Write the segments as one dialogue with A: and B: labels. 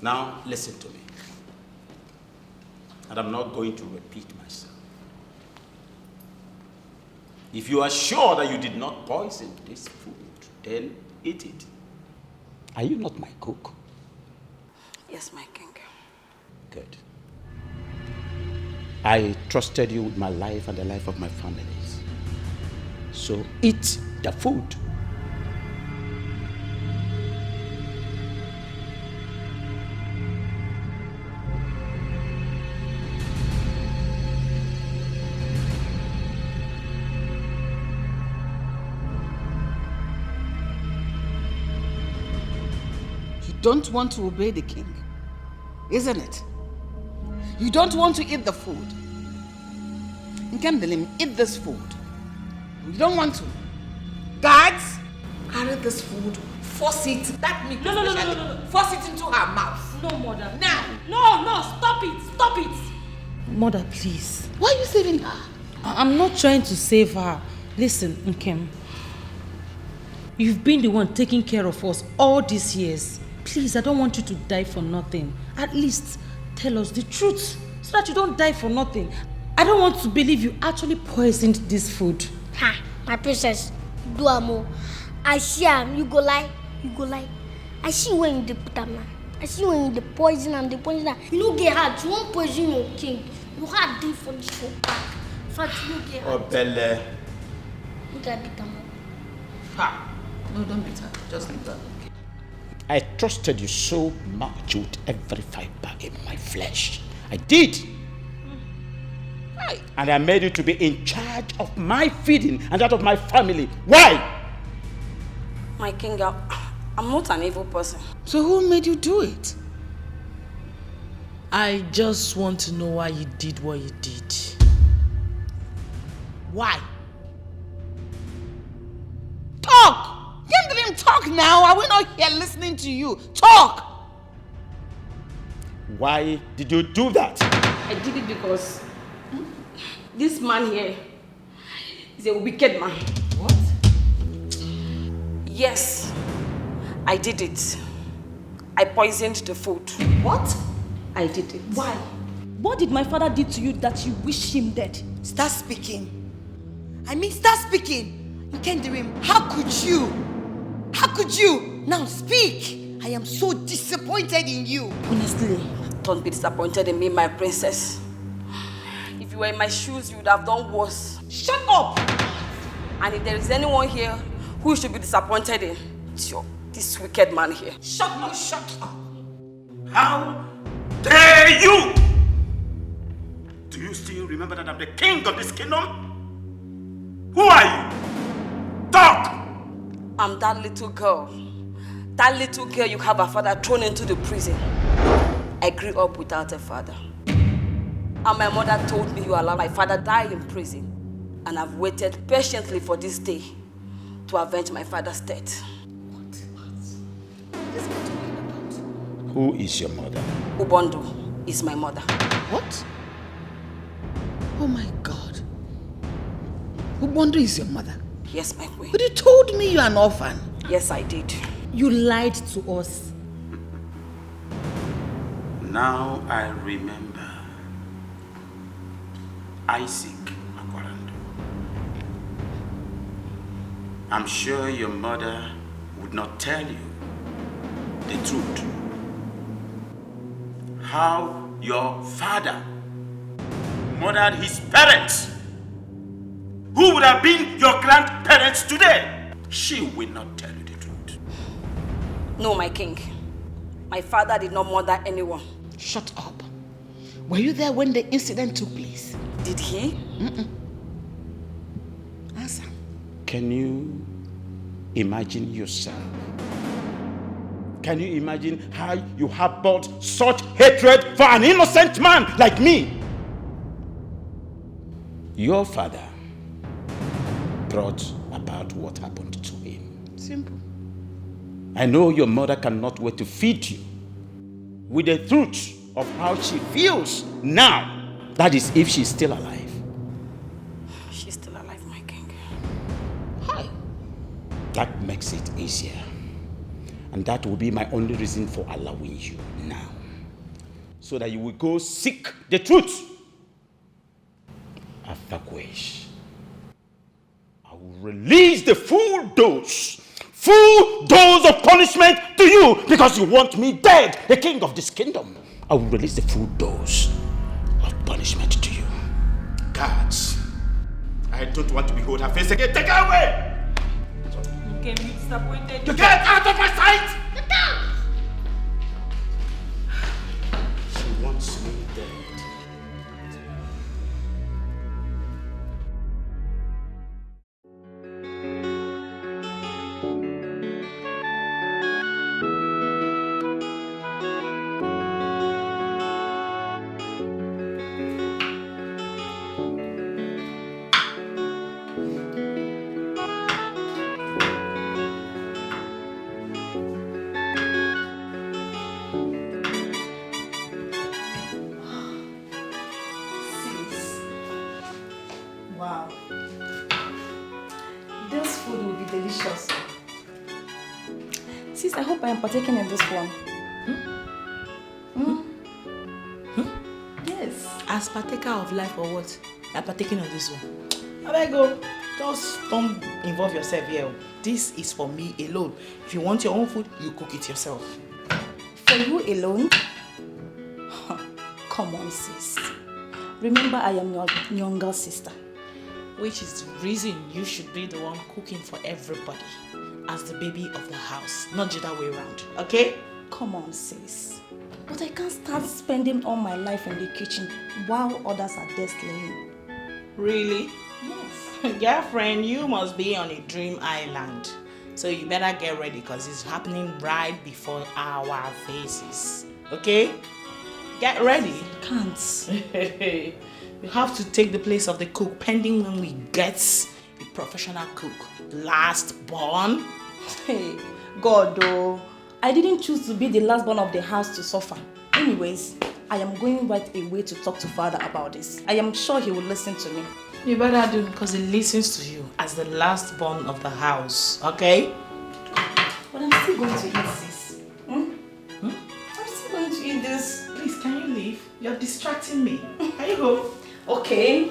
A: Now, listen to me. And I'm not going to repeat myself. If you are sure that you did not poison this food, then eat it. Are you not my cook?
B: Yes, my king.
A: Good. I trusted you with my life and the life of my families. So eat the food.
C: You don't want to obey the king, isn't it? You don't want to eat the food. Nkendelim, eat this food. You don't want to. Guards, carry this food, force it. That meat,
B: No.
C: force it into her mouth.
B: No, mother.
C: Now.
B: No, stop it. Mother, please.
C: Why are you saving her?
B: I'm not trying to save her. Listen, Nkem. You've been the one taking care of us all these years. Please, I don't want you to die for nothing. At least tell us the truth so that you don't die for nothing. I don't want to believe you actually poisoned this food.
D: Ha, my princess, do amo. I see am, you go lie. I see when you put am now. I see when you the poison and the poison. You no get hard. You won't poison your king. You hard day for this whole pack. In fact, you no get hard.
A: Oh, Belle.
D: You got beat am.
C: Ha! No, don't beat her. Just leave her.
A: I trusted you so much with every fiber in my flesh. I did. And I made you to be in charge of my feeding and that of my family. Why?
B: My king, I'm not an evil person.
C: So who made you do it?
E: I just want to know why you did what you did.
C: Why? Talk! Let him talk now. Are we not here listening to you? Talk!
A: Why did you do that?
B: I did it because this man here is a wicked man.
C: What?
B: Yes, I did it. I poisoned the food.
C: What?
B: I did it.
F: Why? What did my father do to you that you wish him dead?
G: Start speaking. Start speaking. Nkendirim, how could you? How could you? Now speak. I am so disappointed in you.
B: Honestly, don't be disappointed in me, my princess. If you were in my shoes, you would have done worse.
C: Shut up!
B: And if there is anyone here who you should be disappointed in, it's this wicked man here.
C: Shut up!
A: How dare you? Do you still remember that I'm the king of this kingdom? Who are you? Talk!
B: I'm that little girl. That little girl you have a father thrown into the prison. I grew up without a father. And my mother told me you allowed my father die in prison. And I've waited patiently for this day to avenge my father's death.
A: Who is your mother?
B: Ubondo is my mother.
C: What? Oh my God. Ubondo is your mother?
B: Yes, my queen.
C: But you told me you're an orphan.
B: Yes, I did.
F: You lied to us.
A: Now I remember. Isaac Akwarando. I'm sure your mother would not tell you the truth. How your father murdered his parents. Who would have been your grandparents today? She will not tell you the truth.
B: No, my king. My father did not murder anyone.
C: Shut up. Were you there when the incident took place?
B: Did he?
C: Answer.
A: Can you imagine yourself? Can you imagine how you harbored such hatred for an innocent man like me? Your father brought about what happened to him.
C: Simple.
A: I know your mother cannot wait to feed you with the truth of how she feels now. That is, if she's still alive.
B: She's still alive, my king.
C: Hi.
A: That makes it easier. And that will be my only reason for allowing you now. so that you will go seek the truth. Afakwesh, I will release the full dose of punishment to you because you want me dead, the king of this kingdom. I will release the full dose of punishment to you. Guards, I don't want to behold her face again. Take her away!
B: Okay, you disappointed.
A: You get out of my sight!
D: Get down!
A: She wants me dead.
F: Wow. This food will be delicious. Sis, I hope I am partaking in this one. Yes.
E: As partaker of life or what? You're partaking of this one. I beg go. Just don't involve yourself here. This is for me alone. If you want your own food, you cook it yourself.
F: For you alone? Come on, sis. Remember, I am your younger sister.
E: Which is the reason you should be the one cooking for everybody as the baby of the house, not the other way around, okay?
F: Come on, sis. But I can't start spending all my life in the kitchen while others are there slaying.
E: Really?
F: Yes.
E: Girlfriend, you must be on a dream island. So you better get ready because it's happening right before our faces, okay? Get ready.
F: Can't.
E: You have to take the place of the cook pending when we get a professional cook. Last born.
F: Hey, God though. I didn't choose to be the last born of the house to suffer. Anyways, I am going right away to talk to Father about this. I am sure he will listen to me.
E: You better do because he listens to you as the last born of the house, okay?
F: But I'm still going to eat this. I'm still going to eat this.
E: Please, can you leave? You're distracting me. Here you go.
F: Okay.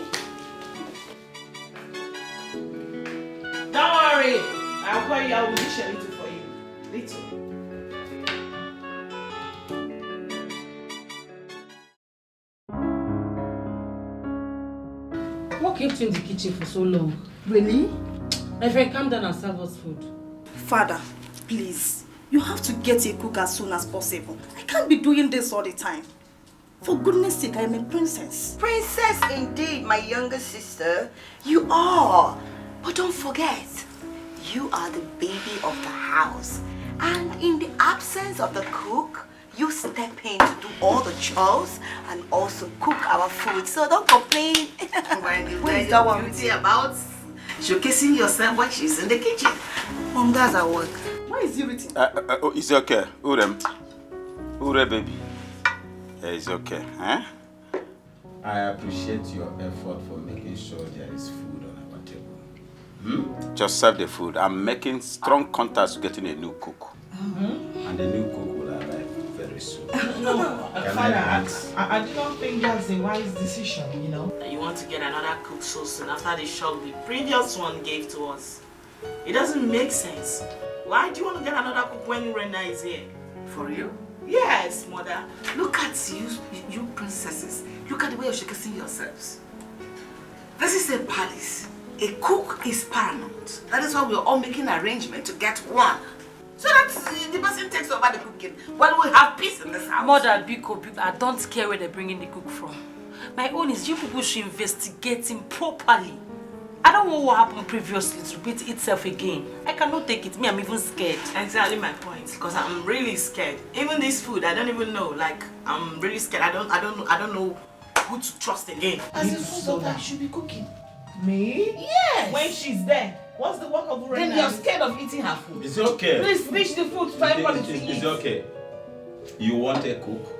E: Don't worry. I'll call you. I will dish a little for you. Little.
B: What kept you in the kitchen for so long?
F: Really?
B: My friend, calm down and serve us food.
F: Father, please. You have to get a cook as soon as possible. I can't be doing this all the time. For goodness sake, I am a princess.
G: Princess indeed, my younger sister. You are. But don't forget, you are the baby of the house. And in the absence of the cook, you step in to do all the chores and also cook our food. So don't complain.
C: What is that one beauty about showcasing yourself while she's in the kitchen?
G: Mom, that's our work.
F: Why is he written?
A: Oh, it's okay. Urem. Ure, baby. Yeah, it's okay. Huh? I appreciate your effort for making sure there is food on our table. Just serve the food. I'm making strong contacts to getting a new cook. And the new cook will arrive very soon.
E: No,
A: Can
E: Father,
A: I ask?
E: I do not think that's a wise decision, you know? You want to get another cook so soon after the shock the previous one gave to us. It doesn't make sense. Why do you want to get another cook when Rena is here?
C: For you?
E: Yes, mother.
C: Look at you princesses. Look at the way you're showcasing yourselves. This is a palace. A cook is paramount. That is why we're all making arrangements to get one. So that the person takes over the cooking while we have peace in this house.
B: Mother, Biko, I don't care where they're bringing the cook from. My own is you people should investigate him properly. I don't want what happened previously to repeat itself again. I cannot take it. Me, I'm even scared.
E: Exactly my point. Because I'm really scared. Even this food, I don't even know. Like, I'm really scared. I don't know who to trust again.
C: As a food that should be cooking.
E: Me?
C: Yes.
E: When she's there, what's the work of Rena?
C: Then you're scared of eating her food.
A: It's okay.
C: Please finish the food for everybody to eat.
A: It's okay. You want a cook?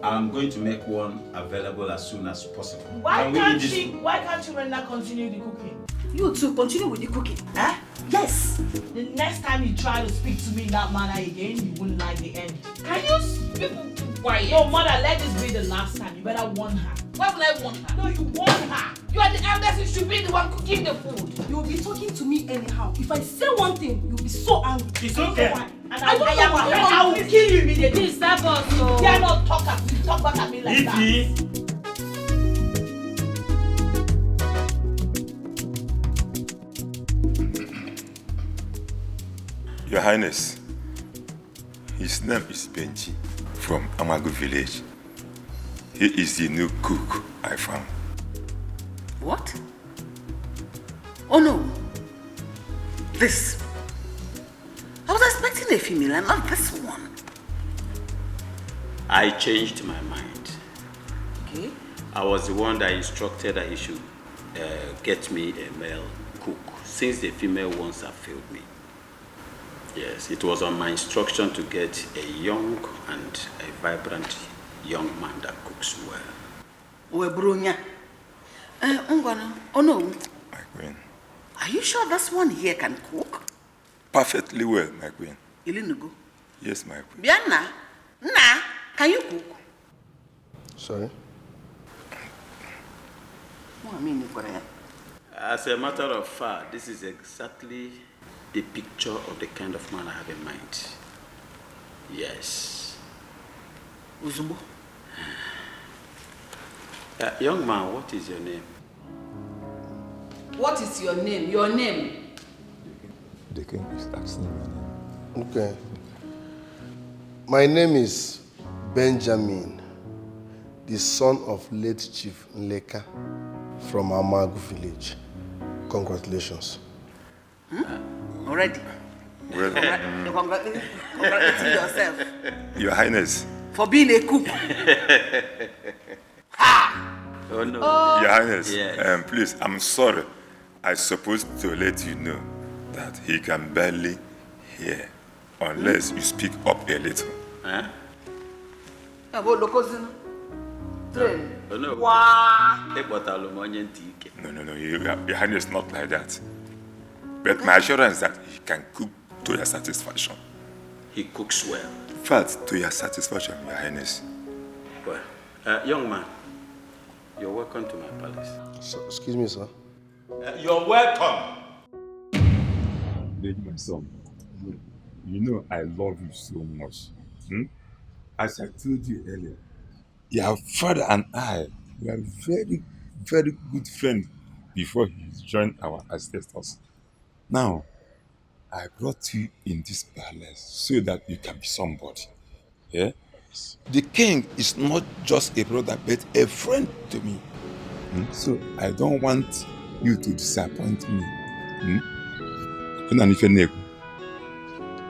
A: I'm going to make one available as soon as possible.
E: Why can't you Rena continue the cooking?
F: You too, continue with the cooking.
E: Huh?
F: Yes.
E: The next time you try to speak to me in that manner again, you won't like the end. Can you
C: quiet.
E: No, mother, let this be the last time. You better warn her.
C: Why would I want her?
E: No, you warn her.
C: You are the eldest, you should be the one cooking the food.
F: You will be talking to me anyhow. If I say one thing, you'll be so angry.
A: It's
F: I don't
A: okay.
F: know why.
E: And
F: I don't know why.
E: I will kill you immediately.
B: Please, that boss, so...
E: You are not talkers. You talk back at me like that.
H: Your Highness, his name is Benji from Amagu village. He is the new cook I found.
C: What? Oh no. This. I was expecting a female and not this one.
A: I changed my mind.
C: Okay.
A: I was the one that instructed that he should get me a male cook, since the female ones have failed me. Yes, it was on my instruction to get a young and a vibrant young man that cooks well.
C: Webrunya. Oh no.
H: My queen.
C: Are you sure this one here can cook?
H: Perfectly well, my queen.
C: Ilinugo.
H: Yes, my queen.
C: Bianna. Nah. Can you cook?
I: Sorry?
C: What I mean,
A: As a matter of fact, this is exactly the picture of the kind of man I have in mind. Yes.
C: Uzubo.
A: Young man, what is your name?
C: What is your name? Your name?
H: The king is asking my name.
I: Okay. My name is Benjamin, the son of late Chief Nleka from Amagu village. Congratulations.
C: Already?
H: Well,
C: Congratulating yourself
H: Your Highness.
C: for being a cook.
A: Oh no.
H: Your Highness,
A: Yes.
H: please, I'm sorry. I'm supposed to let you know that he can barely hear unless you speak up a little.
A: Huh?
C: About Lokozin. Train.
A: Oh no.
C: Wow.
H: No, Your Highness, not like that. But my assurance that he can cook to your satisfaction.
A: He cooks well.
H: In fact, to your satisfaction, Your Highness.
A: Well, young man, you're welcome to my palace.
I: So, excuse me, sir.
A: You're welcome.
J: Baby, my son, you know I love you so much. As I told you earlier, your father and I were very, very good friends before he joined our ancestors. Now, I brought you in this palace so that you can be somebody. Yeah? The king is not just a brother, but a friend to me. So I don't want you to disappoint me.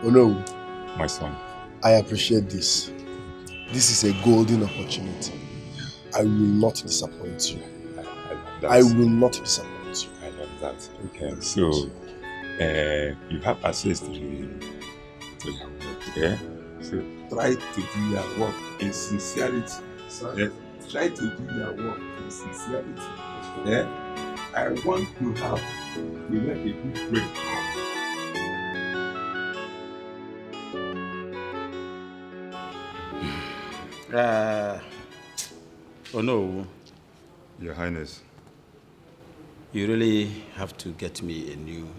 I: Oh no,
J: My son.
I: I appreciate this. This is a golden opportunity. I will not disappoint you.
J: I love that.
I: I will not disappoint you.
J: I love that. Okay, so you have access to your work, yeah? So try to do your work in sincerity. Yeah? Try to do your work in sincerity. Yeah? I want to have a good break.
A: Oh no.
H: Your Highness.
A: You really have to get me a new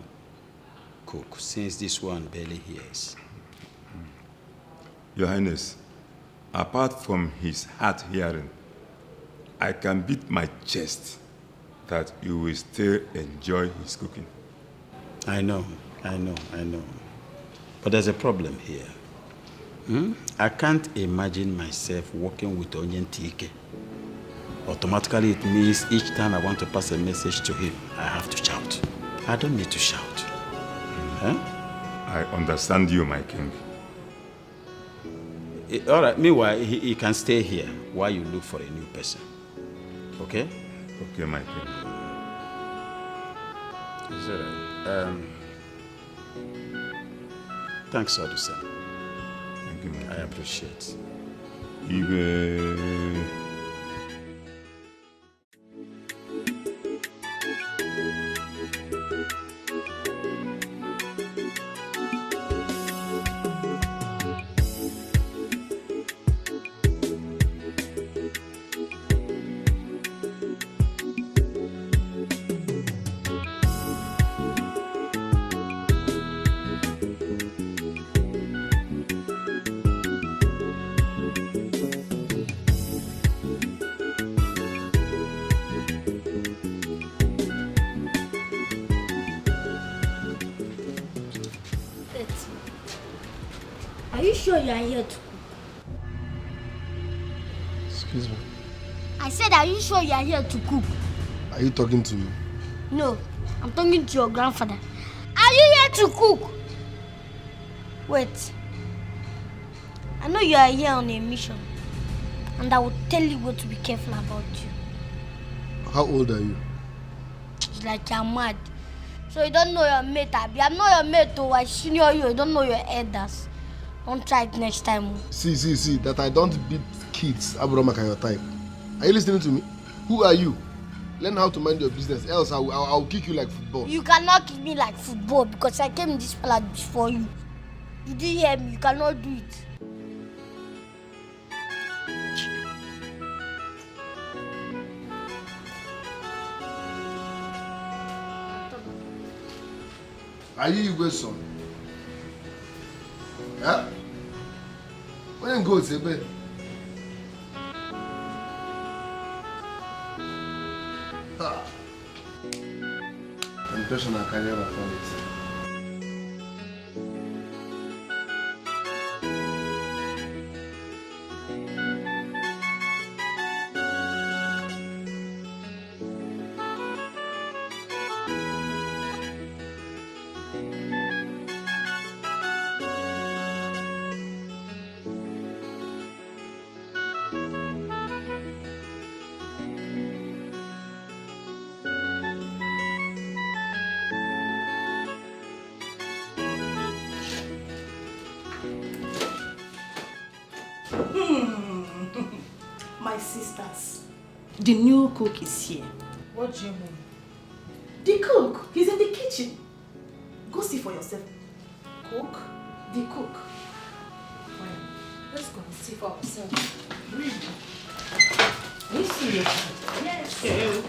A: cook, since this one barely hears.
H: Your Highness, apart from his hard hearing, I can beat my chest that you will still enjoy his cooking.
A: I know. But there's a problem here. I can't imagine myself working with Onyentike. Automatically, it means each time I want to pass a message to him, I have to shout. I don't need to shout. Huh?
H: I understand you, my king.
A: All right, meanwhile, he can stay here while you look for a new person. Okay?
H: Okay, my king.
A: Is that right? Thanks, Odusan.
H: Thank you, my king.
A: I appreciate.
D: Are you sure you are here to cook?
I: Excuse me.
D: I said, are you sure you are here to cook?
I: Are you talking to me?
D: No, I'm talking to your grandfather. Are you here to cook? Wait. I know you are here on a mission. And I will tell you what to be careful about you.
I: How old are you?
D: It's like you're mad. So you don't know your mate, Abby. I'm not your mate, though. I senior you. You don't know your elders. Don't try it next time.
I: See, that I don't beat kids, Abromaka, your type. Are you listening to me? Who are you? Learn how to mind your business, else I'll kick you like football.
D: You cannot kick me like football because I came in this palace before you. You didn't hear me. You cannot do it.
I: Are you Igwe's son? Yeah? When you go to bed? Temptation and career and politics.
F: My sisters, the new cook is here.
B: What do you mean?
F: The cook, he's in the kitchen. Go see for yourself.
B: Cook?
F: The cook.
B: Well, let's go and see for ourselves. Are you serious?
F: Yes.
B: Yeah.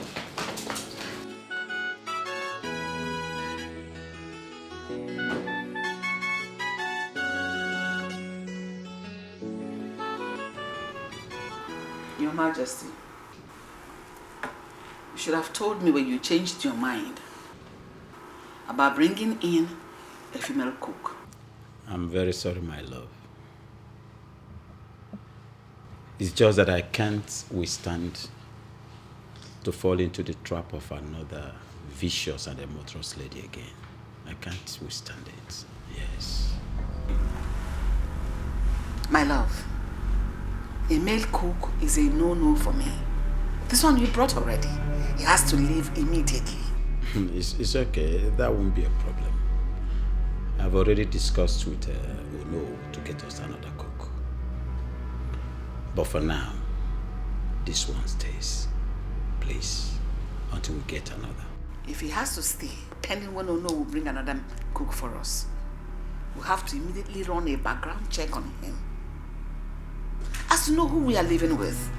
C: Your Majesty, you should have told me when you changed your mind about bringing in a female cook.
A: I'm very sorry, my love. It's just that I can't withstand to fall into the trap of another vicious and adulterous lady again. I can't withstand it. Yes.
C: My love, a male cook is a no-no for me. This one you brought already. He has to leave immediately.
A: It's okay. That won't be a problem. I've already discussed with Uno to get us another cook. But for now, this one stays. Please, until we get another.
C: If he has to stay, pending when Uno will bring another cook for us, we'll have to immediately run a background check on him. As to know who we are living with.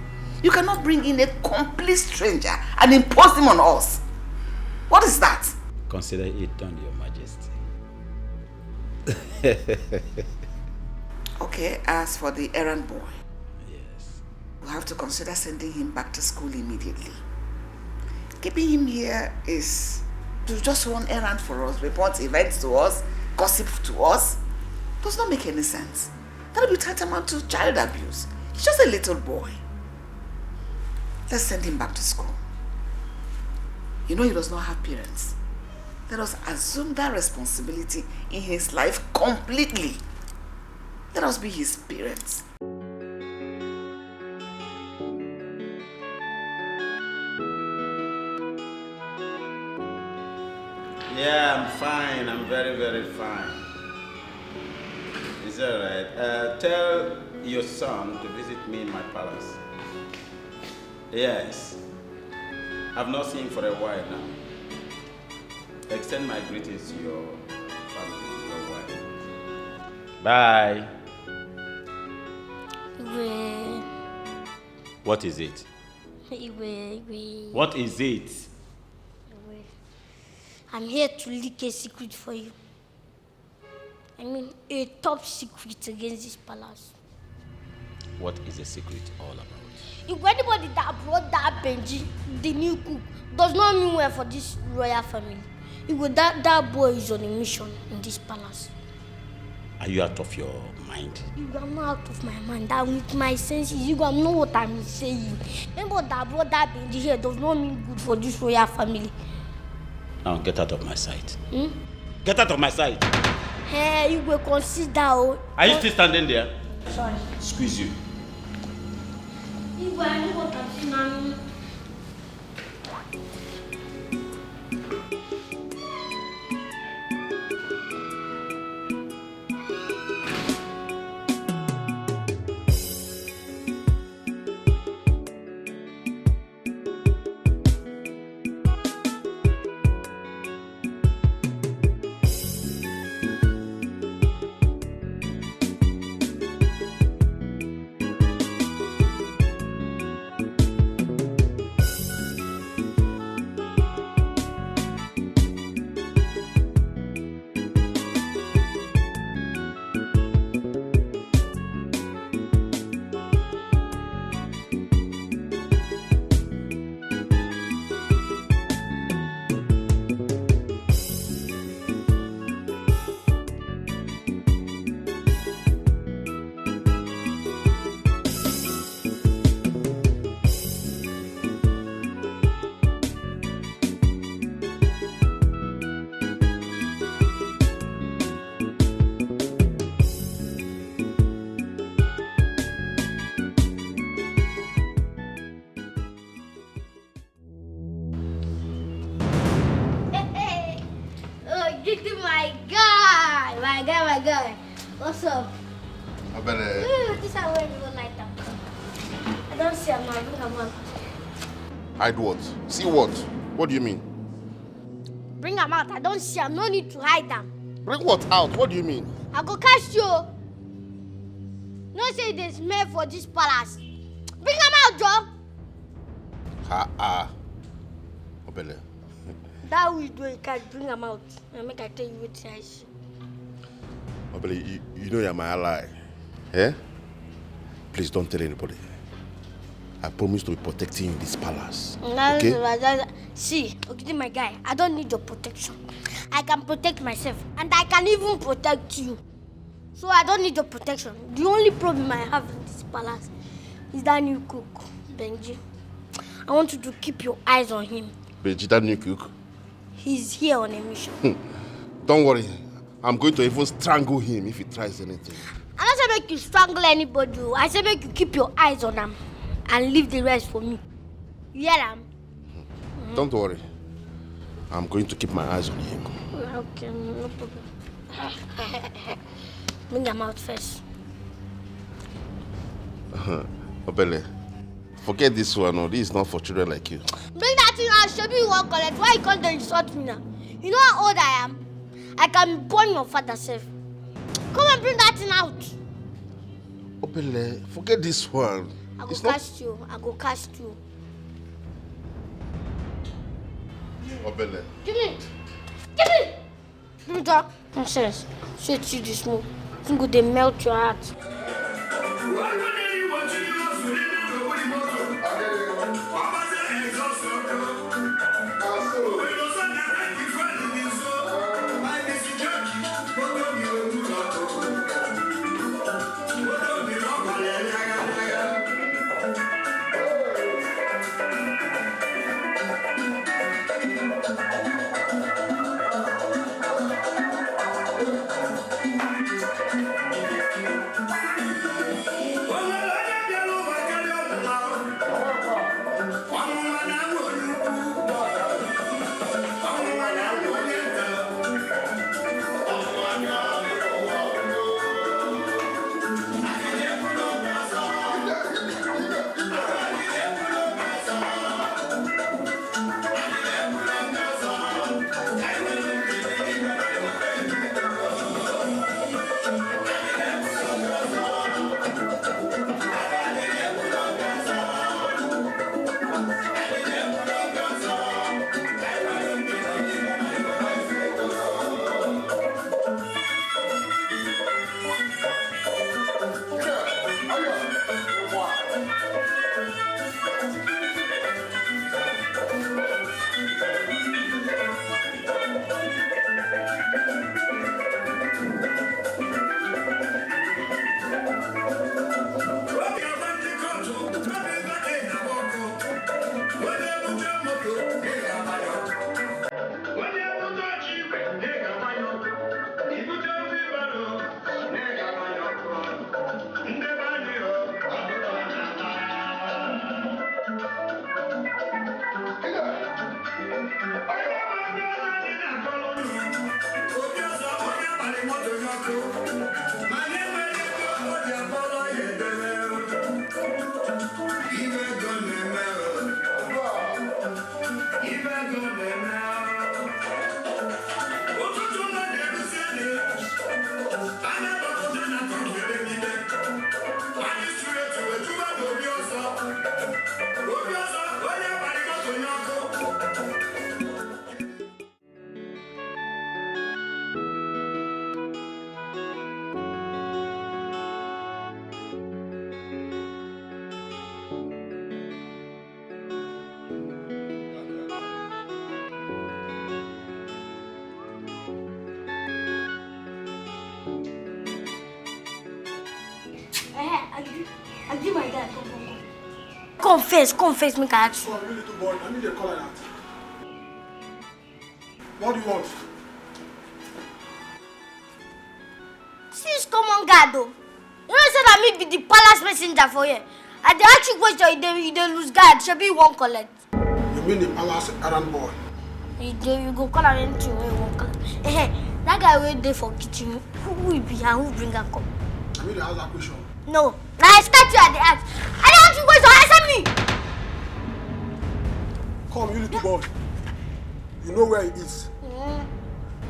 C: You cannot bring in a complete stranger and impose him on us. What is that?
A: Consider it done, Your Majesty.
C: Okay, as for the errand boy,
A: Yes.
C: we'll have to consider sending him back to school immediately. Keeping him here is to just run errands for us, report events to us, gossip to us. Does not make any sense. That'll be tantamount to child abuse. He's just a little boy. Let's send him back to school. You know he does not have parents. Let us assume that responsibility in his life completely. Let us be his parents.
A: Yeah, I'm fine. I'm very, very fine. Is that right? Tell your son to visit me in my palace. Yes. I've not seen him for a while now. Extend my greetings to your family, your wife. Bye.
D: Iwe.
A: What is it?
D: Iwe.
A: What is it?
D: Iwe. I'm here to leak a secret for you. I mean, a top secret against this palace.
A: What is the secret all about?
D: If anybody that brought that Benji, the new cook, does not mean well for this royal family. That boy is on a mission in this palace.
A: Are you out of your mind?
D: I'm not out of my mind. I'm with my senses. You know what I'm saying. Remember that brother Benji here does not mean good for this royal family.
A: Now get out of my sight. Get out of my sight.
D: Hey, you will consider.
A: Are you still standing there?
D: Sorry.
A: Squeeze you.
D: You know what I'm saying. My guy. What's up? This is where you go like that. I don't see a man. Bring a man.
K: Hide what? See what? What do you mean?
D: Bring him out. I don't see him. No need to hide them.
K: Bring what out? What do you mean?
D: I go catch you. No say there's smell for this palace. Bring him out, Joe.
K: Obele.
D: That we do it, can't bring him out. I make I tell you what I see.
K: Obele, you know you're my ally. Eh? Please don't tell anybody. I promise to be protecting you in this palace. Okay?
D: See, okay, my guy, I don't need your protection. I can protect myself, and I can even protect you. So I don't need your protection. The only problem I have in this palace is that new cook, Benji. I want you to keep your eyes on him.
K: Benji, that new cook?
D: He's here on a mission.
K: Don't worry. I'm going to even strangle him if he tries anything.
D: I don't say make you strangle anybody. I say make you keep your eyes on him and leave the rest for me. You hear him?
K: Don't worry. I'm going to keep my eyes on him.
D: Okay, no problem. Bring him out first.
K: Obele, forget this one. No, this is not for children like you.
D: Bring that thing out. Show me you won't collect. Why you can't insult me now? You know how old I am? I can burn your father self. Come and bring that thing out.
K: Obele, forget this one.
D: I go cast you. I go cast you.
K: Obele.
D: Give me. Give me. Give me that. Nonsense. Sweet you this smoke. I think they melt your heart. I'll give my dad. Confess, make I ask you.
L: Oh, you little boy, I need a call like that. What do you want?
D: Sis, come on, God, though. You know, say that me be the palace messenger for you. And they ask you question, you don't lose God. Should be one collect.
L: You mean the palace errand boy?
D: You go call her anything when you won't collect. That guy wait there for kitchen. Who will be and who bring her come?
L: I mean, I ask that question.
D: No. Now I start you at the ask. I don't ask you question, answer me.
L: Come, you little boy. You know where he is.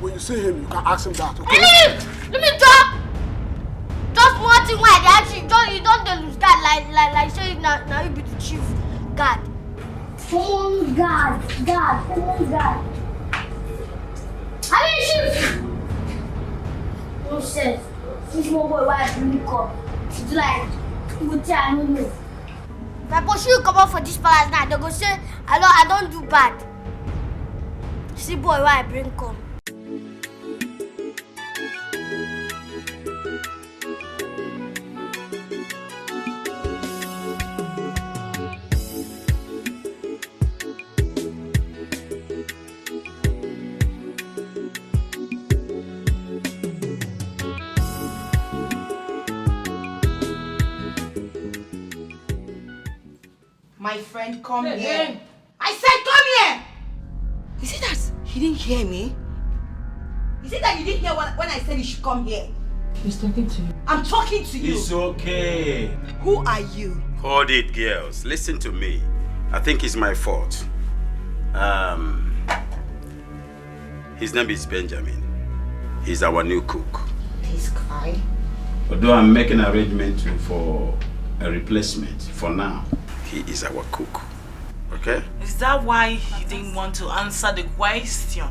L: When you see him, you can ask him that, okay?
D: Let me talk. Just one thing why they ask you don't lose God like say now you be the chief God. Come on, God. Come on, God. I mean, chief. No sense. This small boy why I bring come. It's like what I don't know. If I push you come out for this palace now, they go say I don't do bad. See boy why I bring come.
G: My friend, come here. I said come here! Is it that he didn't hear me? Is it that you didn't hear when I said you should come here?
B: He's talking to you.
G: I'm talking to you.
A: It's okay.
G: Who are you?
A: Hold it, girls. Listen to me. I think it's my fault. His name is Benjamin. He's our new cook.
G: This guy?
A: Although I'm making arrangement for a replacement for now, he is our cook. Okay?
E: Is that why you didn't want to answer the question?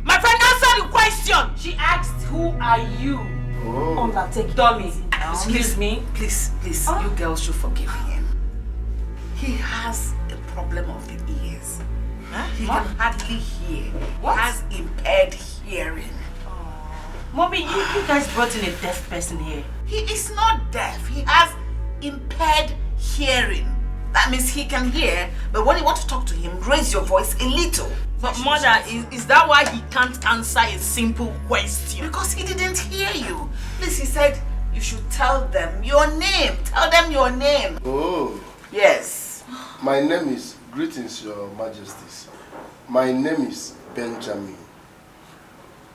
E: My friend, answer the question!
F: She asked, who are you?
A: Oh.
F: Undertaking.
E: Dummy.
F: Excuse me?
C: Please, you girls should forgive him. He has a problem of the ears.
E: Huh?
C: He can hardly hear.
E: What?
C: He has impaired hearing.
E: Mommy, you guys brought in a deaf person here.
C: He is not deaf. He has impaired hearing. That means he can hear, but when you want to talk to him, raise your voice a little.
E: But mother, is that why he can't answer a simple question?
C: Because he didn't hear you. Please, he said you should tell them your name. Tell them your name.
I: Oh.
C: Yes.
I: My name is, greetings, your majesties. My name is Benjamin,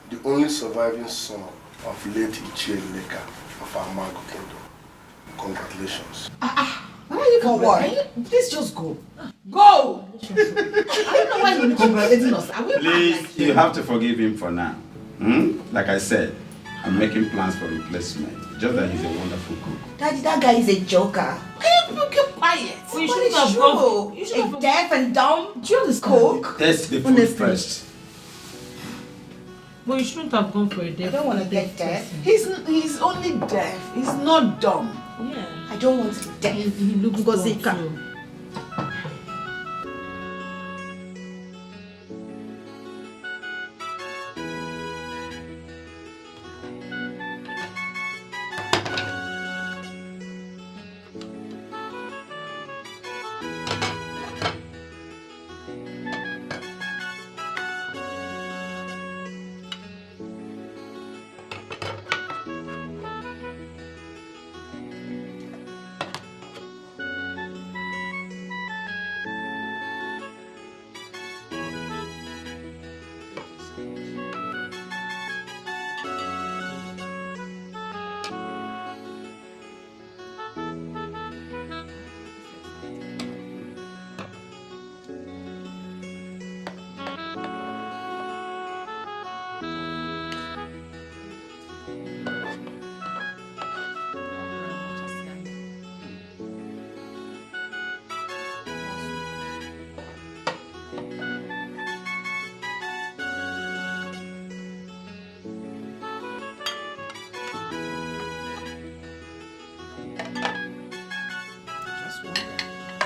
I: the only surviving son of late Ichie Leka of Amago Kingdom. Congratulations.
C: Why are you
G: For what?
C: Please just go.
G: Go!
C: I don't know why you're congratulating us.
A: Please, you have to forgive him for now. Like I said, I'm making plans for replacement. Just that he's a wonderful cook.
G: Daddy, that guy is a joker.
C: Keep quiet.
G: Well, you shouldn't have gone. You should have deaf and dumb. Do you understand? Cook.
A: Taste the food first.
B: But you shouldn't have gone for a deaf.
G: I don't want to get deaf.
C: He's only deaf. He's not dumb.
B: Yeah.
G: I don't want to be deaf.
B: He looks
G: Ngozika.
B: dumb too.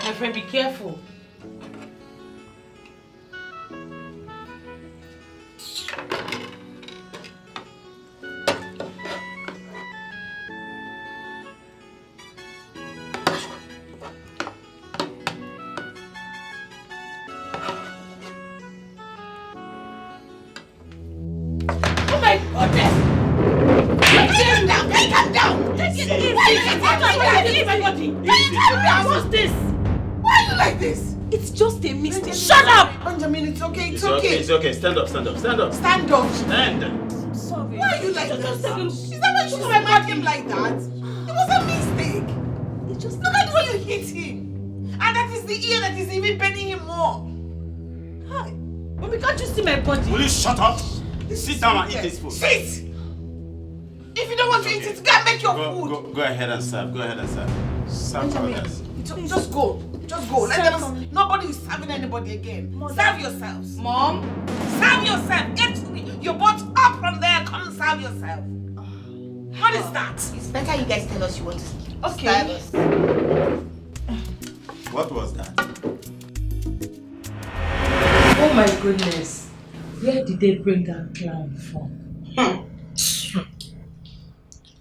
B: My friend, be careful.
C: Oh my goodness! Calm down! Calm down! Take it easy! Why you calm down? What's this? Why are you like this?
E: It's just a mistake.
C: Shut up! Benjamin, it's okay, it's okay.
A: It's okay. Stand up.
C: Stand up.
A: Stand.
C: I'm sorry. Why are you like this? Is that why you remind him like that? It was a mistake. It just look at the way you hit him. And that is the ear that is even bending him more. Hi.
B: Mommy, can't you see my body?
A: Will you shut up? Sit down and eat this food.
C: Sit! If you don't want to eat it, go and make your food.
A: Go ahead and serve. Serve for others.
C: Just go. Let them. Nobody is serving anybody again. Serve yourselves.
B: Mom?
C: Serve yourself. You're both up from there. Come and serve yourself. What is that? It's better you guys tell us you want to serve us.
A: What was that?
B: Oh my goodness. Where did they bring that clown from?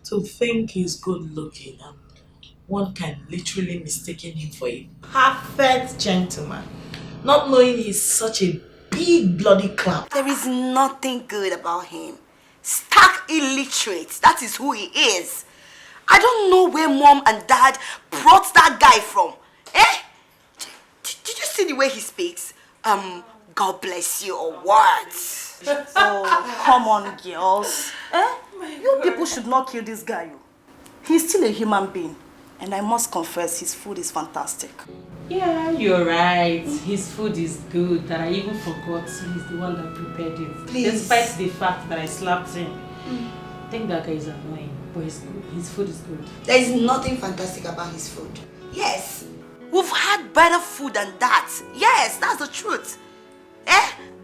E: To think he's good looking and one can literally mistake him for a perfect gentleman, not knowing he's such a big bloody clown.
G: There is nothing good about him. Stark illiterate, that is who he is. I don't know where mom and dad brought that guy from. Did you see the way he speaks? God bless you or what?
F: Oh, come on, girls. You people should not kill this guy. He's still a human being. And I must confess, his food is fantastic.
B: Yeah, you're right. His food is good. That I even forgot he's the one that prepared it.
C: Please.
B: Despite the fact that I slapped him. I think that guy is annoying, but he's good. His food is good.
C: There is nothing fantastic about his food.
G: Yes, we've had better food than that. Yes, that's the truth.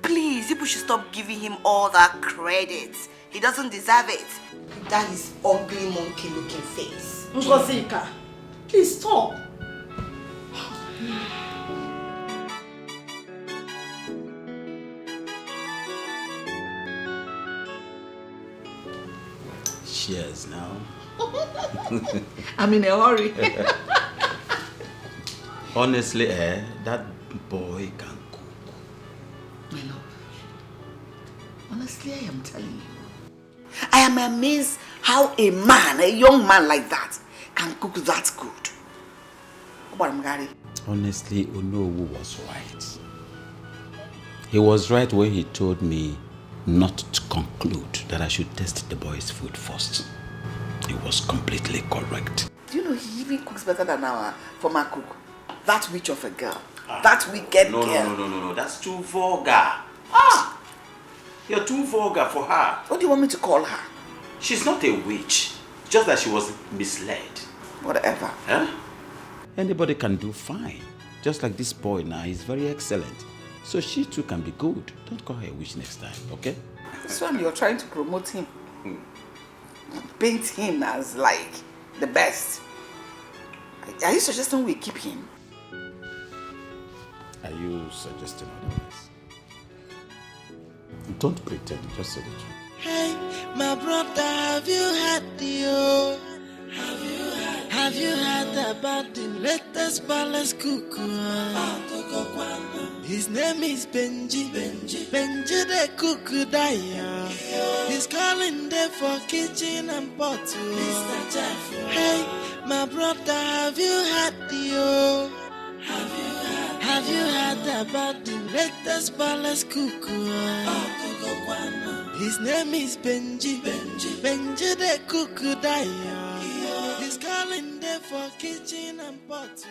G: Please, people should stop giving him all that credit. He doesn't deserve it.
C: That is ugly monkey looking face.
F: Ngozika, please stop.
A: Cheers now.
C: I'm in a hurry.
A: Honestly, that boy can cook.
C: My love. Honestly, I am telling you. I am amazed how a young man like that, can cook that good.
A: Honestly, Onowu was right. He was right when he told me not to conclude that I should test the boy's food first. He was completely correct.
C: Do you know he even cooks better than our former cook? That witch of a girl. That wicked girl.
A: No. That's too vulgar. You're too vulgar for her.
C: What do you want me to call her?
A: She's not a witch. Just that she was misled.
C: Whatever.
A: Huh? Anybody can do fine. Just like this boy now, he's very excellent. So she too can be good. Don't call her a witch next time, okay?
C: This one, you're trying to promote him. Paint him as like the best. Are you suggesting we keep him?
A: Are you suggesting otherwise? Don't pretend, just say the truth.
M: Hey, my brother, have you had the Have you heard about the latest palace cuckoo? His name is Benji. Benji the cuckoo daya. He's calling there for kitchen and pot. Hey, my brother, have you had the Have you heard about the latest palace cuckoo? His name is Benji. Benji the cuckoo daya. He's calling there for kitchen and pot.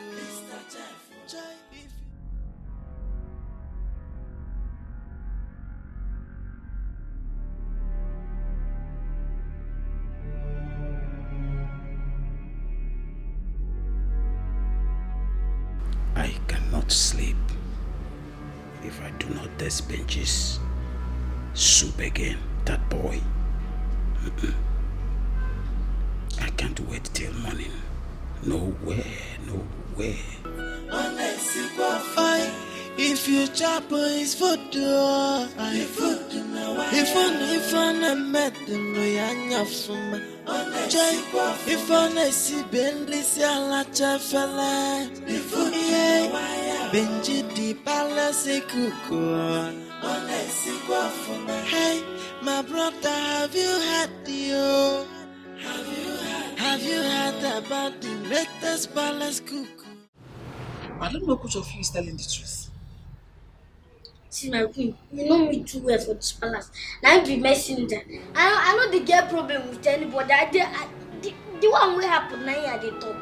A: I cannot sleep if I do not taste Benji's soup again. That boy. I can't wait till morning. No way.
M: If you chop his food, if I met them, if I see Bentley, Benji di Palace Kuku. Hey, my brother, have you had the Have you heard about the latest Palace Kuku?
C: I don't know which of you is telling the truth.
D: See my queen, you know me too well for this palace. Now you be messenger. I know they get problem with anybody. The one will happen now they talk.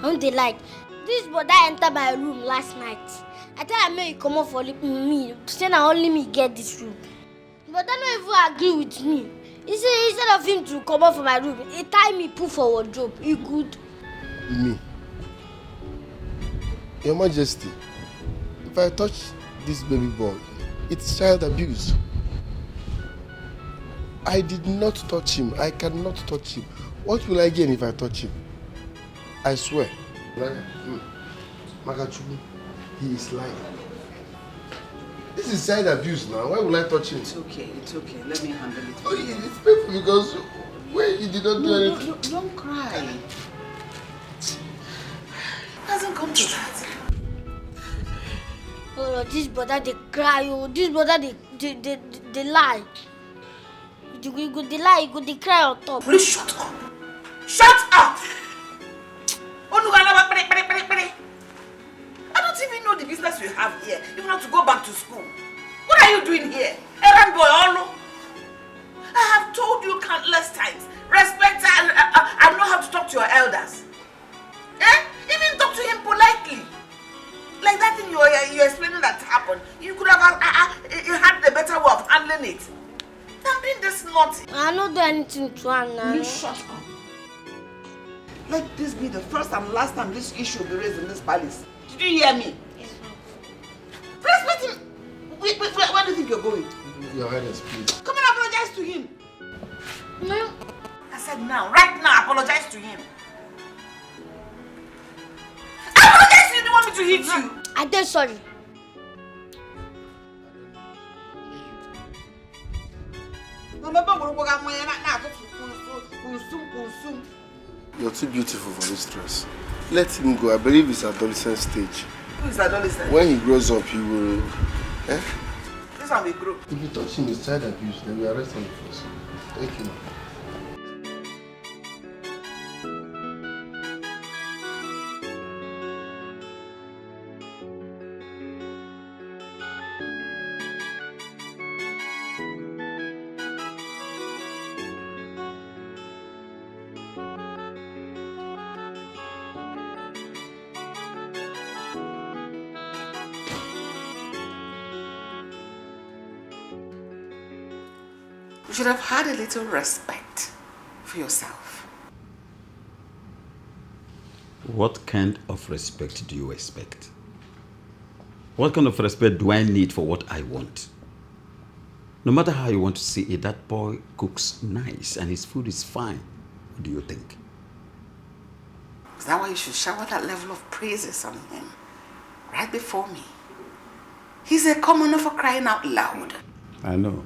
D: How they like this brother entered my room last night. I tell him you come up for me. Saying only me get this room. But I don't even agree with me. He said instead of him to come up for my room, he tie me put for wardrobe. He good.
I: Me. Your Majesty, if I touch this baby boy, it's child abuse. I did not touch him. I cannot touch him. What will I gain if I touch him? I swear. Magachubu, he is lying. This is child abuse now. Why will I touch him?
C: It's okay. Let me handle it.
I: Oh, it's painful because when you did not do anything.
C: No, don't cry. It hasn't come to that.
D: Oh, this brother they cry. Oh, this brother they lie. You go they lie. You go they cry on top.
C: Please shut up. Shut up. I don't even know the business we have here. You have to go back to school. What are you doing here? Errand boy, Olu. I have told you countless times. Respect and know how to talk to your elders. Even talk to him politely. Like that thing you're explaining that happened. You could have had a better way of handling it. I'm being this naughty.
D: I don't do anything to Anna.
C: You shut up. Let this be the first and last time this issue will be raised in this palace. Did you hear me?
D: Yes, ma'am.
C: Respect him. Wait, where do you think you're going?
I: Your Highness, please.
C: Come and apologize to him.
D: No.
C: I said now, right now, apologize to him. Apologize to him. You want me to hit you?
D: I did sorry.
I: You're too beautiful for this dress. Let him go. I believe it's adolescent stage.
C: Who is adolescent?
I: When he grows up, he will.
C: This one will grow.
I: If you touch him, it's child abuse. Then we arrest him first. Thank you.
C: You should have had a little respect for yourself.
A: What kind of respect do you expect? What kind of respect do I need for what I want? No matter how you want to see it, that boy cooks nice and his food is fine. What do you think?
C: Is that why you should shower that level of praises on him right before me? He's a commoner for crying out loud.
A: I know.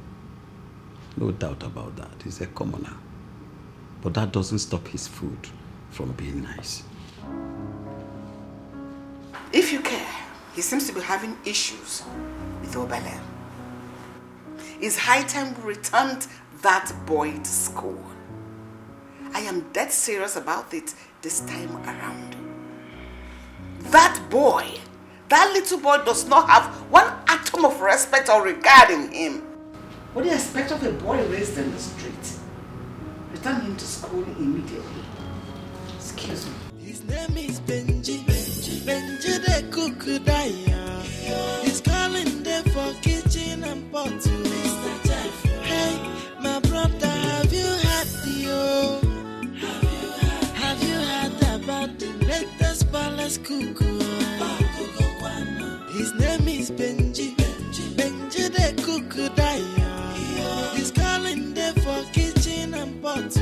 A: No doubt about that. He's a commoner. But that doesn't stop his food from being nice.
C: If you care, he seems to be having issues with Obele. It's high time we returned that boy to school. I am dead serious about it this time around. That boy, that little boy does not have one atom of respect or regard in him. What do you expect of a boy raised in the street? Return him to school immediately. Excuse me.
M: His name is Benji. Benji the Kukudaya. He's calling there for kitchen and pot. Hey, my brother, have you had the Have you heard about the latest palace cuckoo? His name is Benji. Benji the Kukudaya. He's calling there for kitchen and pot.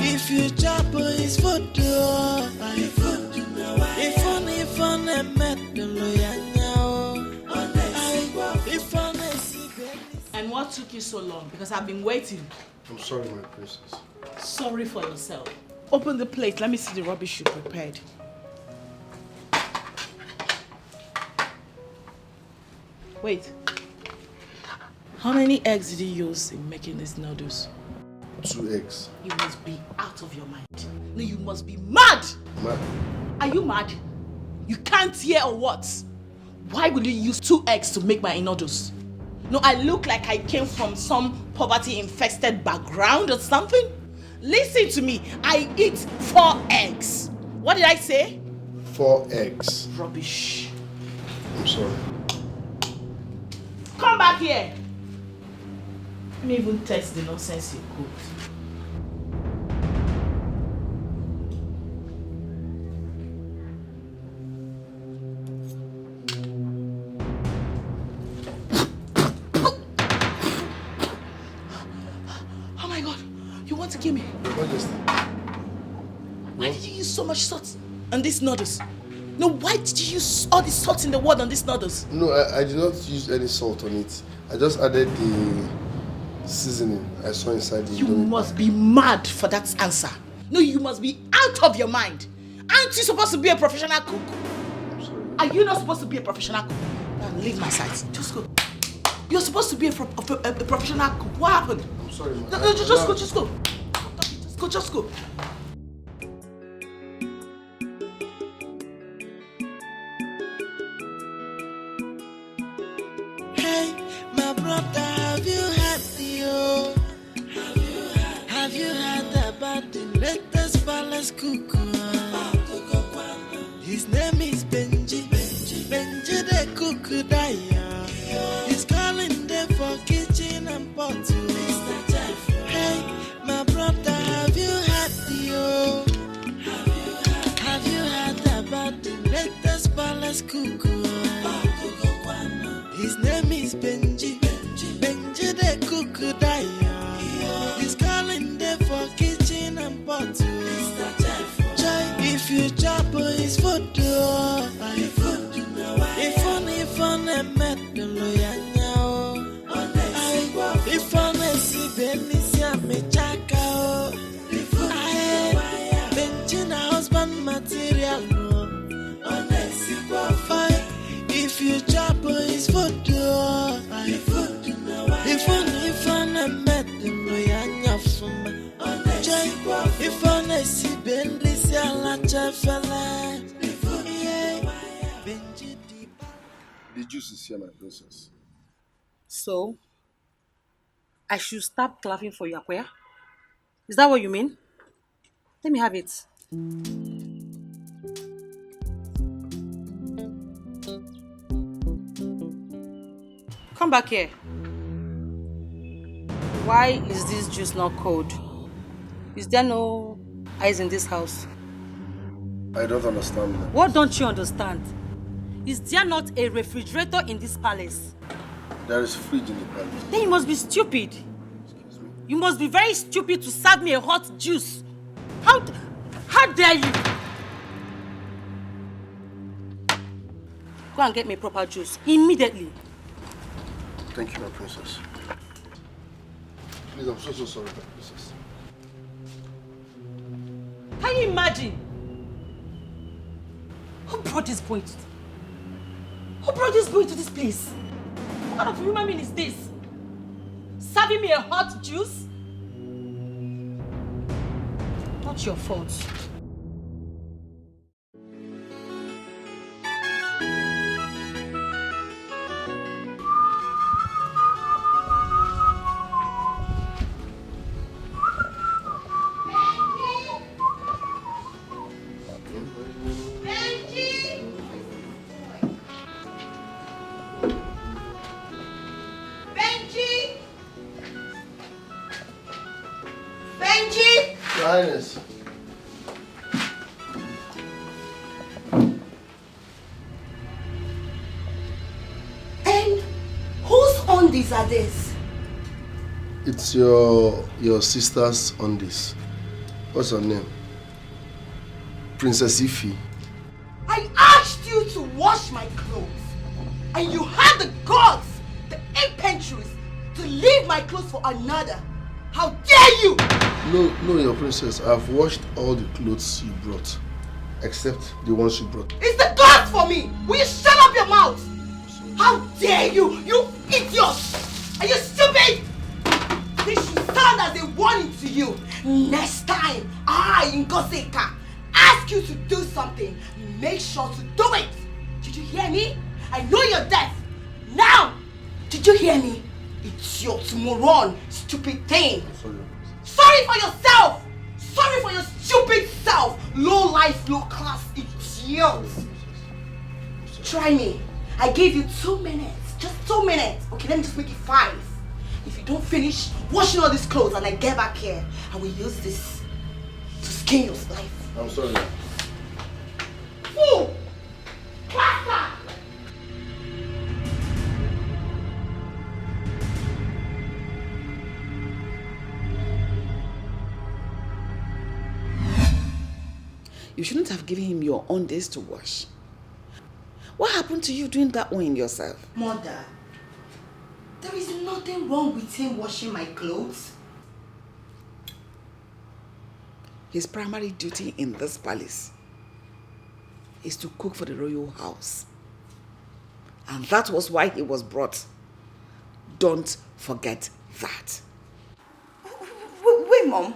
M: If you chop his food, if only
E: What took you so long? Because I've been waiting.
I: I'm sorry, my princess.
E: Sorry for yourself. Open the plate. Let me see the rubbish you prepared. Wait. How many eggs did you use in making these noodles?
I: 2 eggs.
E: You must be out of your mind. No, you must be mad!
I: Mad?
E: Are you mad? You can't hear or what? Why will you use 2 eggs to make my noodles? No, I look like I came from some poverty-infested background or something? Listen to me. I eat 4 eggs. What did I say?
I: 4 eggs.
E: Rubbish.
I: I'm sorry.
E: Come back here. Let me even test the nonsense you cooked. Oh my God, you want to kill me? Why did you use so much salt on these noodles? No, why did you use all the salt in the world on these noodles?
I: No, I did not use any salt on it. I just added the seasoning I saw inside the
E: You must be mad for that answer. No, you must be out of your mind. Aren't you supposed to be a professional cook?
I: I'm sorry.
E: Are you not supposed to be a professional cook? Now leave my side. Just go. You're supposed to be a professional cook. What happened?
I: I'm sorry, man.
E: No, just go. Just go. Just go.
M: Hey, my brother, have you heard Have you heard about the latest palace cook? His name is Benji. Benji the cook daya. He's calling them for kitchen and pot. Hey, my brother, have you heard Have you heard about the latest palace cook? His name is Benji. Benji the cook daya. He's calling them for kitchen and pot. Joy, if you chop his food, if on a metal, if on a si benisia me chaka, Benji na husband material. If you chop his food, if on a metal, if on a si benisia la chafala.
I: The juice is here, my princess.
B: So, I should stop clapping for you, Akoya? Is that what you mean? Let me have it. Come back here. Why is this juice not cold? Is there no ice in this house?
I: I don't understand that.
B: What don't you understand? Is there not a refrigerator in this palace?
I: There is fridge in the palace.
B: Then you must be stupid.
I: Excuse me.
B: You must be very stupid to serve me a hot juice. How dare you? Go and get me proper juice immediately.
I: Thank you, my princess. Please, I'm so sorry, my princess.
B: Can you imagine? Who brought this boy to this place? What kind of human being is this? Serving me a hot juice? Not your fault.
I: Your Highness.
G: And whose undies are this?
I: It's your sister's undies. What's her name? Princess Ify.
G: I asked you to wash my clothes, and you had the guts, the impetuous, to leave my clothes for another. How dare you!
I: No, your princess. I've washed all the clothes you brought. Except the ones you brought.
G: It's the gods for me! Will you shut up your mouth? How dare you! You idiot! Are you stupid? This should stand as a warning to you. Next time I, Ngosika, ask you to do something, make sure to do it. Did you hear me? I know you're deaf. Now! Did you hear me? It's your moron, stupid thing. Sorry for yourself! Sorry for your stupid self! Low life, low class idiot! Try me. I gave you 2 minutes. Just 2 minutes. Okay, let me just make it 5. If you don't finish washing all these clothes and I get back here, I will use this to skin your life.
I: I'm sorry.
G: Fool! Bastard!
C: You shouldn't have given him your own days to wash. What happened to you doing that one yourself?
G: Mother, there is nothing wrong with him washing my clothes.
C: His primary duty in this palace is to cook for the royal house. And that was why he was brought. Don't forget that.
G: Wait, Mom.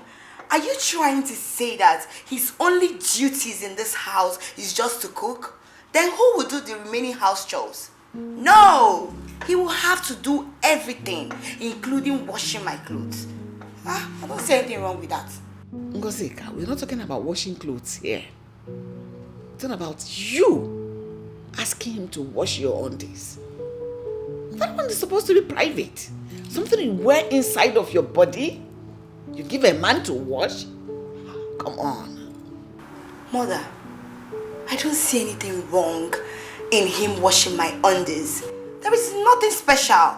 G: Are you trying to say that his only duties in this house is just to cook? Then who will do the remaining house chores? No! He will have to do everything, including washing my clothes. I don't see anything wrong with that.
C: Ngosika, we're not talking about washing clothes here. It's not about you asking him to wash your undies. That one is supposed to be private. Something you wear inside of your body. You give a man to wash? Come on.
G: Mother, I don't see anything wrong in him washing my undies. There is nothing special.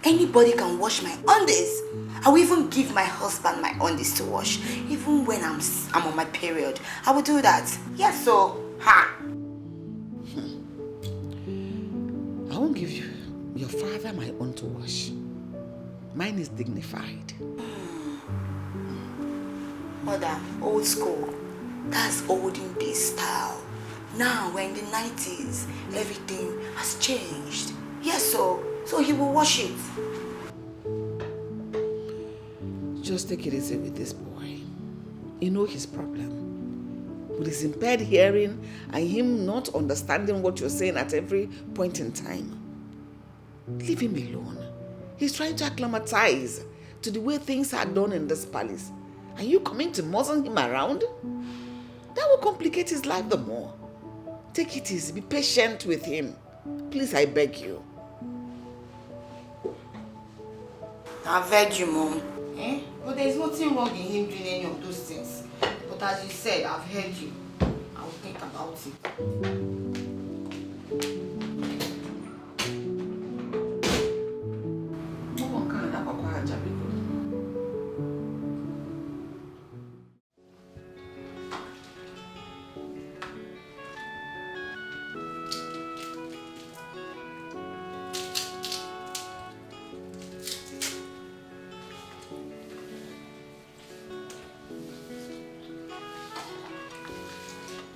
G: Anybody can wash my undies. I will even give my husband my undies to wash. Even when I'm on my period, I will do that. Yes, so, ha!
C: I won't give you your father my own to wash. Mine is dignified.
G: Mother, old school. That's olden days style. Now we're in the 90s. Everything has changed. Yes, so he will wash it.
C: Just take it easy with this boy. You know his problem. With his impaired hearing and him not understanding what you're saying at every point in time. Leave him alone. He's trying to acclimatize to the way things are done in this palace. Are you coming to muzzle him around? That will complicate his life the more. Take it easy. Be patient with him. Please, I beg you.
G: I've heard you, Mom. But there's nothing wrong in him doing any of those things. But as you said, I've heard you. I'll think about it.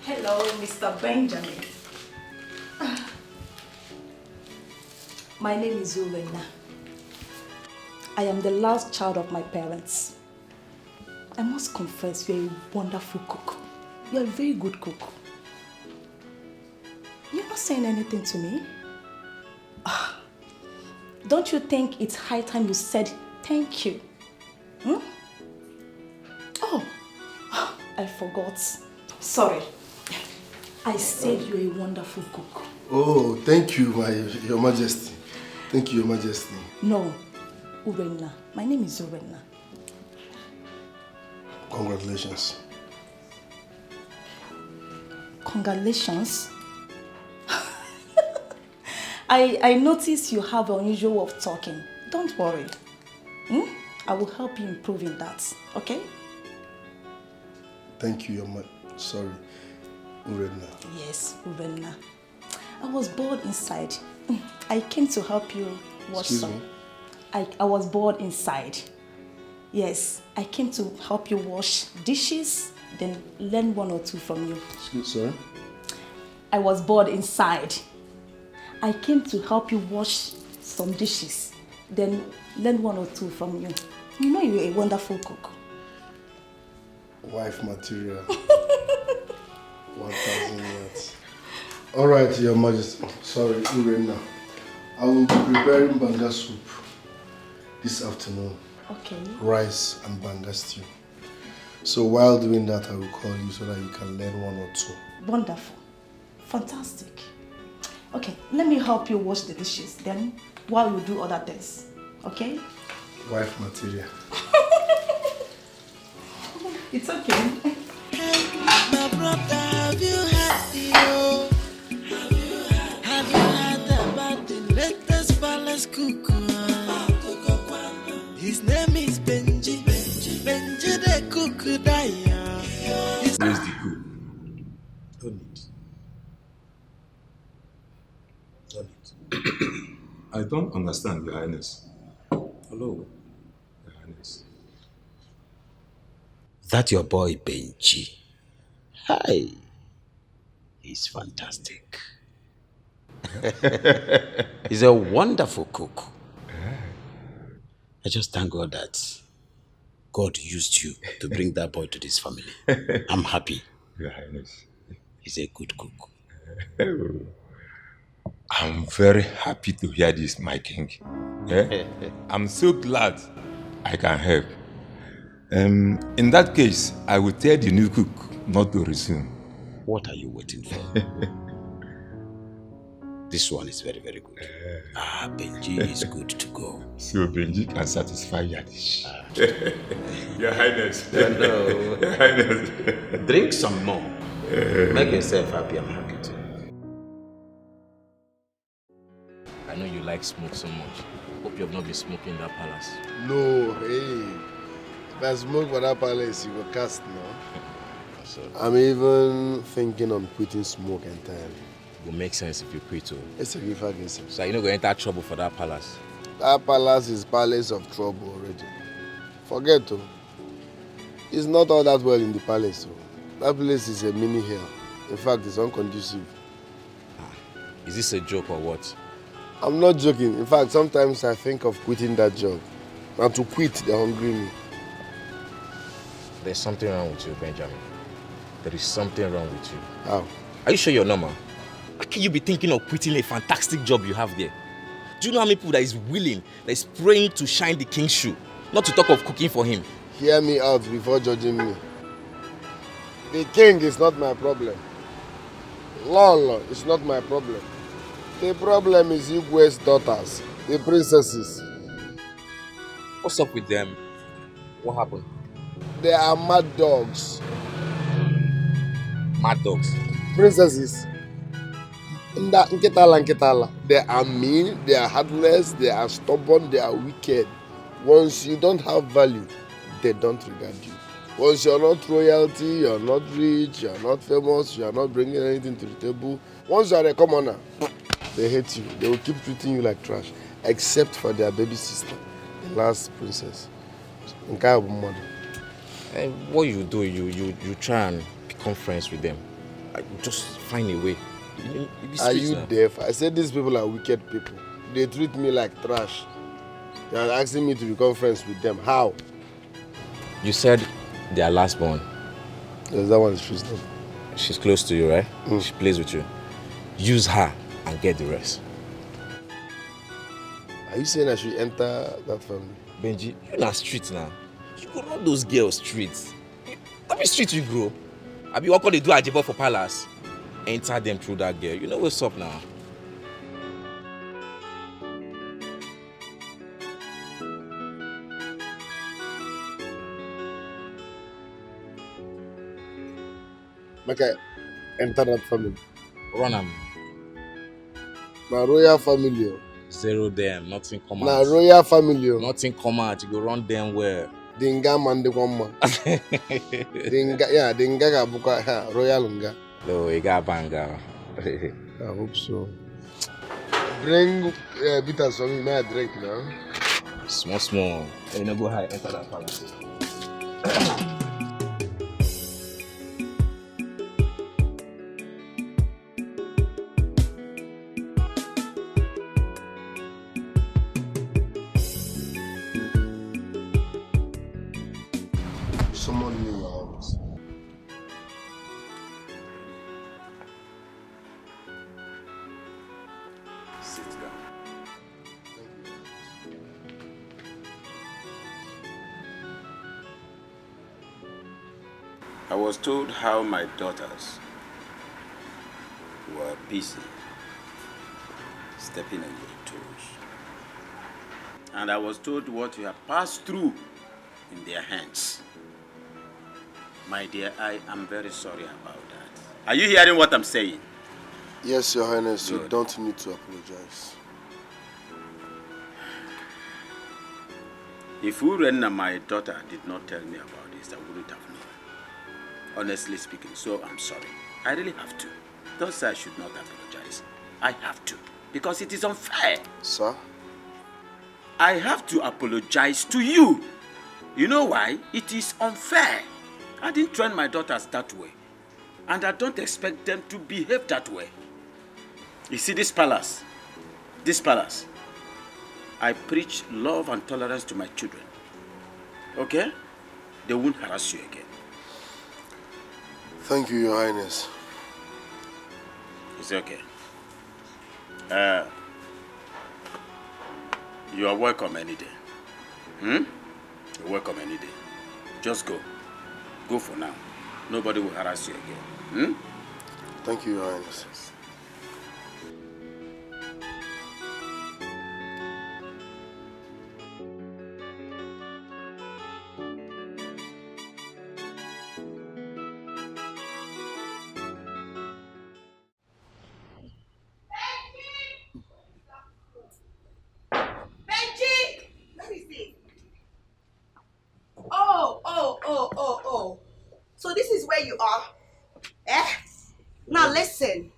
F: Hello, Mr. Benjamin. My name is Urena. I am the last child of my parents. I must confess, you're a wonderful cook. You're a very good cook. You're not saying anything to me? Don't you think it's high time you said thank you? Oh, I forgot. Sorry. I said you're a wonderful cook.
I: Oh, thank you, Your Majesty. Thank you, Your Majesty.
F: No, Urena. My name is Urena.
I: Congratulations.
F: Congratulations. I notice you have an unusual way of talking. Don't worry. I will help you improve in that, okay?
I: Thank you, sorry, Urena.
F: Yes, Urena. I was bored inside. I came to help you wash
I: Excuse
F: some.
I: me?
F: I was bored inside. Yes, I came to help you wash dishes, then learn one or two from you.
I: Sorry?
F: I was bored inside. I came to help you wash some dishes, then learn one or two from you. You know you're a wonderful cook.
I: Wife material. 1,000 words. All right, Your Majesty. Sorry, Urena. I will be preparing banga soup this afternoon.
F: Okay.
I: Rice and banga stew. So while doing that, I will call you so that you can learn one or two.
F: Wonderful. Fantastic. Okay, let me help you wash the dishes. Then, while you do other things. Okay?
I: Wife material.
F: It's okay.
M: My brother, have you had the Have you heard about the latest palace cook? His name is Benji. Benji the cook.
J: Where's the cook? I don't understand, Your Highness. Hello, Your Highness.
A: That your boy Benji. Hi. He's fantastic. He's a wonderful cook. I just thank God that God used you to bring that boy to this family. I'm happy.
J: Your Highness.
A: He's a good cook.
J: I'm very happy to hear this, my king. I'm so glad I can help. In that case, I will tell the new cook not to resume.
A: What are you waiting for? This one is very, very good. Benji is good to go.
J: So Benji can satisfy your dish. Your Highness.
A: No.
J: Your Highness.
A: Drink some more. Make yourself happy. I'm happy too.
N: I know you like smoke so much. Hope you have not been smoking in that palace.
I: No, hey. If I smoke for that palace, you will cast now. I'm even thinking on quitting smoke entirely.
N: It will make sense if you quit too.
I: It's a gift against him.
N: So you're not going to enter trouble for that palace?
I: That palace is palace of trouble already. Forget to. It's not all that well in the palace. That place is a mini hell. In fact, it's unconducive.
N: Is this a joke or what?
I: I'm not joking. In fact, sometimes I think of quitting that job. And to quit, they hungry me.
N: There's something wrong with you, Benjamin. There is something wrong with you.
I: How?
N: Are you sure you're normal? How can you be thinking of quitting a fantastic job you have there? Do you know how many people that is willing, that is praying to shine the king's shoe? Not to talk of cooking for him.
I: Hear me out before judging me. The king is not my problem. Lolo is not my problem. The problem is Igwe's daughters, the princesses.
N: What's up with them? What happened?
I: They are mad dogs.
N: Mad dogs?
I: Princesses. Nketala. They are mean, they are heartless, they are stubborn, they are wicked. Once you don't have value, they don't regard you. Once you're not royalty, you're not rich, you're not famous, you're not bringing anything to the table. Once you're a commoner, they hate you. They will keep treating you like trash, except for their baby sister, the last princess.
N: And what you do, you try and become friends with them. Just find a way.
I: Are you deaf? I said these people are wicked people. They treat me like trash. They are asking me to become friends with them. How?
N: You said they are last born.
I: Yes, that one is true.
N: She's close to you, right? She plays with you. Use her and get the rest.
I: Are you saying I should enter that family?
N: Benji, you're not street now. You go run those girls streets. How many streets you grow? I be what they do at Jebo for palace. Enter them through that girl. You know what's up now.
I: Okay, enter that family.
N: Run them.
I: My royal family.
N: Zero them, nothing come out.
I: Na royal family.
N: Nothing come out. You go run them well.
I: Dinga man de kwamba. Dinga ga buka royal nga.
N: No, you got banga.
I: I hope so. Bring bitters for me, may I drink now?
N: Small, small. You know, go high, enter that palace.
I: Someone new in your house.
O: Sit down. I was told how my daughters were busy stepping on your toes. And I was told what you have passed through in their hands. My dear, I am very sorry about that. Are you hearing what I'm saying?
I: Yes, Your Highness,
O: Good.
I: you don't need to apologize.
O: If Urenna, my daughter, did not tell me about this, I wouldn't have known. Honestly speaking, so I'm sorry. I really have to. Don't say I should not apologize. I have to, because it is unfair.
I: Sir?
O: I have to apologize to you. You know why? It is unfair. I didn't train my daughters that way. And I don't expect them to behave that way. You see this palace? This palace. I preach love and tolerance to my children. Okay? They won't harass you again.
I: Thank you, Your Highness.
O: It's okay. You are welcome any day. You're welcome any day. Just go. Go for now. Nobody will harass you again.
I: Thank you, Your Highness.
G: Oh. So this is where you are? Eh? Now listen.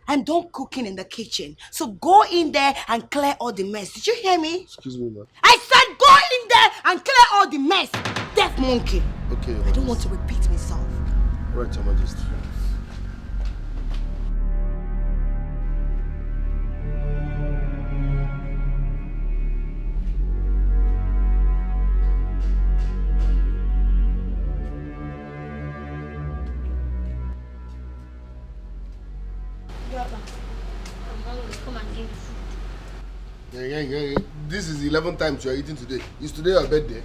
G: I'm done cooking in the kitchen. So go in there and clear all the mess. Did you hear me?
I: Excuse me, ma'am.
G: I said go in there and clear all the mess. Deaf monkey.
I: Okay.
G: I don't want to repeat myself.
I: Right, Your Majesty.
D: Baba, I'm hungry. Come and give me food.
I: Yeah. This is the 11th time you are eating today. Is today your birthday?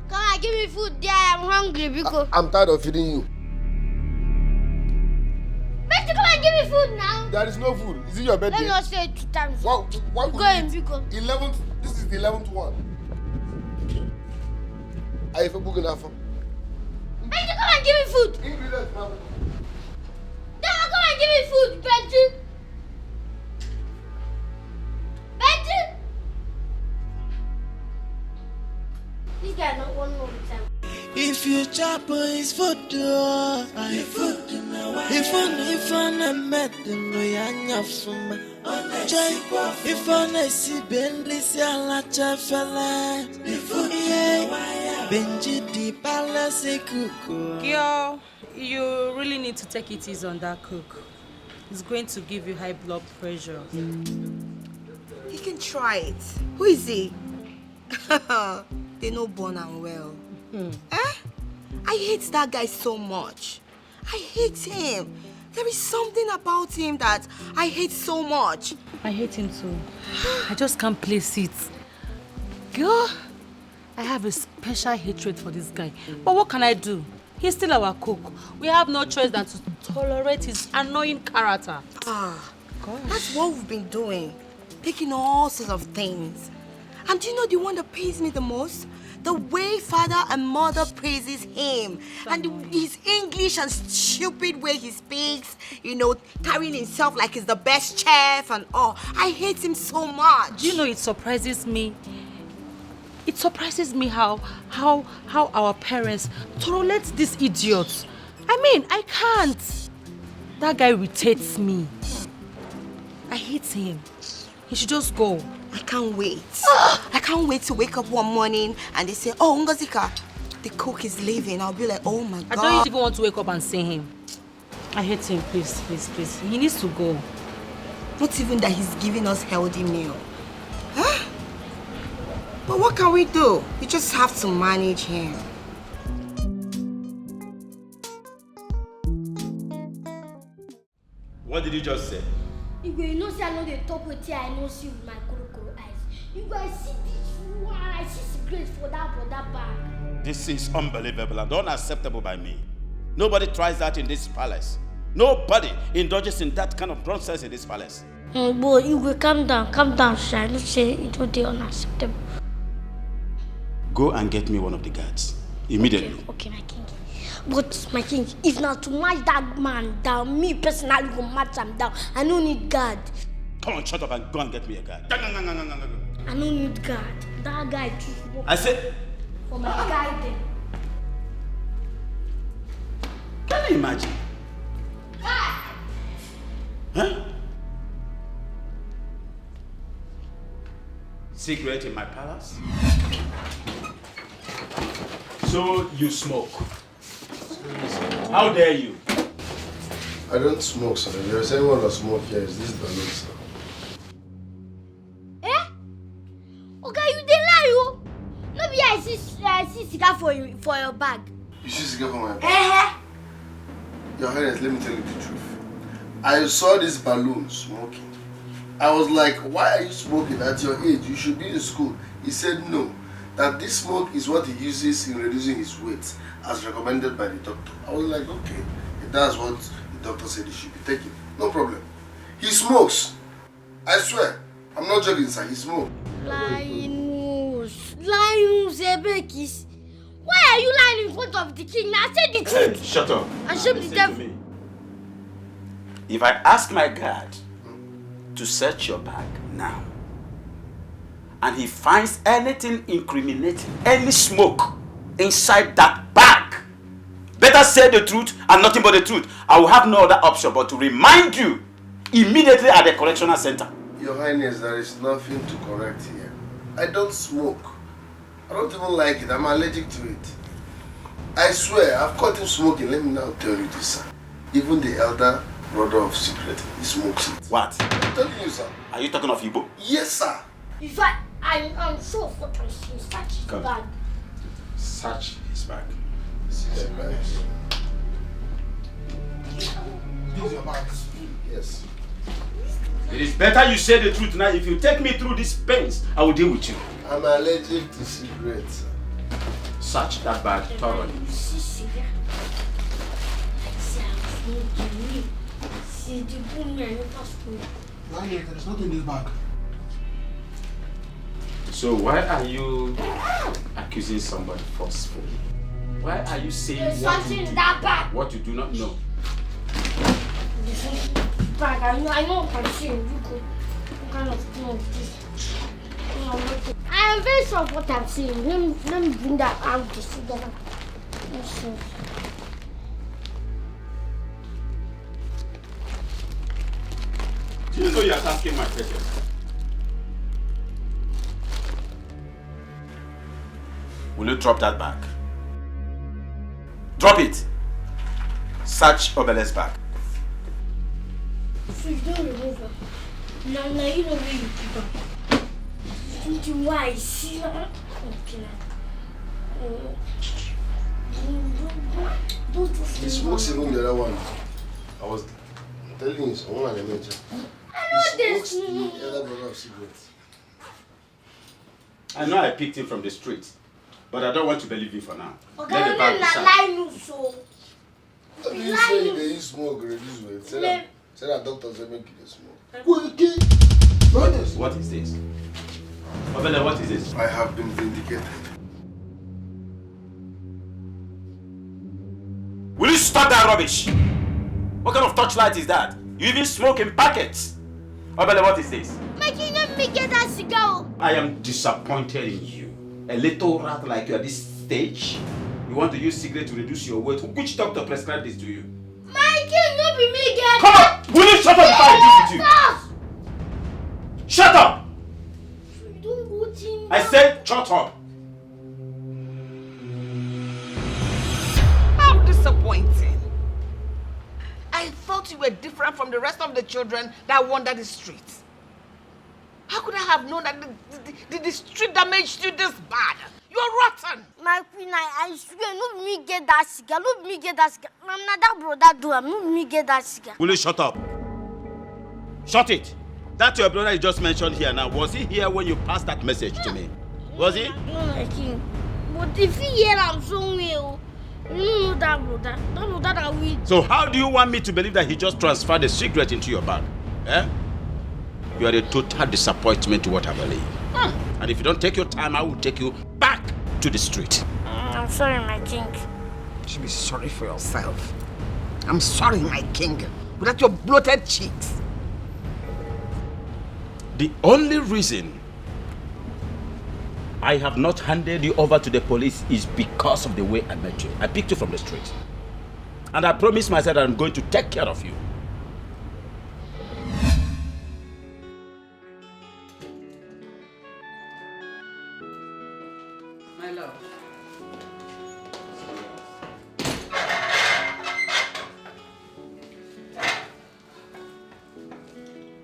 D: Come and give me food there. I'm hungry because...
I: I'm tired of feeding you.
D: Better come and give me food now.
I: There is no food. Is it your birthday?
D: Let me not say it 2 times.
I: Why would
D: Go in,
I: you eat?
D: Biko.
I: 11th. This is the 11th one. Are you booking that for?
D: Better come and give me food.
I: Ingredients, ma'am.
D: Dad, come and give me food, Betty. Betty. This guy not one more time.
M: If you chop his food, if I met them, we are not from if I see Bentley, Sala Chafala, Benji di Palace Cuckoo.
B: Girl, you really need to take it easy on that cook. It's going to give you high blood pressure.
G: He can try it. Who is he? They know born and well. I hate that guy so much. I hate him. There is something about him that I hate so much.
B: I hate him too. I just can't place it. Girl, I have a special hatred for this guy. But what can I do? He's still our cook. We have no choice than to tolerate his annoying character.
G: That's what we've been doing. Picking all sorts of things. And do you know the one that pays me the most? The way father and mother praises him. And his English and stupid way he speaks. You know, carrying himself like he's the best chef and all. I hate him so much.
B: Do you know, it surprises me. It surprises me how our parents tolerate these idiots. I mean, I can't. That guy irritates me. I hate him. He should just go.
G: I can't wait. I can't wait to wake up one morning and they say, oh, Ngozika, the cook is leaving. I'll be like, oh my God.
B: I don't even want to wake up and see him. I hate him, please. He needs to go.
G: Not even that he's giving us healthy meal. Huh? But what can we do? We just have to manage him.
O: What did you just say?
D: You know, say I know the top with I know see with my crocodile eyes. You guys see this one, I see cigarettes for that bag.
O: This is unbelievable and unacceptable by me. Nobody tries that in this palace. Nobody indulges in that kind of nonsense in this palace.
D: Boy, you will calm down, Shy. Don't say it will be unacceptable.
O: Go and get me one of the guards immediately.
D: Okay, my king. But my king, if not to match that man down, me personally will match him down. I don't need guard.
O: Come on, shut up and go and get me a guard.
D: I don't need guard. That guy too.
O: I said.
D: For my guy then.
O: Can you imagine? Huh? Secret in my palace? So you smoke? How dare you?
I: I don't smoke, sir. If there's anyone that smoke here, is this balloon, sir?
D: Eh? Okay, you dey lie, oh. No be I see cigar for your bag.
I: You see cigar for my bag? Your Highness, let me tell you the truth. I saw this balloon smoking. I was like, why are you smoking at your age? You should be in school. He said no. That this smoke is what he uses in reducing his weight, as recommended by the doctor. I was like, okay, if that's what the doctor said he should be taking, no problem. He smokes. I swear. I'm not joking, sir. He smokes.
D: Linus, Ebekis. Why are you lying in front of the king? Now say the truth.
O: Hey, shut up.
D: And show me the devil.
O: If I ask my guard to search your bag now, and he finds anything incriminating, any smoke inside that bag, better say the truth and nothing but the truth. I will have no other option but to remind you immediately at the correctional center.
I: Your Highness, there is nothing to correct here. I don't smoke. I don't even like it. I'm allergic to it. I swear, I've caught him smoking. Let me now tell you this, sir. Even the elder brother of Secret, he smokes it.
O: What?
I: I'm telling you, sir.
O: Are you talking of Igbo?
I: Yes, sir.
D: In fact, I'm so fucking search his bag.
O: Search his bag.
I: Yes. These are your bags. Yes.
O: It is better you say the truth now. If you take me through these pains, I will deal with you.
I: I'm allergic to cigarettes.
O: Search that bag thoroughly.
L: There is nothing in this bag.
O: So why are you accusing somebody forcefully? Why are you saying what you do not know?
D: Bag, I know I'm saying you could kind of know this. I am very sure of what I'm saying. Let me bring that out to see that.
O: Do you know you are asking my questions? Will you drop that bag? Drop it! Search Obele's bag.
D: So you don't remove her. Now you know where you keep her. Don't you why I see her? Okay.
I: He smokes even the other one. I was telling you, someone I mentioned.
D: I know this.
I: The other brother of cigarettes.
O: I know I picked him from the street, but I don't want to believe you for now.
D: Okay, let the bag be so.
I: How do you say they use smoke reduce weight? Say that doctors are making you smoke.
O: What is this? Obele, what is this?
I: I have been vindicated.
O: Will you stop that rubbish? What kind of torchlight is that? You even smoke in packets. Obele, what is this?
D: My king, let me get that cigar.
O: I am disappointed in you. A little rat like you at this stage. You want to use cigarette to reduce your weight. Which doctor prescribed this to you?
D: My king, not be me get.
O: Come on! Will you shut up if I deal with you? Shut up!
A: I said shut up.
C: How disappointing. I thought you were different from the rest of the children that wander the streets. How could I have known that the street damaged you this bad? You're rotten.
D: My queen, I swear, no me get that cigar. No me get that cigar. I'm not that brother do. No me get that cigar.
A: Will you shut up? Shut it. That your brother you just mentioned here now. Was he here when you passed that message to me? Was he?
D: No, my king. But if he here, I'm somewhere. You know that brother. That brother that we.
A: So how do you want me to believe that he just transferred the cigarette into your bag? Eh? You are a total disappointment to what I believe. And if you don't take your time, I will take you back to the street.
D: I'm sorry, my king.
C: You should be sorry for yourself. I'm sorry, my king. Without your bloated cheeks.
A: The only reason I have not handed you over to the police is because of the way I met you. I picked you from the street. And I promised myself that I'm going to take care of you.
C: My love.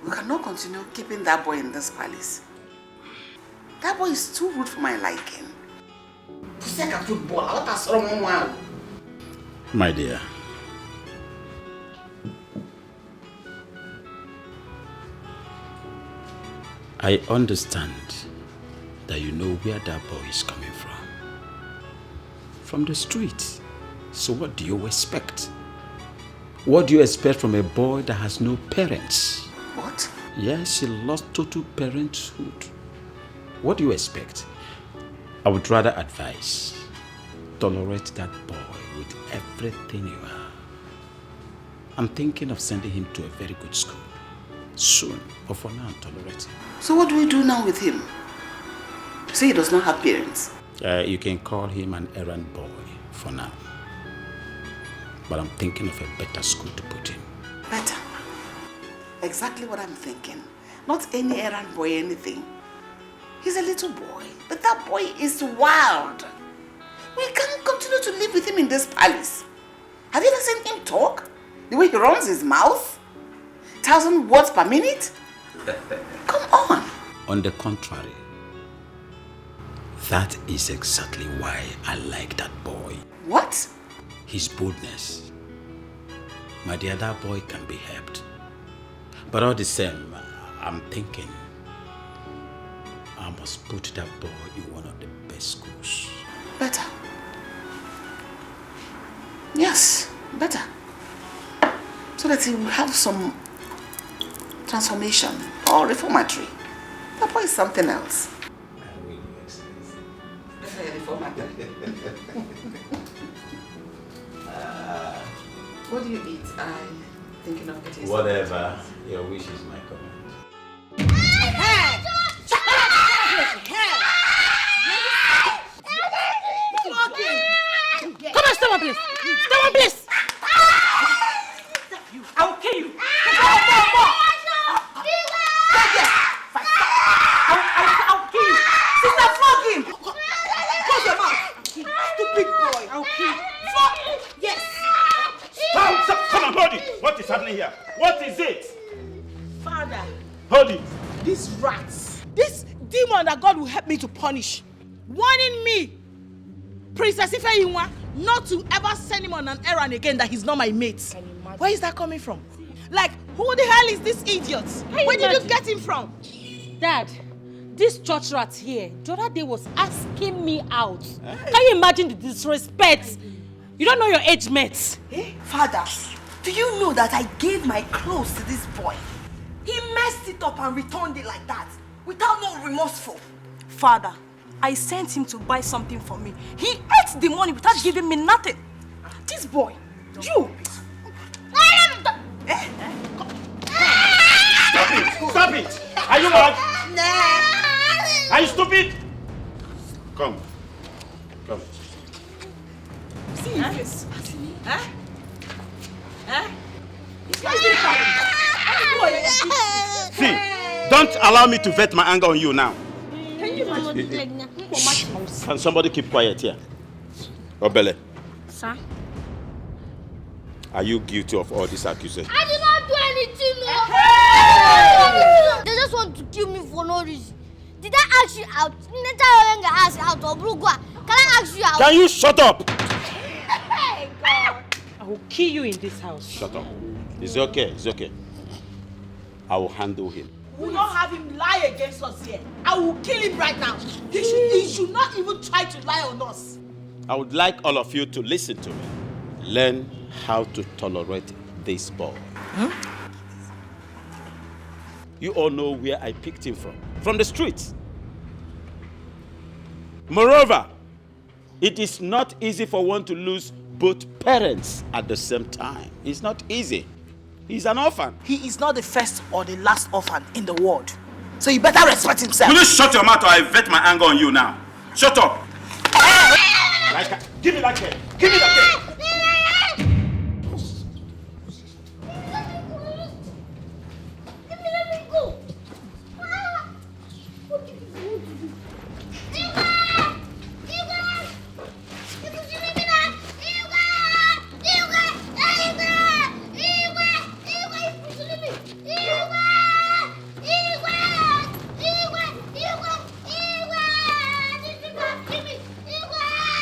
C: We cannot continue keeping that boy in this palace. That boy is too rude for my liking. Puseka football, what has wrong now?
A: My dear, I understand that you know where that boy is coming from. From the street. So what do you expect? What do you expect from a boy that has no parents?
C: What?
A: Yes, he lost total parenthood. What do you expect? I would rather advise, tolerate that boy with everything you are. I'm thinking of sending him to a very good school. Soon, but for now, tolerate him.
C: So what do we do now with him? Say he does not have parents.
A: You can call him an errand boy for now. But I'm thinking of a better school to put him.
C: Better. Exactly what I'm thinking. Not any errand boy anything. He's a little boy, but that boy is wild. We can't continue to live with him in this palace. Have you ever seen him talk? The way he runs his mouth? 1,000 words per minute? Come on.
A: On the contrary, that is exactly why I like that boy.
C: What?
A: His boldness. My dear, that boy can be helped. But all the same, I'm thinking I must put that boy in one of the best schools.
C: Better. Yes, better. So that he will have some transformation or reformatory. That boy is something else. What do you eat? I'm thinking of getting
A: Whatever your wish is my command.
B: Come on, stop one, please. Stop one, please.
E: I will kill you. I'll kill you. Sister, flog him. Close your mouth. Stupid boy. I'll kill you. Flog. Yes.
A: Stop! Come on, hold it! What is happening here? What is it?
E: Father.
A: Hold it!
E: These rats. This demon that God will help me to punish. Warning me, Princess Ifeyinwa, not to ever send him on an errand again that he's not my mate. Where is that coming from? Like, who the hell is this idiot? Where did you get him from?
B: Dad, this church rat here, the other day was asking me out. Can you imagine the disrespect? You don't know your age mates.
G: Eh? Father, do you know that I gave my clothes to this boy? He messed it up and returned it like that, without no remorseful.
F: Father, I sent him to buy something for me. He ate the money without giving me nothing. This boy, you.
A: Stop it! Stop it! Are you mad? Are you stupid? Come. Come.
E: See your face. Huh?
A: See, don't allow me to vet my anger on you now.
E: Can you
A: Can somebody keep quiet here? Obele,
D: Sir?
A: are you guilty of all these accusations?
D: I did not do anything, no! They just want to kill me for no reason. Did I ask you out? Can I ask you out?
A: Can you shut up?
D: Hey, God.
B: I will kill you in this house.
A: Shut up. It's okay, it's okay. I will handle him.
E: We will not have him lie against us here. I will kill him right now. He should not even try to lie on us.
A: I would like all of you to listen to me. Learn how to tolerate this boy.
E: Huh?
A: You all know where I picked him from the streets. Moreover, it is not easy for one to lose both parents at the same time. It's not easy. He's an orphan.
E: He is not the first or the last orphan in the world. So you better respect himself.
O: Will you shut your mouth or I vet my anger on you now? Shut up.
A: Give me that cane. Give me that cane.
D: Let me go.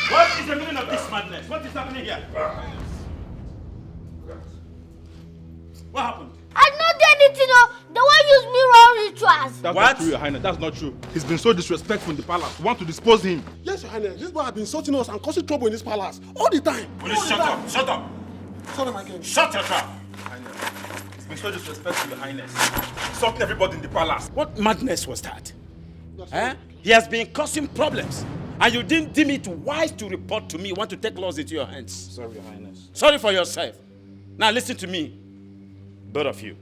A: What is the meaning of this madness? What is happening here? What happened?
D: I did not do anything, no. The one used me wrong rituals.
P: That's
A: What?
P: not true, Your Highness. That's not true. He's been so disrespectful in the palace. We want to dispose him.
L: Yes, Your Highness. This boy has been insulting us and causing trouble in this palace all the time.
O: Will you shut up? Shut up.
L: Sorry, my king.
O: Shut your trap.
P: He's been so disrespectful, Your Highness. Insulting everybody in the palace.
A: What madness was that? Eh? He has been causing problems. And you didn't deem it wise to report to me. You want to take laws into your hands.
P: Sorry, Your Highness.
A: Sorry for yourself. Now listen to me, both of you.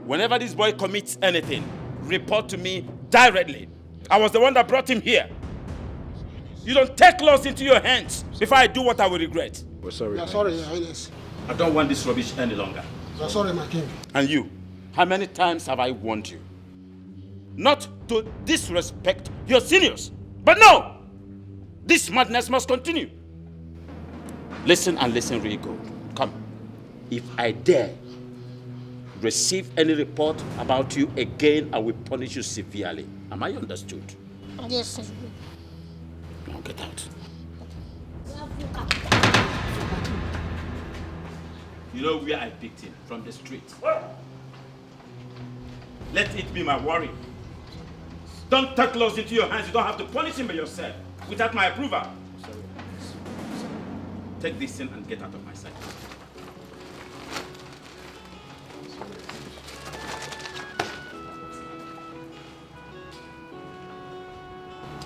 A: Whenever this boy commits anything, report to me directly. I was the one that brought him here. You don't take laws into your hands before I do what I will regret.
P: We're sorry.
L: We are sorry, Your Highness.
A: I don't want this rubbish any longer.
L: We are sorry, my king.
A: And you, how many times have I warned you not to disrespect your seniors? But no! This madness must continue. Listen and listen really good. Come. If I dare receive any report about you again, I will punish you severely. Am I understood?
D: Yes, sir.
A: Now get out. You know where I picked him? From the street. Let it be my worry. Don't take laws into your hands. You don't have to punish him by yourself without my approval. Take this in and get out of my sight.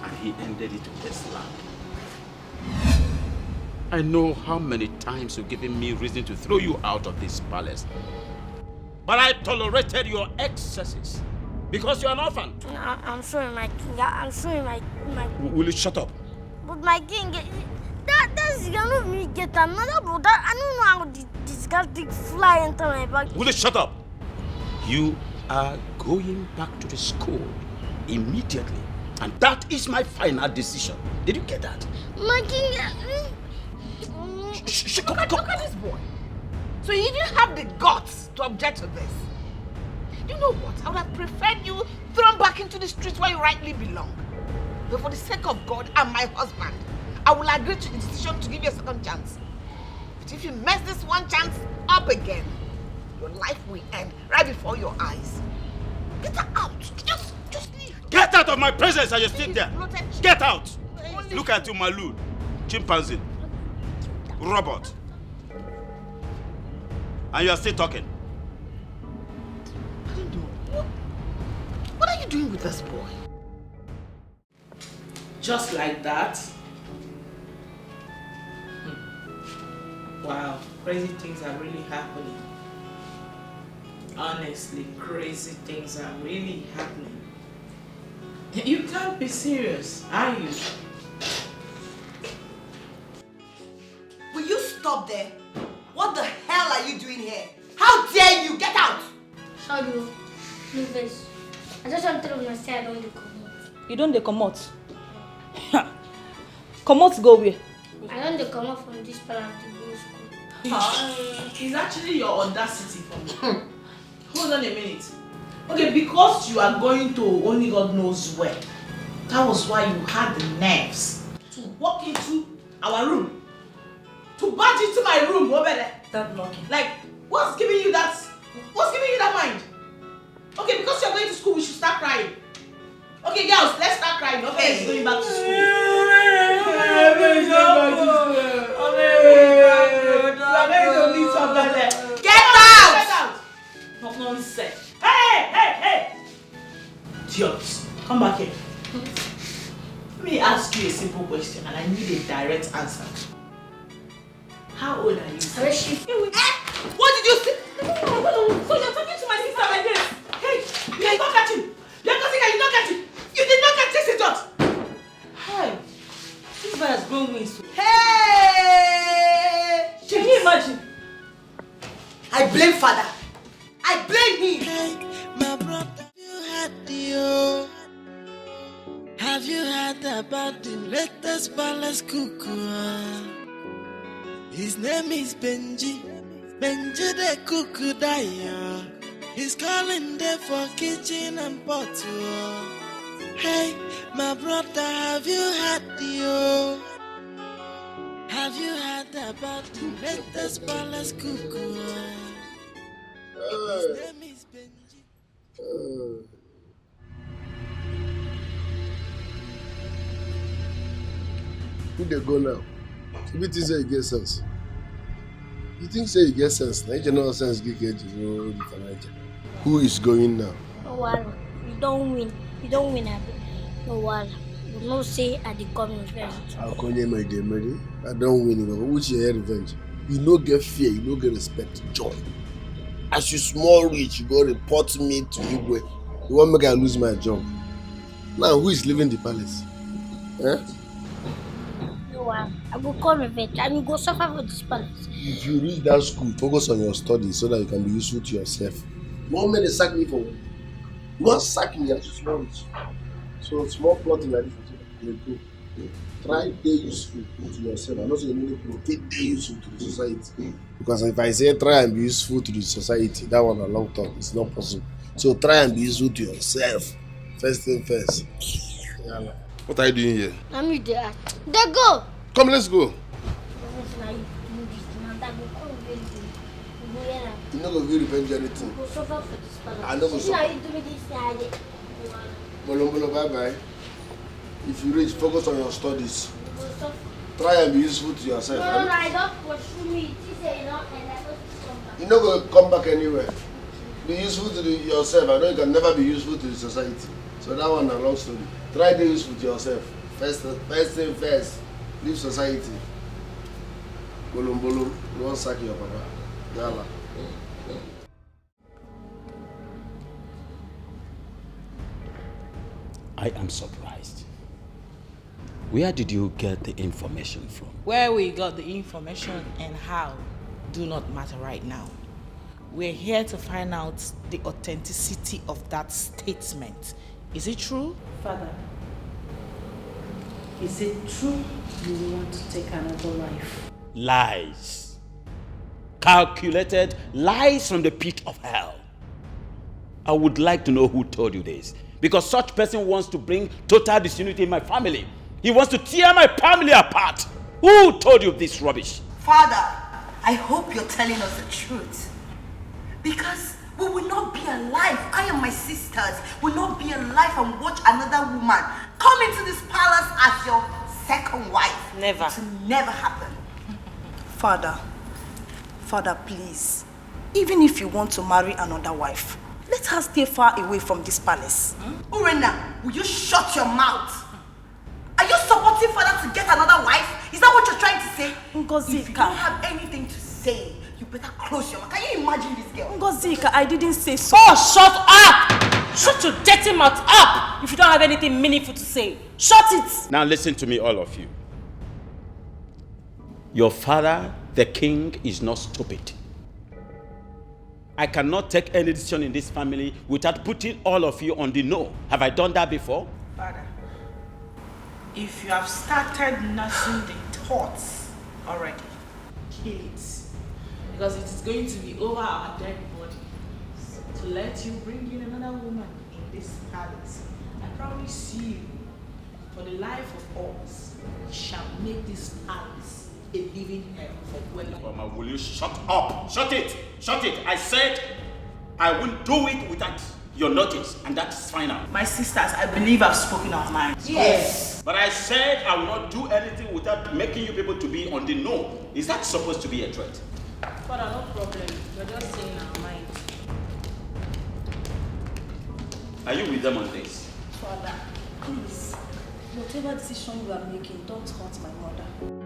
A: And he ended it with a slap. I know how many times you've given me reason to throw you out of this palace. But I tolerated your excesses because you're an orphan.
D: I'm sorry, my king. I'm sorry, my
A: Will you shut up?
D: But my king, that's gonna me get another brother. I don't know how this guy fly into my back.
A: Will you shut up? You are going back to the school immediately. And that is my final decision. Did you get that?
D: My king.
E: Look at this boy. So you didn't have the guts to object to this. You know what? I would have preferred you thrown back into the streets where you rightly belong. But for the sake of God and my husband, I will agree to the decision to give you a second chance. But if you mess this one chance up again, your life will end right before your eyes. Get out. Just leave.
A: Get out of my presence and you sit there. Get out. Look at you, Malu, chimpanzee, robot. And you are still talking.
E: I don't know. What are you doing with this boy? Just like that? Wow, crazy things are really happening. Honestly, crazy things are really happening. You can't be serious, are you?
G: Will you stop there? What the hell are you doing here? How dare you? Get out!
D: Sorry, no vex. I just want to tell my side on the comment.
F: You don't dey comot. Comot go where?
D: I don't dey come out from this palace to go school.
E: It's actually your audacity for me. Hold on a minute. Okay, because you are going to only God knows where, that was why you had the nerves to walk into our room. To barge into my room, Obele.
F: That knocking.
E: Like, what's giving you that mind? Okay, because you're going to school, we should start crying. Okay, girls, let's start crying. Okay, it's going back to school. Get out! Not nonsense. Hey! Idiots, come back here. Let me ask you a simple question and I need a direct answer. How old are you?
D: What did
E: you say? So you're talking to my sister like this? Hey, you did not catch him. You're causing her, you did not catch him. You did not catch this idiot.
B: Hey, this boy has grown wings.
E: Hey!
F: Can you imagine?
G: I blame father. I blame him.
M: Hey, my brother, have you heard about the latest palace cuckoo? His name is Benji. Benji the cuckoo dyer. He's calling there for kitchen and pot. Hey, my brother, have you heard about the latest palace cuckoo? His name is Benji.
I: Who they go now? You think say you get sense? You think say you get sense? Now you know sense get the financial. Who is going now?
D: No worry. We don't win. Abi. No worry. You know say at the coming revenge.
I: How come you made them ready? I don't win. Which your revenge? You no get fear. You no get respect. Joy. As you small rich, you go report me to Igwe. You want make I lose my job. Now who is leaving the palace? Eh?
D: I will call revenge and you go suffer for this palace.
I: If you reach that school, focus on your studies so that you can be useful to yourself. You won't make they sack me for what? You won't sack me as you small rich. So small plotting like this, you go. Try to be useful to yourself and also you need to be useful to the society. Because if I say try and be useful to the society, that one a long term, it's not possible. So try and be useful to yourself. First thing first. Yeah.
K: What are you doing here?
D: I'm with the art. They go!
K: Come, let's go.
I: You no go feel revenge anything. I no go suffer. Bolo, bye-bye. If you reach, focus on your studies. Try and be useful to yourself.
D: No, I don't pursue me.
I: You no go come back anywhere. Be useful to yourself. I know you can never be useful to the society. So that one a long story. Try to be useful to yourself. First thing first. Leave society. Bolo, you won't sack your papa. Yalla.
A: I am surprised. Where did you get the information from?
E: Where we got the information and how do not matter right now. We're here to find out the authenticity of that statement. Is it true?
B: Father, is it true you want to take another life?
A: Lies. Calculated lies from the pit of hell. I would like to know who told you this. Because such person wants to bring total disunity in my family. He wants to tear my family apart. Who told you this rubbish?
G: Father, I hope you're telling us the truth. Because we will not be alive. I and my sisters will not be alive and watch another woman come into this palace as your second wife.
E: Never.
G: It will never happen.
F: Father, please. Even if you want to marry another wife, let her stay far away from this palace.
G: Urena, will you shut your mouth? Are you supporting father to get another wife? Is that what you're trying to say?
F: Ngozika.
G: If you don't have anything to say, you better close your mouth. Can you imagine this girl?
F: Ngozika, I didn't say so.
B: Oh, shut up! Shut your dirty mouth up if you don't have anything meaningful to say. Shut it!
A: Now listen to me, all of you. Your father, the king, is not stupid. I cannot take any decision in this family without putting all of you on the know. Have I done that before?
E: Father, If you have started nursing the thoughts already, kill it. Because it is going to be over our dead body. To let you bring in another woman in this palace. I promise you, for the life of us, we shall make this palace a living hell for Gwendolyn.
A: Mama, will you shut up? Shut it! Shut it! I said I won't do it without your notice, and that's final.
E: My sisters, I believe I've spoken our minds.
A: Yes. But I said I will not do anything without making you people to be on the know. Is that supposed to be a threat?
B: Father, no problem. We're just saying our mind.
A: Are you with them on this?
F: Father, please, whatever decision you are making, don't hurt my mother.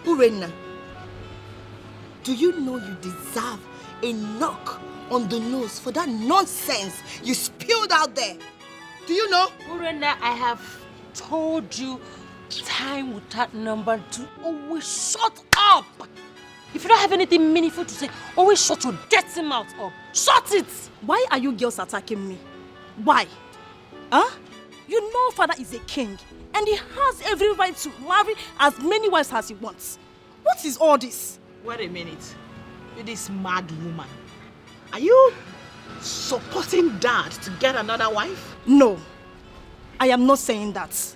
G: Urena, do you know you deserve a knock on the nose for that nonsense you spilled out there? Do you know?
B: Urena, I have told you time without number to always shut up. If you don't have anything meaningful to say, always shut your dirty mouth up. Shut it!
F: Why are you girls attacking me? Why? Huh? You know father is a king and he has every right to marry as many wives as he wants. What is all this?
E: Wait a minute. You this mad woman. Are you supporting dad to get another wife?
F: No, I am not saying that.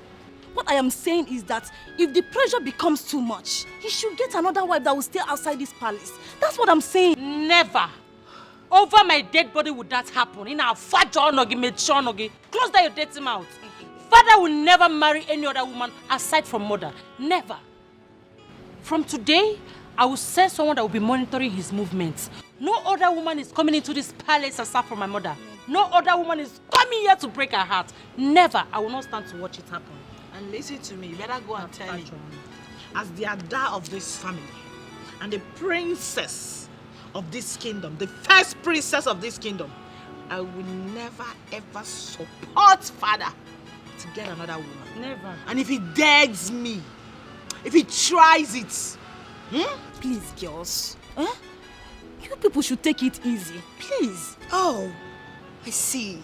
F: What I am saying is that if the pressure becomes too much, he should get another wife that will stay outside this palace. That's what I'm saying.
B: Never. Over my dead body would that happen. In our fajonogi, mechonogi. Close down your dirty mouth. Father will never marry any other woman aside from mother. Never. From today, I will send someone that will be monitoring his movements. No other woman is coming into this palace aside from my mother. No other woman is coming here to break her heart. Never. I will not stand to watch it happen.
E: And listen to me, you better go and tell him. As the Ada of this family and the princess of this kingdom, the first princess of this kingdom, I will never ever support father to get another woman.
B: Never.
E: And if he dares me, if he tries it,
F: please girls, you people should take it easy, please.
G: Oh, I see.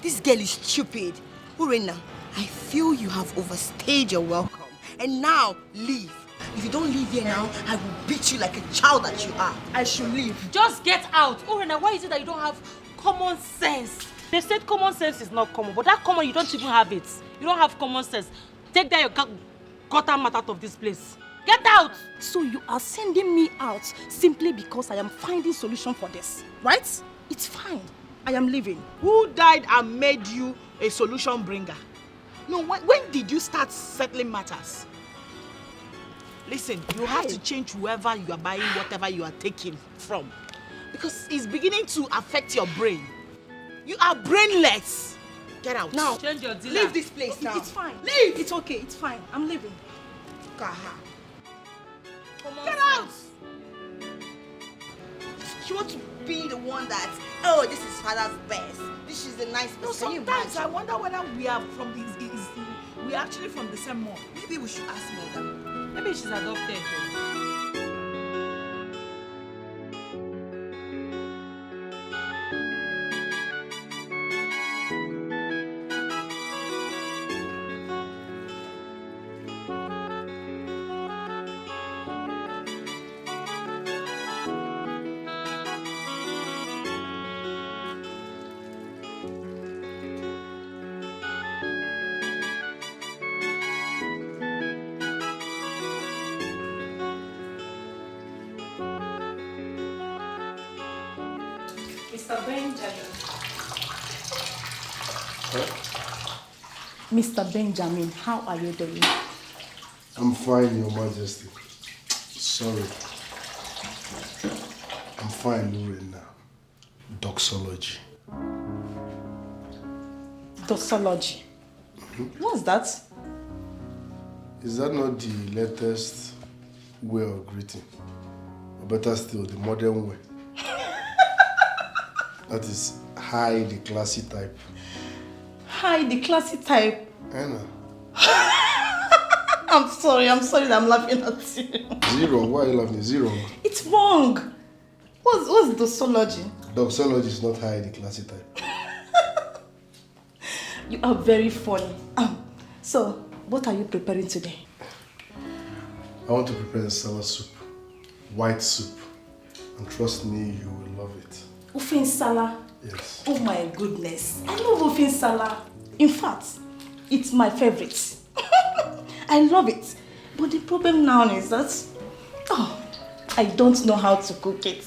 G: This girl is stupid. Urena, I feel you have overstayed your welcome. And now, leave. If you don't leave here now, I will beat you like a child that you are.
F: I should leave.
B: Just get out. Urena, why is it that you don't have common sense? They said common sense is not common, but that common, you don't even have it. You don't have common sense. Take down your gutter mat out of this place. Get out!
F: So you are sending me out simply because I am finding solution for this, right? It's fine. I am leaving.
E: Who died and made you a solution bringer? No, when did you start settling matters? Listen, you have to change whoever you are buying whatever you are taking from. Because it's beginning to affect your brain. You are brainless. Get out.
F: Now,
B: change your dealer.
F: Leave this place now. It's fine.
E: Leave.
F: It's okay. It's fine. I'm leaving.
E: Kaha.
G: Get out! She wants to be the one that, oh, this is father's best. This is a nice person.
E: No, sometimes I wonder whether we are from we are actually from the same mom.
G: Maybe we should ask mother.
B: Maybe she's adopted.
F: Mr. Benjamin. Mr. Benjamin, how are you doing?
I: I'm fine, Your Majesty. Sorry. I'm fine, Urena. Doxology.
F: Doxology? What's that?
I: Is that not the latest way of greeting? Or better still, the modern way. That is high the classy type.
F: High the classy type?
I: I know.
F: I'm sorry that I'm laughing at you.
I: Zero, why are you laughing? Zero.
F: It's wrong. What's doxology?
I: Doxology is not high the classy type.
F: You are very funny. So, what are you preparing today?
I: I want to prepare a salad soup. White soup. And trust me, you will love it.
F: Ofe nsala?
I: Yes.
F: Oh my goodness. I love ofe nsala. In fact, it's my favorite. I love it. But the problem now is that I don't know how to cook it.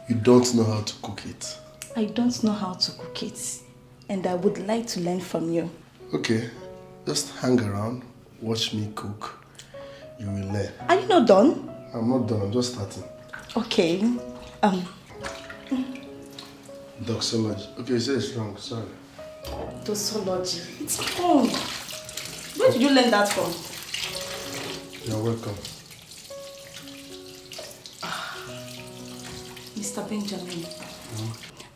I: You don't know how to cook it?
F: I don't know how to cook it. And I would like to learn from you.
I: Okay. Just hang around. Watch me cook. You will learn.
F: Are you not done?
I: I'm not done. I'm just starting.
F: Okay.
I: Doxology. Okay, you say it's wrong. Sorry.
F: Doxology. It's wrong. Where did you learn that from?
I: You're welcome.
F: Mr. Benjamin,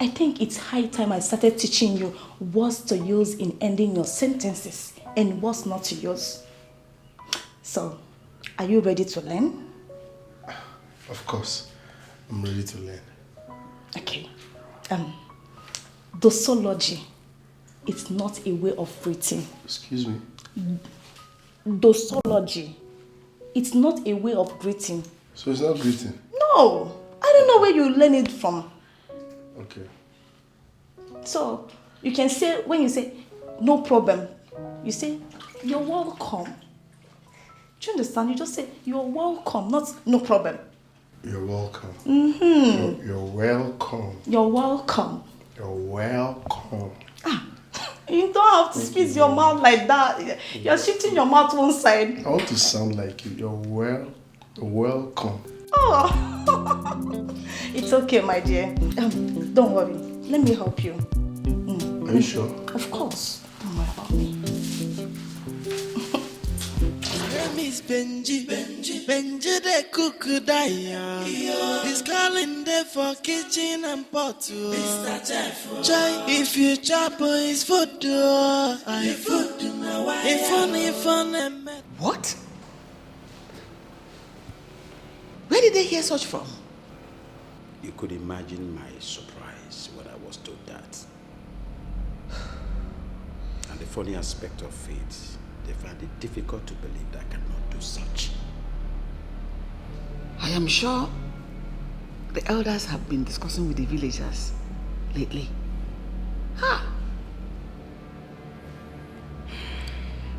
F: I think it's high time I started teaching you what to use in ending your sentences and what not to use. So, are you ready to learn?
I: Of course. I'm ready to learn.
F: Okay. Doxology. It's not a way of breathing.
I: Excuse me?
F: Doxology. It's not a way of greeting.
I: So it's not greeting?
F: No. I don't know where you learn it from.
I: Okay.
F: So, you can say, when you say, no problem, you say, you're welcome. Do you understand? You just say, you're welcome, not no problem.
I: You're welcome.
F: Mm-hmm.
I: You're welcome.
F: You're welcome.
I: You're welcome.
F: You don't have to squeeze your mouth like that. You're shifting your mouth one side.
I: I want to sound like you. You're welcome.
F: Oh, it's okay, my dear. Don't worry. Let me help you.
I: Are you sure?
F: Of course. Don't worry about me.
M: Name is Benji the cook die. He's calling there for kitchen and pot. Mr. Chef. Try if you chop his food.
C: What? Where did they hear such from?
O: You could imagine my surprise when I was told that. And the funny aspect of it, they found it difficult to believe that I cannot do such.
C: I am sure the elders have been discussing with the villagers lately.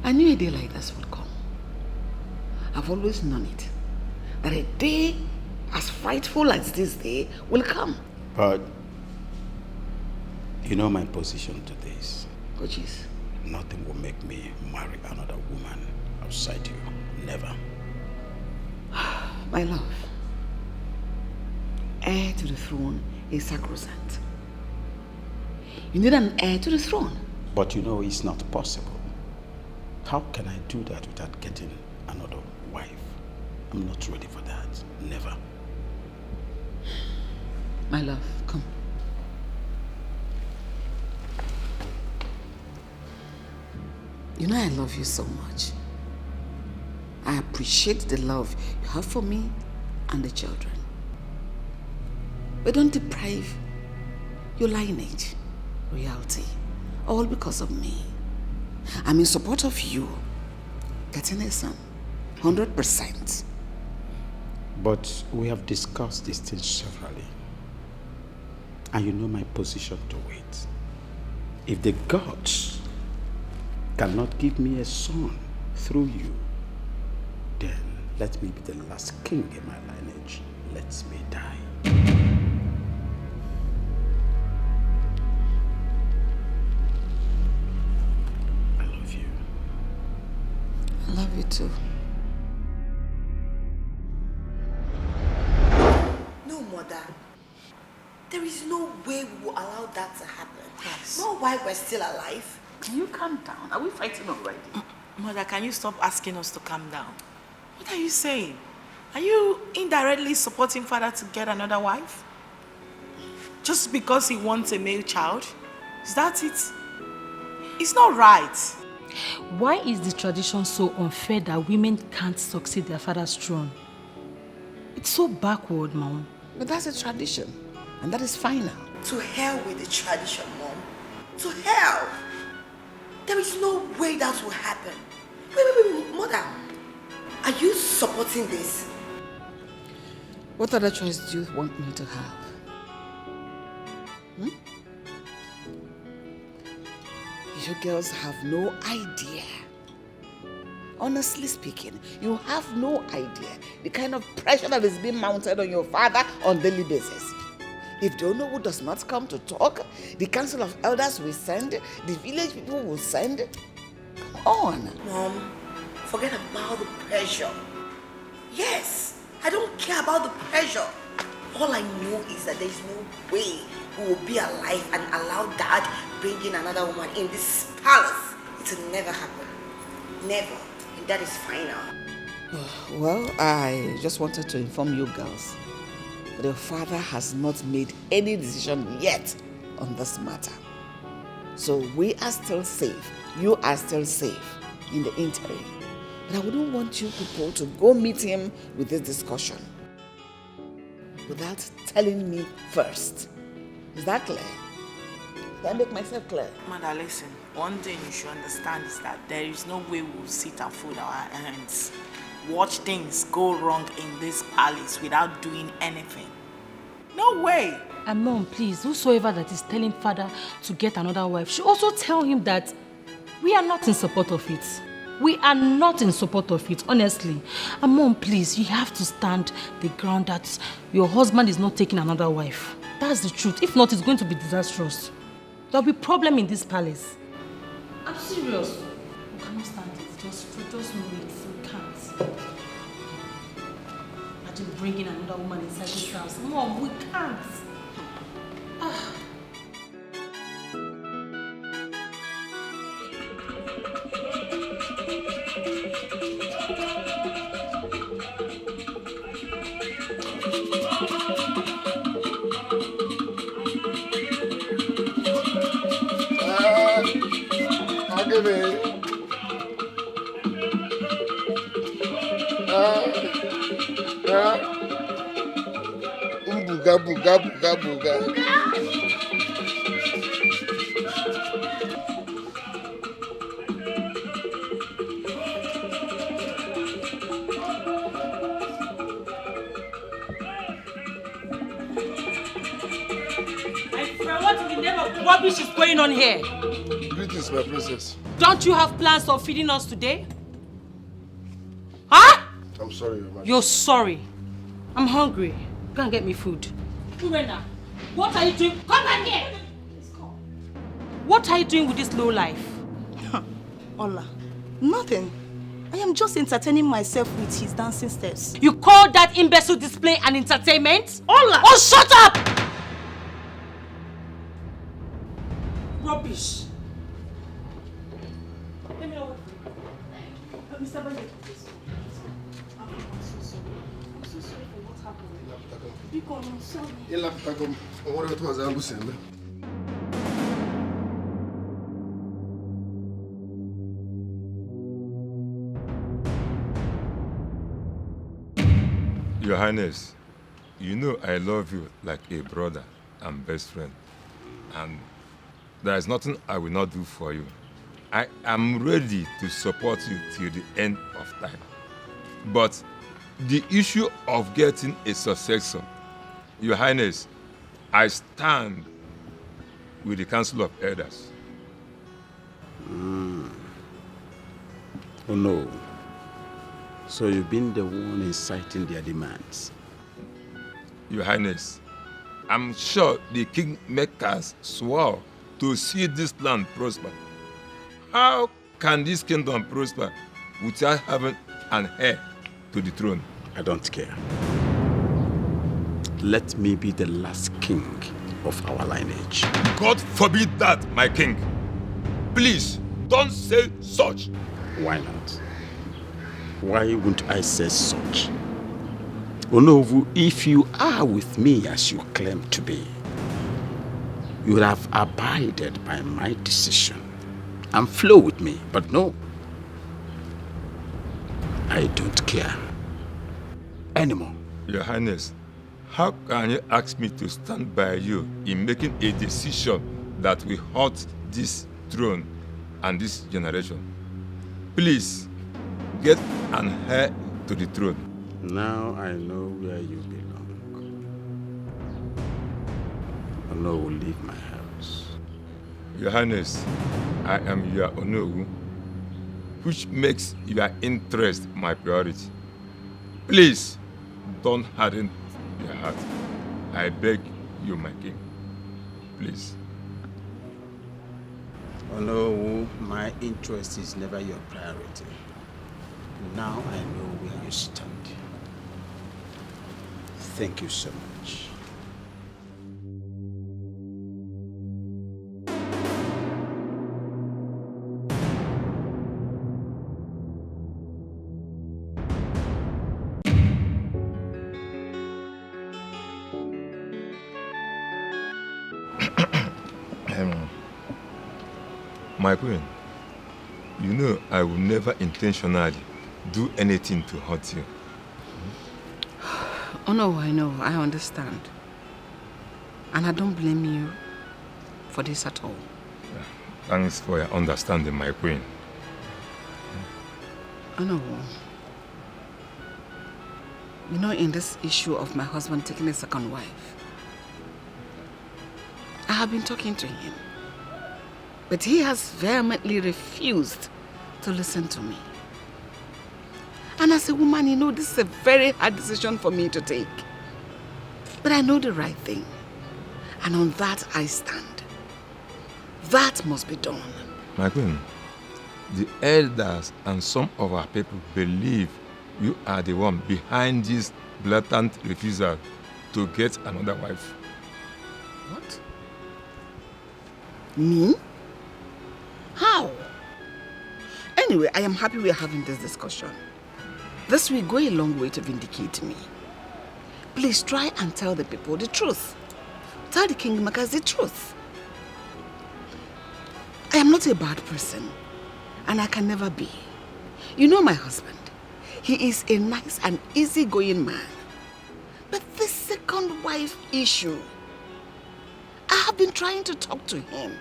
C: I knew a day like this would come. I've always known it. That a day as frightful as this day will come.
O: But you know my position to this.
C: Which is?
O: Nothing will make me marry another woman outside you. Never.
C: My love, heir to the throne is sacrosanct. You need an heir to the throne.
O: But you know it's not possible. How can I do that without getting another wife? I'm not ready for that. Never.
C: My love, come. You know I love you so much. I appreciate the love you have for me and the children. But don't deprive your lineage, royalty, all because of me. I'm in support of you getting a son, 100%.
O: But we have discussed these things severally. And you know my position to it. If the gods cannot give me a son through you, then let me be the last king in my lineage. Let me die. I love you.
C: I love you too.
G: No, Mother. There is no way we will allow that to happen.
E: Yes.
G: Not while we're still alive.
E: Can you calm down? Are we fighting already? Mother, can you stop asking us to calm down? What are you saying? Are you indirectly supporting father to get another wife? Just because he wants a male child? Is that it? It's not right.
B: Why is the tradition so unfair that women can't succeed their father's throne? It's so backward, Mom.
C: But that's a tradition, and that is final.
G: To hell with the tradition, Mom. To hell. There is no way that will happen. Wait, Mother. Are you supporting this?
C: What other choice do you want me to have? You girls have no idea. Honestly speaking, you have no idea the kind of pressure that is being mounted on your father on a daily basis. If the Onowu does not come to talk, the council of elders will send, the village people will send. Come on.
G: Mom, forget about the pressure. Yes, I don't care about the pressure. All I know is that there is no way we will be alive and allow Dad bringing another woman in this palace. It will never happen. Never. And that is final.
C: Well, I just wanted to inform you girls that your father has not made any decision yet on this matter. So we are still safe. You are still safe in the interim. But I wouldn't want you people to go meet him with this discussion without telling me first. Is that clear? Did I make myself clear?
E: Mother, listen. One thing you should understand is that there is no way we'll sit and fold our hands. Watch things go wrong in this palace without doing anything. No way.
B: And Mom, please, whosoever that is telling father to get another wife should also tell him that we are not in support of it. We are not in support of it, honestly. And Mom, please, you have to stand the ground that your husband is not taking another wife. That's the truth. If not, it's going to be disastrous. There'll be problem in this palace. I'm serious. We cannot stand it. Just know it. We can't. Imagine bringing another woman inside this house. Mom, we can't.
I: Buga.
B: What in the name of rubbish is going on here?
I: Greetings, my princess.
B: Don't you have plans of feeding us today? Huh?
I: I'm sorry, Your Majesty.
B: You're sorry. I'm hungry. Go and get me food. Urena, what are you doing? Come back here! What are you doing with this low life?
F: Ola, nothing. I am just entertaining myself with his dancing steps.
B: You call that imbecile display an entertainment? Ola! Oh, shut up! Rubbish. Let me know what. Mr. Bale, please. I'm so sorry for what happened. Because I'm sorry.
H: Your Highness, you know I love you like a brother and best friend. And there is nothing I will not do for you. I am ready to support you till the end of time. But the issue of getting a successor, Your Highness, I stand with the Council of Elders.
O: Oh no. So you've been the one inciting their demands?
H: Your Highness, I'm sure the kingmakers swore to see this land prosper. How can this kingdom prosper without having an heir to the throne?
O: I don't care. Let me be the last king of our lineage.
H: God forbid that, my king. Please, don't say such.
O: Why not? Why wouldn't I say such? Onowu, if you are with me as you claim to be, you would have abided by my decision and flow with me. But no, I don't care anymore.
H: Your Highness, how can you ask me to stand by you in making a decision that will hurt this throne and this generation? Please, get an heir to the throne.
O: Now I know where you belong. Onowu will leave my house.
H: Your Highness, I am your Onowu, which makes your interest my priority. Please, don't harden your heart. I beg you, my king. Please.
O: Onowu, my interest is never your priority. Now I know where you stand. Thank you so much.
H: My queen, you know I will never intentionally do anything to hurt you.
C: Oh no, I know, I understand. And I don't blame you for this at all.
H: Thanks for your understanding, my queen.
C: Oh no. You know, in this issue of my husband taking a second wife, I have been talking to him. But he has vehemently refused to listen to me. And as a woman, you know, this is a very hard decision for me to take. But I know the right thing. And on that I stand. That must be done.
H: My queen, the elders and some of our people believe you are the one behind this blatant refusal to get another wife.
C: What? Me? How? Anyway, I am happy we are having this discussion. This will go a long way to vindicate me. Please try and tell the people the truth. Tell the kingmakers the truth. I am not a bad person, and I can never be. You know my husband. He is a nice and easygoing man. But this second wife issue, I have been trying to talk to him.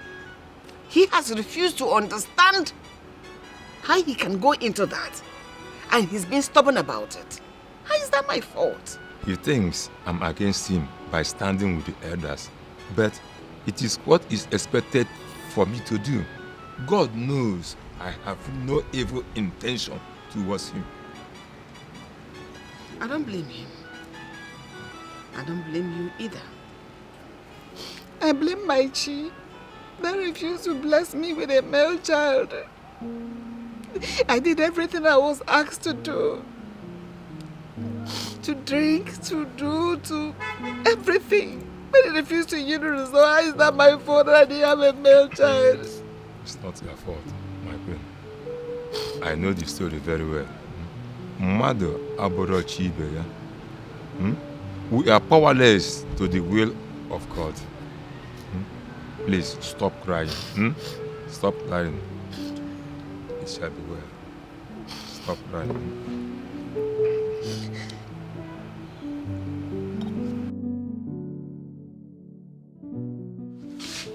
C: He has refused to understand how he can go into that. And he's been stubborn about it. How is that my fault?
H: He thinks I'm against him by standing with the elders. But it is what is expected for me to do. God knows I have no evil intention towards him.
C: I don't blame him. I don't blame you either. I blame my chi that refused to bless me with a male child. I did everything I was asked to do. To drink, to do, to everything. But he refused to yield to. So how is that my fault that I didn't have a male child?
H: It's not your fault, my queen. I know the story very well. Mother Aborochi ibe ya. We are powerless to the will of God. Please stop crying. Stop crying. It shall be well. Stop crying.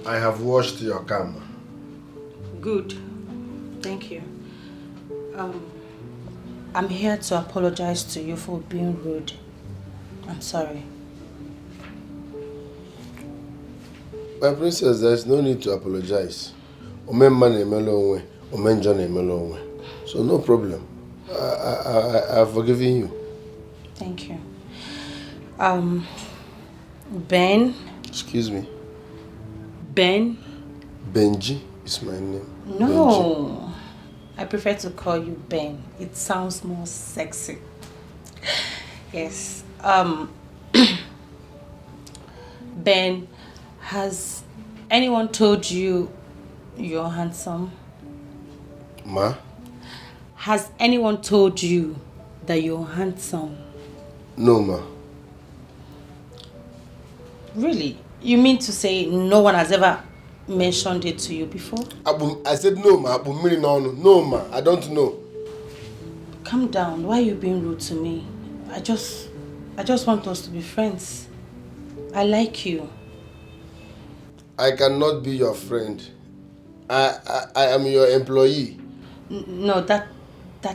I: I have washed your camera.
B: Good. Thank you. I'm here to apologize to you for being rude. I'm sorry.
I: My princess, there is no need to apologize. So no problem. I've forgiven you.
B: Thank you. Ben?
I: Excuse me?
B: Ben?
I: Benji is my name.
B: No.
I: Benji.
B: I prefer to call you Ben. It sounds more sexy. Yes. Ben, has anyone told you you're handsome?
I: Ma?
B: Has anyone told you that you're handsome?
I: No, ma.
B: Really? You mean to say no one has ever mentioned it to you before?
I: I said no, ma. No, ma. I don't know.
B: Calm down. Why are you being rude to me? I just want us to be friends. I like you.
I: I cannot be your friend. I am your employee.
B: No, that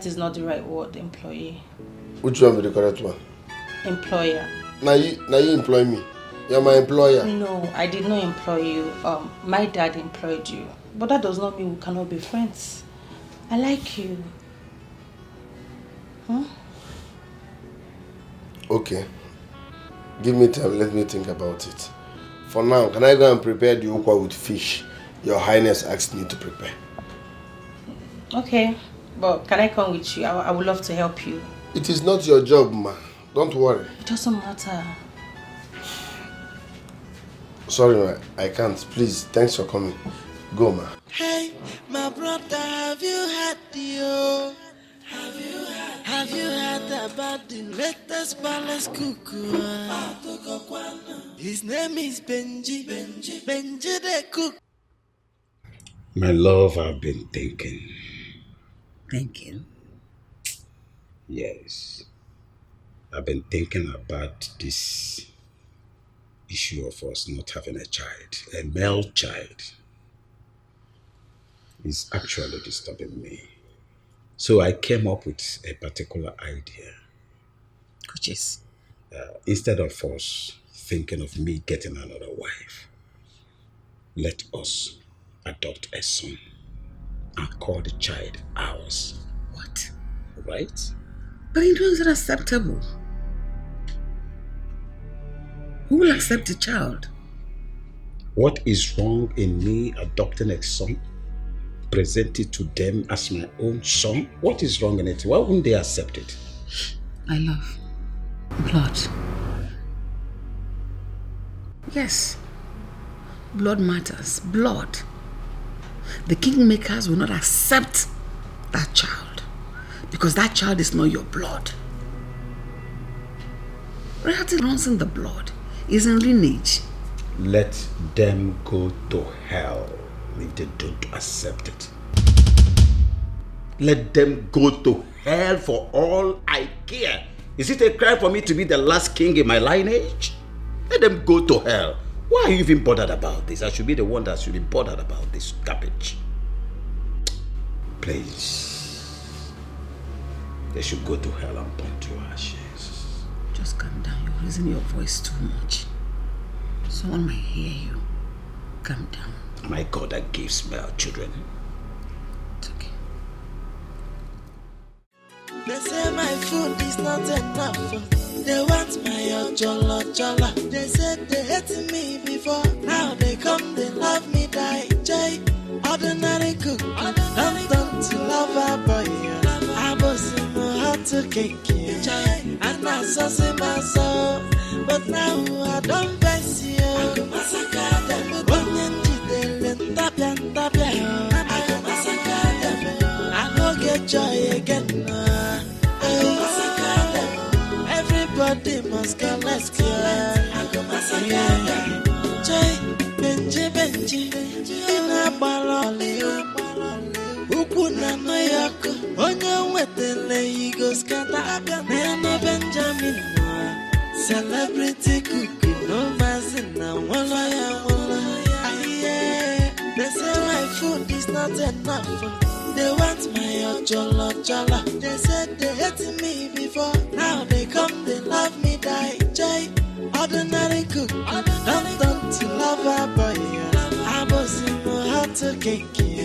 B: is not the right word, employee.
I: Which one be the correct one?
B: Employer.
I: Now you employ me. You're my employer.
B: No, I did not employ you. My dad employed you. But that does not mean we cannot be friends. I like you. Huh?
I: Okay. Give me time, let me think about it. For now, can I go and prepare the ukwa with fish Your Highness asked me to prepare?
B: Okay, but can I come with you? I would love to help you.
I: It is not your job, ma. Don't worry.
B: It doesn't matter.
I: Sorry, ma. I can't. Please, thanks for coming. Go, ma.
M: Hey, my brother, have you had the Have you heard about the latest palace cuckoo? His name is Benji the cook.
Q: My love, I've been thinking.
C: Thinking?
Q: Yes. I've been thinking about this issue of us not having a child, a male child. It's actually disturbing me. So I came up with a particular idea.
C: Which is?
Q: Instead of us thinking of me getting another wife, let us adopt a son and call the child ours.
C: What?
Q: Right?
C: But it wasn't acceptable. Who will accept the child?
Q: What is wrong in me adopting a son? Present it to them as my own son? What is wrong in it? Why wouldn't they accept it?
C: My love, blood. Yes, blood matters. Blood. The kingmakers will not accept that child because that child is not your blood. Royalty runs in the blood, is in lineage.
Q: Let them go to hell if they don't accept it. Let them go to hell for all I care. Is it a crime for me to be the last king in my lineage? Let them go to hell. Why are you even bothered about this? I should be the one that should be bothered about this garbage. Please. They should go to hell and burn to ashes.
C: Just calm down. You're raising your voice too much. Someone might hear you. Calm down.
Q: My God, that gives male children.
C: It's okay.
M: They say my food is not enough. They want my jollo. They said they hated me before. Now they come, they love me, die. Jay, ordinary cook. Don't turn to lover boy. I was in my heart to cake you. And I saw my soul. But now I don't face you. I go massacre them. I go get joy again. Everybody must go, let's go. Joy, Benji, in a baloli. Ukuna no yako, onyo wetele yigo skata. Neno Benjamin, celebrity cuckoo, no mazina, wala. They say my food is not enough. They want my jollo. They said they hated me before. Now they come, they love me, die. Jay, ordinary cook. Don't turn to lover boy. I was in my heart to cake you.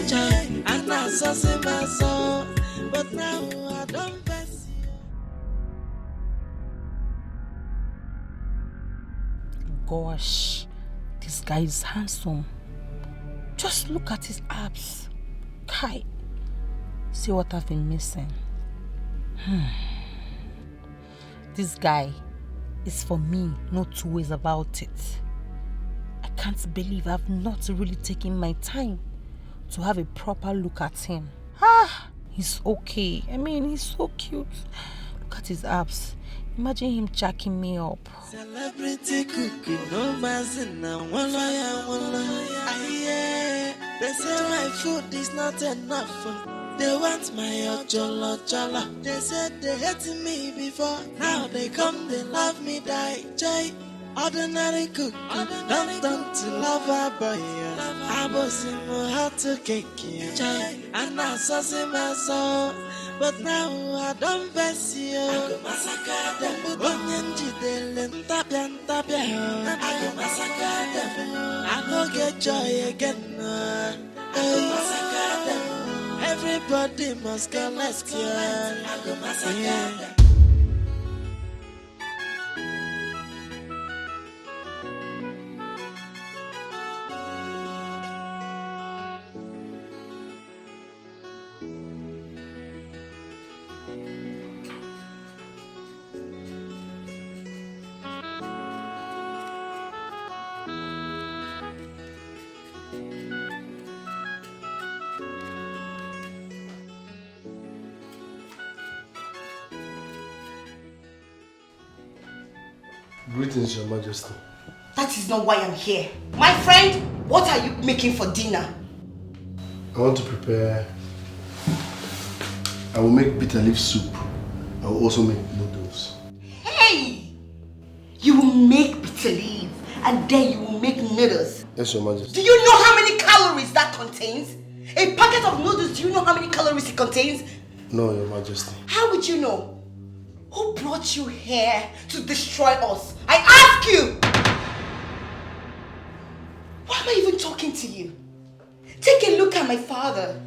M: And I saw my soul. But now I don't face you.
B: Gosh, this guy is handsome. Just look at his abs. Kai. See what I've been missing. This guy is for me, no two ways about it. I can't believe I've not really taken my time to have a proper look at him. He's okay. I mean, he's so cute. Look at his abs. Imagine him jacking me up.
M: Celebrity cooking, no mazin, one lawyer. They say my food is not enough. They want my ojolo jolo. They said they hated me before. Now they come, they love me, die. Joy, ordinary cook, don't to lover boy. I was in my heart to cake, joy, and I saw my soul. But now I don't bless you. I go massacre them. Onyenji delen tapian. I go massacre them. I go get joy again. I go massacre them. Everybody must go, let's go. I go massacre them.
I: Greetings, Your Majesty.
G: That is not why I'm here. My friend, what are you making for dinner?
I: I want to prepare... I will make bitter leaf soup. I will also make noodles.
G: Hey! You will make bitter leaf and then you will make noodles.
I: Yes, Your Majesty.
G: Do you know how many calories that contains? A packet of noodles, do you know how many calories it contains?
I: No, Your Majesty.
G: How would you know? Who brought you here to destroy us? I ask you! Why am I even talking to you? Take a look at my father.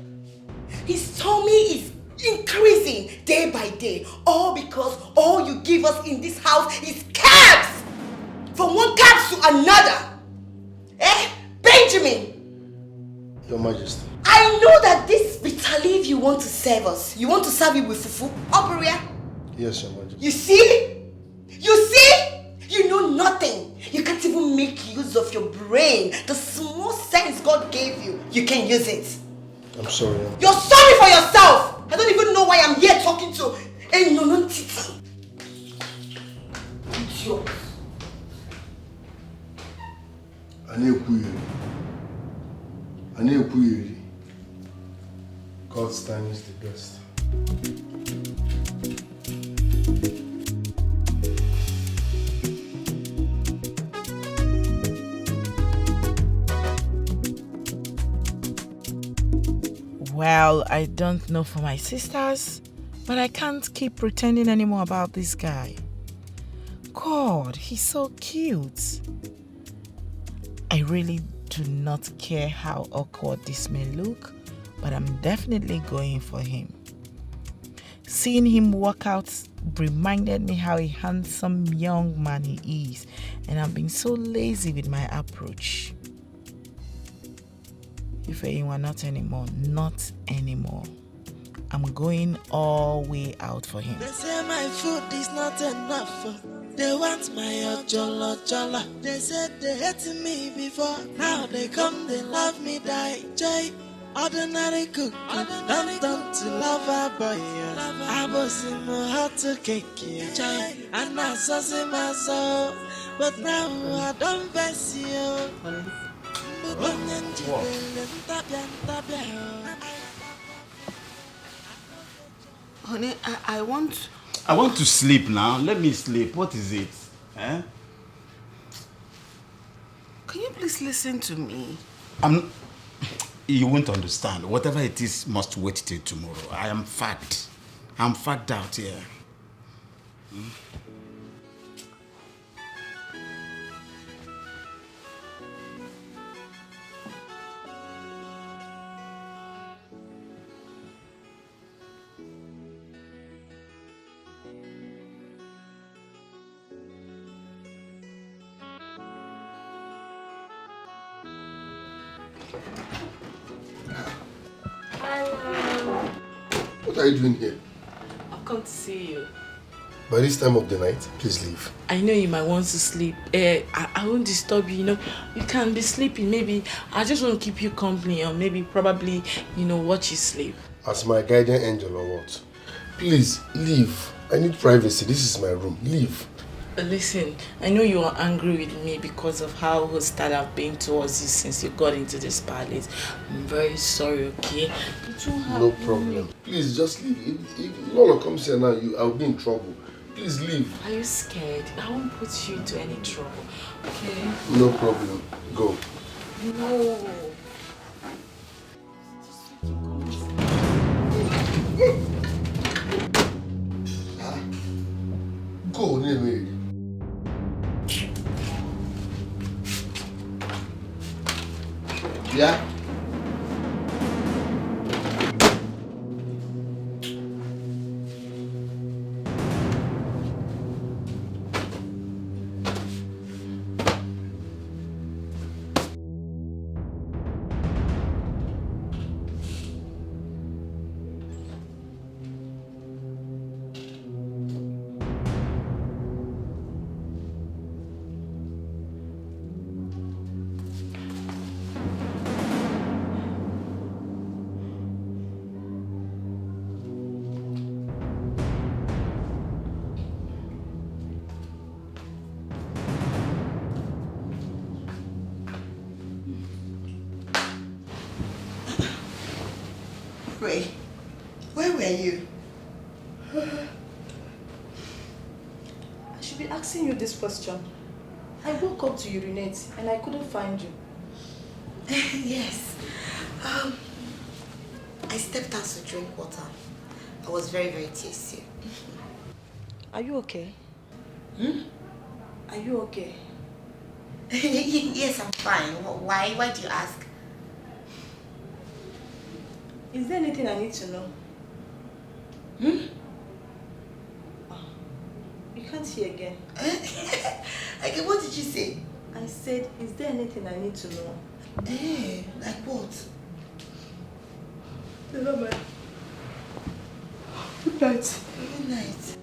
G: His tummy is increasing day by day. All because all you give us in this house is cabs! From one cab to another. Eh? Benjamin!
I: Your Majesty.
G: I know that this bitter leaf you want to serve us. You want to serve it with fufu? Operia?
I: Yes, Your Majesty.
G: You see? You see? You know nothing. You can't even make use of your brain. The small sense God gave you, you can use it.
I: I'm sorry.
G: You're sorry for yourself. I don't even know why I'm here talking to a non-titi. Idiot.
I: God's time is the best.
E: Well, I don't know for my sisters, but I can't keep pretending anymore about this guy. God, he's so cute. I really do not care how awkward this may look, but I'm definitely going for him. Seeing him walk out reminded me how a handsome young man he is, and I'm being so lazy with my approach. If you are not anymore, not anymore. I'm going all way out for him.
M: They say my food is not enough. They want my ojolo jolo. They said they hated me before. Now they come, they love me, die. Joy, ordinary cook, don't to lover boy. I was in my heart to cake, joy, and I saw my soul. But now I don't bless you.
O: Honey, I want
Q: to sleep now. Let me sleep. What is it? Eh?
O: Can you please listen to me?
Q: You won't understand. Whatever it is must wait till tomorrow. I am fagged. I'm fagged out here.
I: What are you doing here?
E: I've come to see you.
I: By this time of the night, please leave.
E: I know you might want to sleep. I won't disturb you, You can be sleeping. Maybe I just want to keep you company or maybe probably, watch you sleep.
I: As my guardian angel or what? Please, leave. I need privacy. This is my room. Leave.
E: Listen, I know you are angry with me because of how hostile I've been towards you since you got into this palace. I'm very sorry, okay?
I: No problem. Please, just leave. If Lola comes here now, I'll be in trouble. Please leave.
E: Are you scared? I won't put you into any trouble, okay?
I: No problem. Go.
E: No.
I: Go, Neme. Yeah?
G: Ray, where were you?
F: I should be asking you this question. I woke up to urinate and I couldn't find you.
G: Yes. I stepped out to drink water. I was very, very thirsty.
F: Are you okay? Are you okay?
G: Yes, I'm fine. Why? Why do you ask?
F: Is there anything I need to know? You can't hear again.
G: Okay, what did you say?
F: I said, is there anything I need to know?
G: Like what?
F: Never mind. Good night.
G: Good night.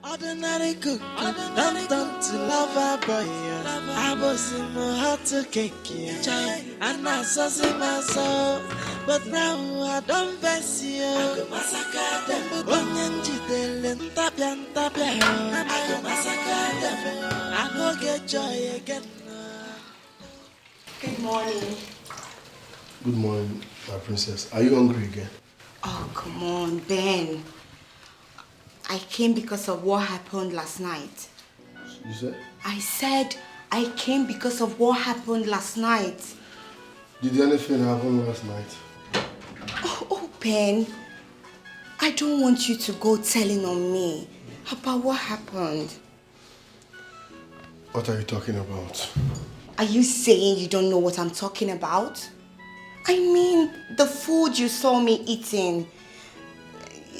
M: Ordinary cook, don't to lover boy. I was in my heart to cake, and I saw my soul. But now I don't bless you. I go massacre them. Onyanji delen tapian tapian. I go massacre them. I go get joy again.
G: Good morning.
I: Good morning, my princess. Are you hungry again?
G: Oh, come on, Ben. I came because of what happened last night.
I: You said?
G: I said I came because of what happened last night.
I: Did anything happen last night?
G: Oh, Ben. I don't want you to go telling on me about what happened.
I: What are you talking about?
G: Are you saying you don't know what I'm talking about? I mean, the food you saw me eating.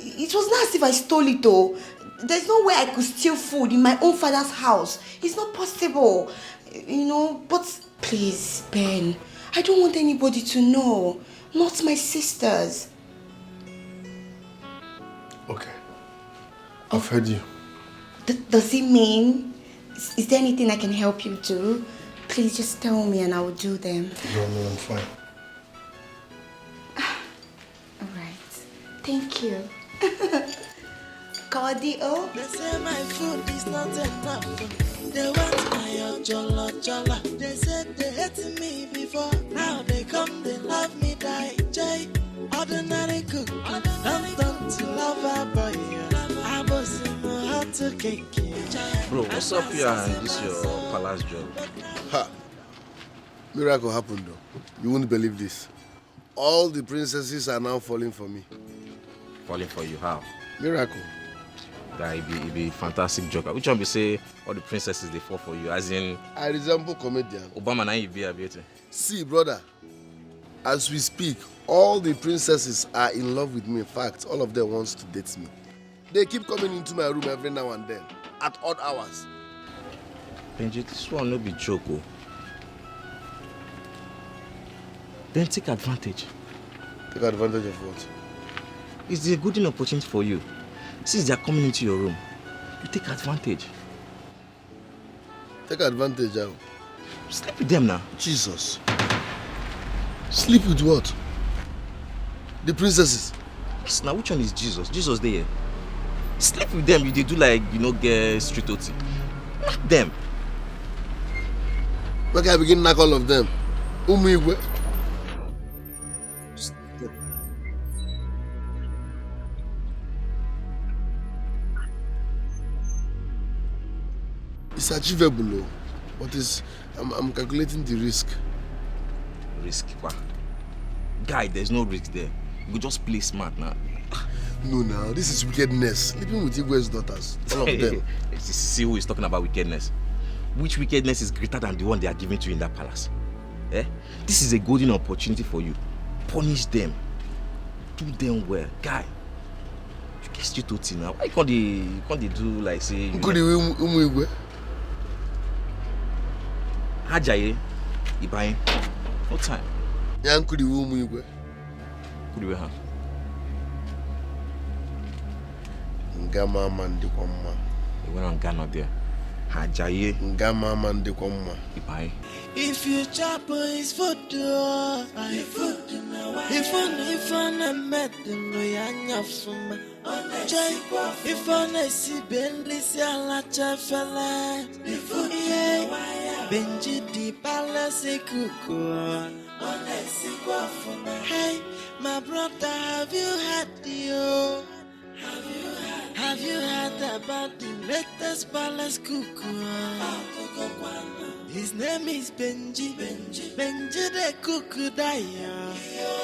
G: It was not as if I stole it though. There's no way I could steal food in my own father's house. It's not possible. You know, but please, Ben, I don't want anybody to know. Not my sisters.
I: Okay. I've heard you.
G: Does it mean? Is there anything I can help you do? Please just tell me and I will do them.
I: No, I'm fine.
G: Alright. Thank you. Cordio.
M: They say my food is not enough. They want my jolla jolla. They said they hated me before. Now they come, they love me, die. Jay, ordinary cook. I'm done to love a boy. I was in my heart to cake.
N: Bro, what's up here and this your palace job?
K: Ha! Miracle happened though. You won't believe this. All the princesses are now falling for me.
N: Falling for you, how?
K: Miracle.
N: Guy, it be fantastic joke. Which one be say all the princesses they fall for you? As in,
K: I resemble comedian.
N: Obama and you be a beauty.
K: See, brother, as we speak, all the princesses are in love with me. In fact, all of them wants to date me. They keep coming into my room every now and then, at odd hours.
N: Benji, this one no be joke. Oh. Then take advantage.
K: Take advantage of what?
N: It's a good opportunity for you. Since they are coming into your room, you take advantage.
K: Take advantage, how?
N: Sleep with them now.
K: Jesus.
I: Sleep with what? The princesses?
N: Now which one is Jesus? Jesus there. Sleep with them, they do like, get street OT. Knock them.
I: Make I begin knock all of them. Umigwe. It's achievable, but I'm calculating the risk.
N: Risk? What? Guy, there's no risk there. You could just play smart now.
I: No, now this is wickedness. Sleeping with Igwe's daughters, all of them.
N: See who is talking about wickedness. Which wickedness is greater than the one they are giving to you in that palace? Eh? This is a golden opportunity for you. Punish them. Do them well. Guy, you get straight to now. Why can't they do like say...
I: Igwe?
N: Hajaye, Ibaye. No time.
I: Yankudi Igwe.
N: Kudiwe ha.
I: Ngama mandikwa mma.
N: Iwe on Ghana there. Hajaye.
I: Ngama mandikwa mma.
N: Ibaye.
M: If you chop his foot, if I met them, if I see Bentley, Salacha fella, Benji di Palace Cuckoo. Hey, my brother, have you had the Have you heard about the latest Palace Cuckoo? His name is Benji. Benji the cuckoo daya.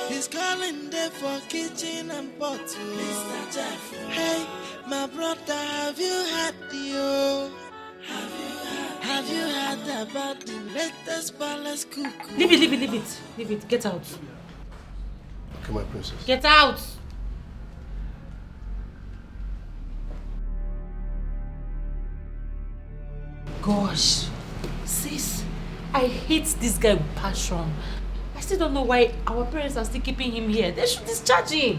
M: He's calling there for kitchen and bottle. Mr. Jeff. Hey, my brother, have you had the Have you heard about the latest Palace Cuckoo?
B: Leave it. Get out.
I: Okay, my princess.
B: Get out. Gosh, sis, I hate this guy with passion. I still don't know why our parents are still keeping him here. They should discharge him.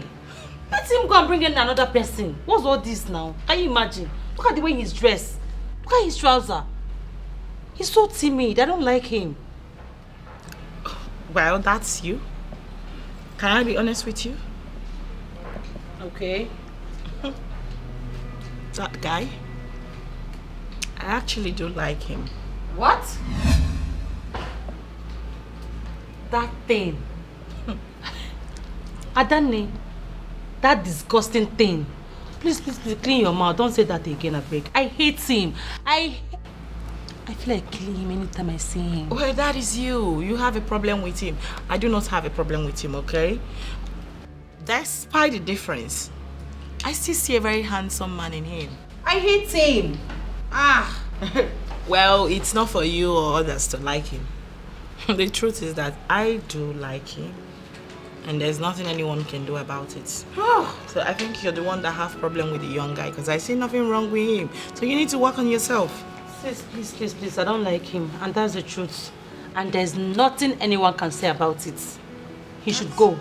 B: Let him go and bring in another person. What's all this now? Can you imagine? Look at the way he's dressed. Look at his trouser. He's so timid. I don't like him.
E: Well, that's you. Can I be honest with you?
B: Okay.
E: That guy, I actually do like him.
B: What? That thing. Adani, that disgusting thing. Please, clean your mouth. Don't say that again, I beg. I hate him. I feel like killing him anytime I see him.
E: Well, that is you. You have a problem with him. I do not have a problem with him, okay? Despite the difference, I still see a very handsome man in him.
B: I hate him.
E: Well, it's not for you or others to like him. The truth is that I do like him. And there's nothing anyone can do about it. So I think you're the one that have problem with the young guy because I see nothing wrong with him. So you need to work on yourself.
B: Sis, please, I don't like him. And that's the truth. And there's nothing anyone can say about it. He should go.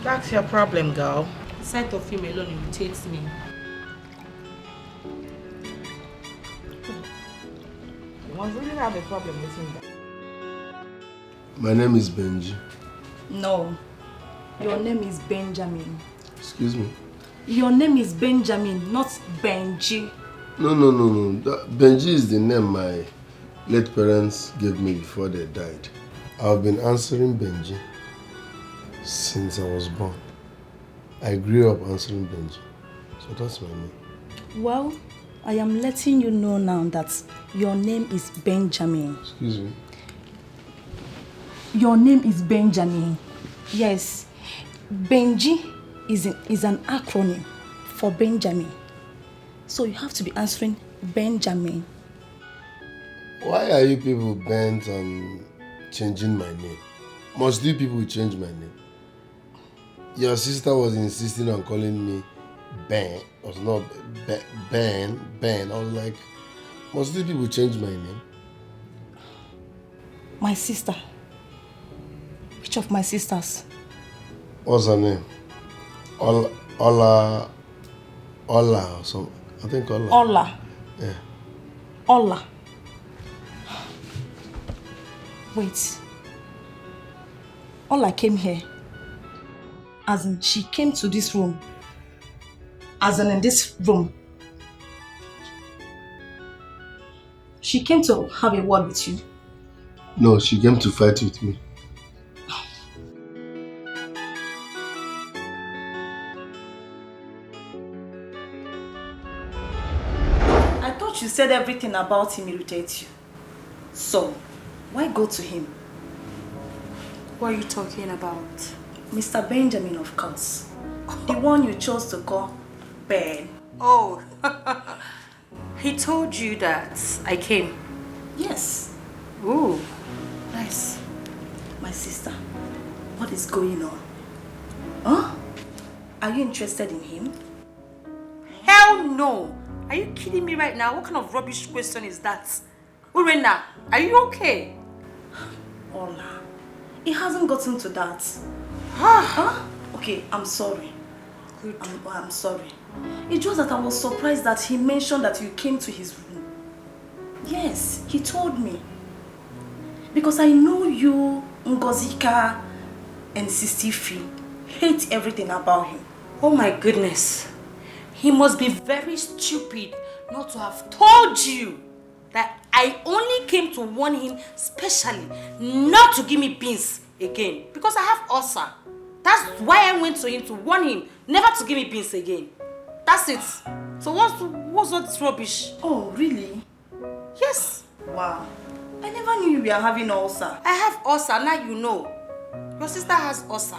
E: That's your problem, girl.
B: The sight of him alone irritates me.
E: You must really have a problem with him.
I: My name is Benji.
F: No. Your name is Benjamin.
I: Excuse me?
F: Your name is Benjamin, not Benji.
I: No. Benji is the name my late parents gave me before they died. I've been answering Benji since I was born. I grew up answering Benji. So that's my name.
F: Well, I am letting you know now that your name is Benjamin.
I: Excuse me?
F: Your name is Benjamin. Yes. Benji is an acronym for Benjamin. So you have to be answering Benjamin.
I: Why are you people bent on changing my name? Must you people change my name? Your sister was insisting on calling me Ben. It was not Ben. I was like, must you people change my name?
F: My sister. Which of my sisters?
I: What's her name? Ola or something. I think Ola.
F: Ola.
I: Yeah.
F: Ola. Wait. all I came here, as in she came to this room, as in this room, she came to have a word with you.
I: No, she came to fight with me.
F: I thought you said everything about him irritates you. So, why go to him?
B: What are you talking about?
F: Mr. Benjamin, of course. The one you chose to call Ben.
B: Oh, he told you that I came?
F: Yes.
B: Ooh, nice.
F: My sister, what is going on? Huh? Are you interested in him?
B: Hell no! Are you kidding me right now? What kind of rubbish question is that? Urena, are you okay?
F: Ola, it hasn't gotten to that. Huh? Okay, I'm sorry. I'm sorry. It's just that I was surprised that he mentioned that you came to his room. Yes, he told me. Because I know you, Ngozika, and Sistifi hate everything about him.
B: Oh my goodness. He must be very stupid not to have told you that I only came to warn him specially not to give me beans again. Because I have ulcer. That's why I went to him to warn him never to give me beans again. That's it. So what's all this rubbish?
F: Oh, really?
B: Yes.
F: Wow. I never knew you were having ulcer.
B: I have ulcer, now you know. Your sister has ulcer.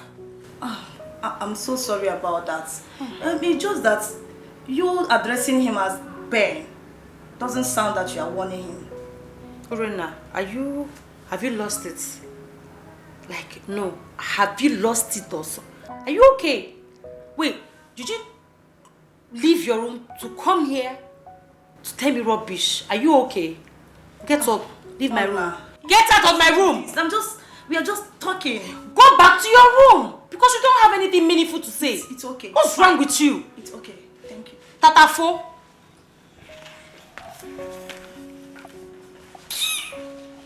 F: I'm so sorry about that. It's just that you addressing him as Ben doesn't sound that you are warning him.
B: Urena, have you lost it? Like, no, have you lost it also? Are you okay? Wait, did you leave your room to come here to tell me rubbish? Are you okay? Get up, leave my room. Get out of my room!
F: We are just talking.
B: Go back to your room! Because you don't have anything meaningful to say.
F: It's okay.
B: What's wrong with you?
F: It's okay. Thank you.
B: Tatafo.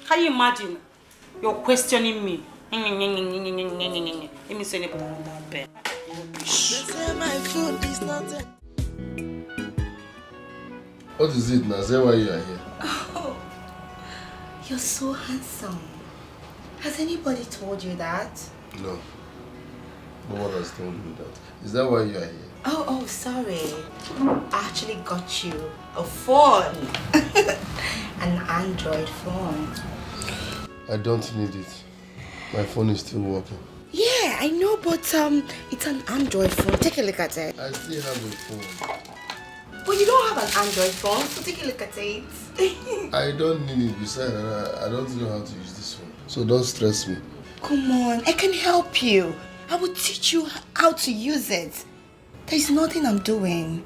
B: Can you imagine? You're questioning me. Let me say it.
M: They say my food is not a...
I: What is it, now? Say why you are here.
G: Oh, you're so handsome. Has anybody told you that?
I: No. No one has told me that. Is that why you are here?
G: Oh, sorry. I actually got you a phone. An Android phone.
I: I don't need it. My phone is still working.
G: Yeah, I know, but it's an Android phone. Take a look at it.
I: I still have a phone.
G: But you don't have an Android phone, so take a look at it.
I: I don't need it. Besides, I don't know how to use this phone. So don't stress me.
G: Come on, I can help you. I will teach you how to use it. There's nothing I'm doing.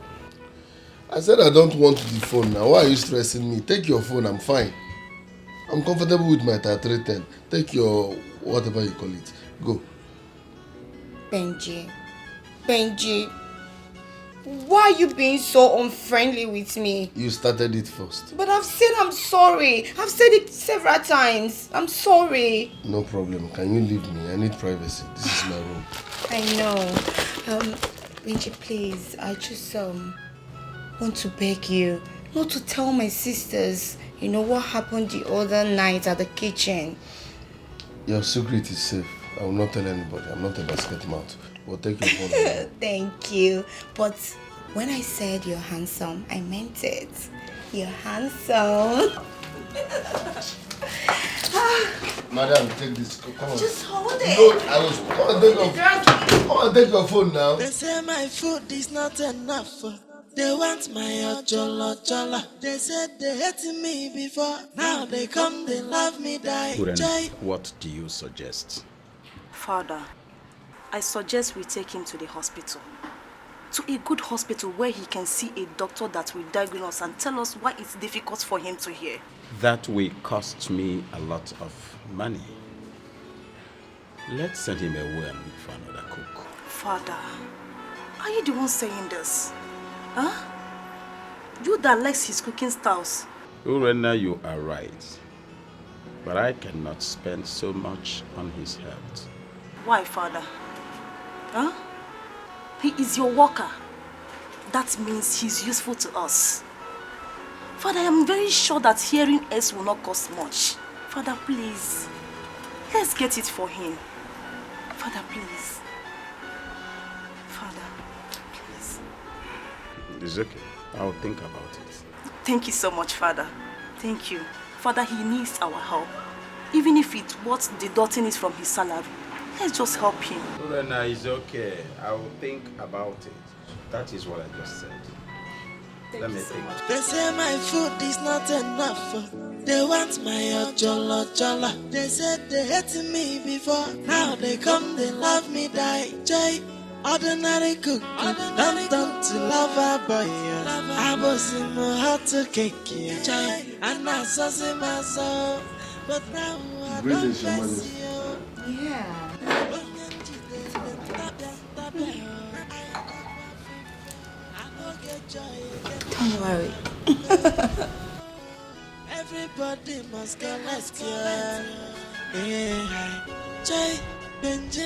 I: I said I don't want the phone now. Why are you stressing me? Take your phone, I'm fine. I'm comfortable with my 3310. Take your whatever you call it. Go.
G: Benji, why are you being so unfriendly with me?
I: You started it first.
G: But I've said I'm sorry. I've said it several times. I'm sorry.
I: No problem. Can you leave me? I need privacy. This is my room.
G: I know. Benji, please. I just want to beg you not to tell my sisters, you know, what happened the other night at the kitchen.
I: Your secret is safe. I will not tell anybody. I'm not a basket mouth. We'll take your phone.
G: Thank you. But when I said you're handsome, I meant it. You're handsome.
I: Madam, take this. Come on.
G: Just hold it.
I: No, I was. Come on, take your phone now.
M: They say my food is not enough. They want my ojolo. They said they hated me before. Now they come, they love me, die.
Q: What do you suggest?
F: Father, I suggest we take him to the hospital. To a good hospital where he can see a doctor that will diagnose and tell us why it's difficult for him to hear.
Q: That will cost me a lot of money. Let's send him away and look for another cook.
F: Father, are you the one saying this? Huh? You that likes his cooking styles.
Q: Urena, you are right. But I cannot spend so much on his health.
F: Why, Father? Huh? He is your worker. That means he's useful to us. Father, I am very sure that hearing us will not cost much. Father, please. Let's get it for him. Father, please. Father, please.
K: It's okay. I'll think about it.
F: Thank you so much, Father. Thank you. Father, he needs our help. Even if it's what deducting is from his salary. Let's just help him.
K: Lorena, it's okay. I will think about it. That is what I just said. Let me think.
M: They say my food is not enough. They want my ojolo jola. They said they hated me before. Now they come, they love me, die. Jay, ordinary cook. Don't to lover boy. I was in my heart to cake. And I saw him myself. But now I
I: Greetings, Your
M: don't
I: Majesty.
C: Yeah.
D: Don't worry.
M: Everybody must get let's go. Yeah. Jay, Benji,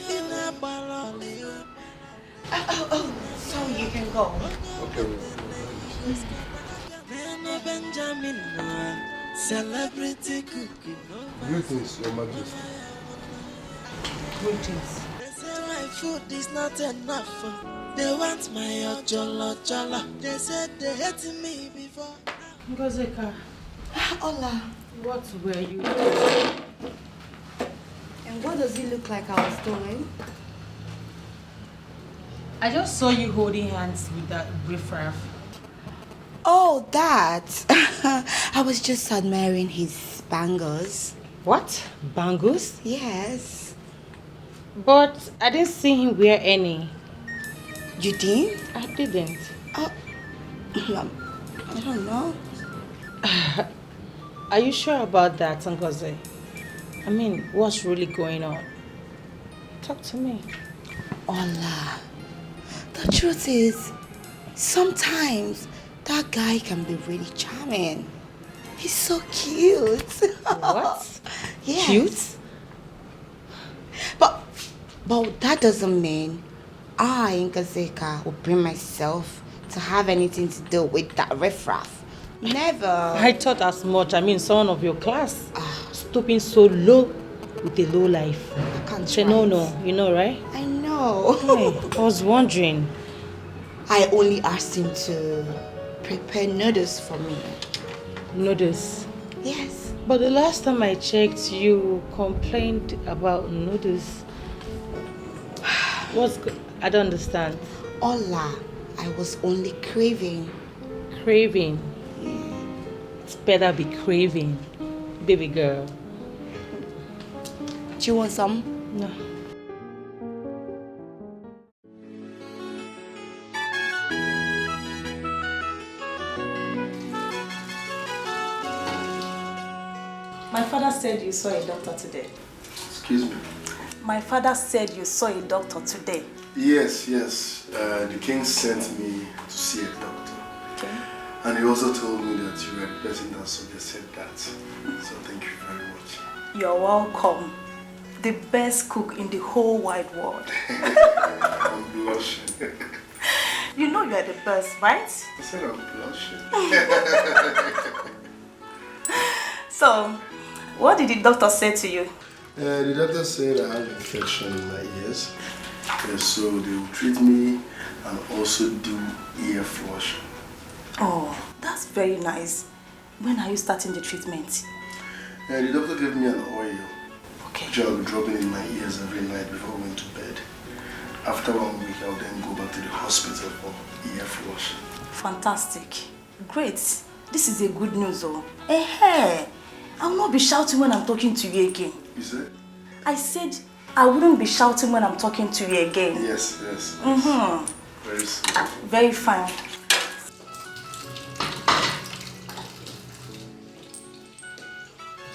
M: in a ballon.
G: Oh, so you can go.
I: Okay.
M: Benjamin, celebrity cookie.
I: Greetings, Your Majesty.
B: Greetings.
M: They say my food is not enough. They want my ojolo jola. They said they hated me before.
B: Ngozeka.
G: Hola.
B: What were you
G: doing? And what does it look like I was doing?
B: I just saw you holding hands with that riffraff.
G: Oh, that. I was just admiring his bangles.
B: What? Bangles?
G: Yes.
B: But I didn't see him wear any.
G: You didn't?
B: I didn't.
G: Oh, I don't know.
B: Are you sure about that, Ngozi? I mean, what's really going on? Talk to me.
G: Ola, the truth is, sometimes that guy can be really charming. He's so cute.
B: What?
G: Yes.
B: Cute?
G: But that doesn't mean I, Ngozeka, will bring myself to have anything to do with that riffraff. Never.
B: I thought as much. I mean, someone of your class. Stooping so low with a low life.
G: I can't
B: say no, you know, right?
G: I know.
B: Hey, I was wondering.
G: I only asked him to prepare noodles for me.
B: Noodles?
G: Yes.
B: But the last time I checked, you complained about noodles. I don't understand.
G: Ola, I was only craving.
B: Craving? It's better be craving, baby girl.
G: Do you want some?
B: No.
F: My father said you saw a doctor today.
I: Excuse me?
F: My father said you saw a doctor today.
I: Yes. The king sent me to see a doctor.
F: Okay.
I: And he also told me that you were the person that suggested that. So thank you very much.
F: You're welcome. The best cook in the whole wide world.
I: I'm blushing.
F: You know you are the best, right?
I: I said I'm blushing.
F: So, what did the doctor say to you?
I: The doctor said I have an infection in my ears. So they will treat me and also do ear flushing.
F: Oh, that's very nice. When are you starting the treatment?
I: The doctor gave me an oil, which I'll be dropping in my ears every night before going to bed. After 1 week, I'll then go back to the hospital for ear flushing.
F: Fantastic. Great. This is a good news, though. Hey, I will not be shouting when I'm talking to you again.
I: You said?
F: I said I wouldn't be shouting when I'm talking to you again.
I: Yes.
F: Mm-hmm.
I: Very soon.
F: Very fine.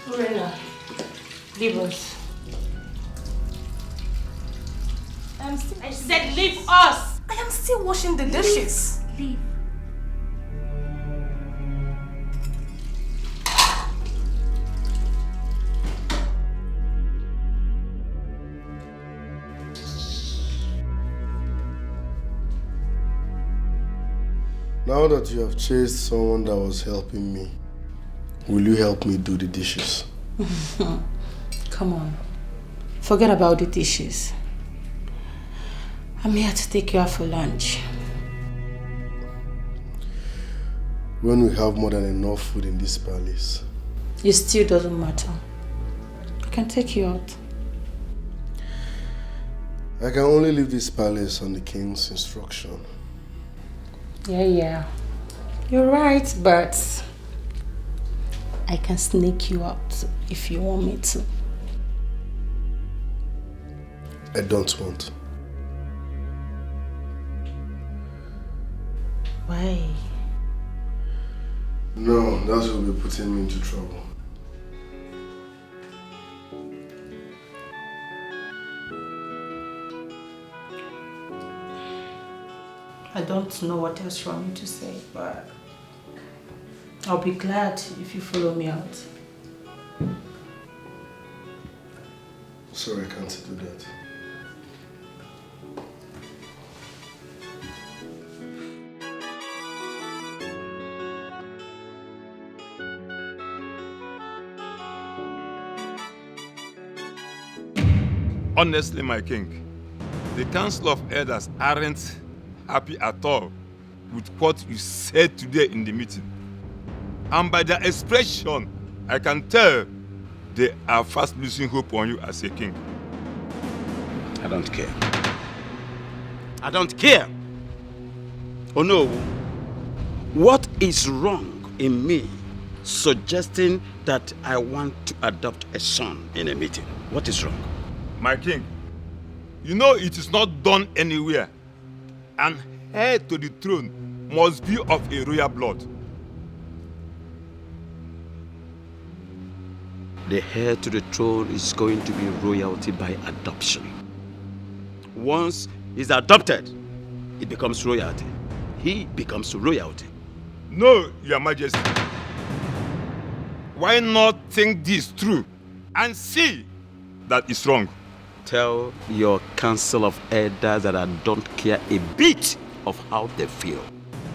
B: Lorena, leave us. I said leave us!
F: I am still washing the dishes.
B: Leave.
I: Now that you have chased someone that was helping me, will you help me do the dishes?
B: Come on. Forget about the dishes. I'm here to take you out for lunch.
I: When we have more than enough food in this palace.
B: It still doesn't matter. I can take you out.
I: I can only leave this palace on the king's instruction.
B: Yeah. You're right, but I can sneak you out if you want me to.
I: I don't want.
B: Why?
I: No, that will be putting me into trouble.
B: I don't know what else you want me to say, but I'll be glad if you follow me out.
I: Sorry, I can't do that.
H: Honestly, my king, the Council of Elders aren't happy at all with what you said today in the meeting. And by their expression, I can tell they are fast losing hope on you as a king.
Q: I don't care. I don't care. Oh no. What is wrong in me suggesting that I want to adopt a son in a meeting? What is wrong?
H: My king, you know it is not done anywhere. An heir to the throne must be of a royal blood.
Q: The heir to the throne is going to be royalty by adoption. Once he's adopted, it becomes royalty. He becomes royalty.
H: No, Your Majesty. Why not think this through and see that it's wrong?
Q: Tell your council of elders that I don't care a bit of how they feel.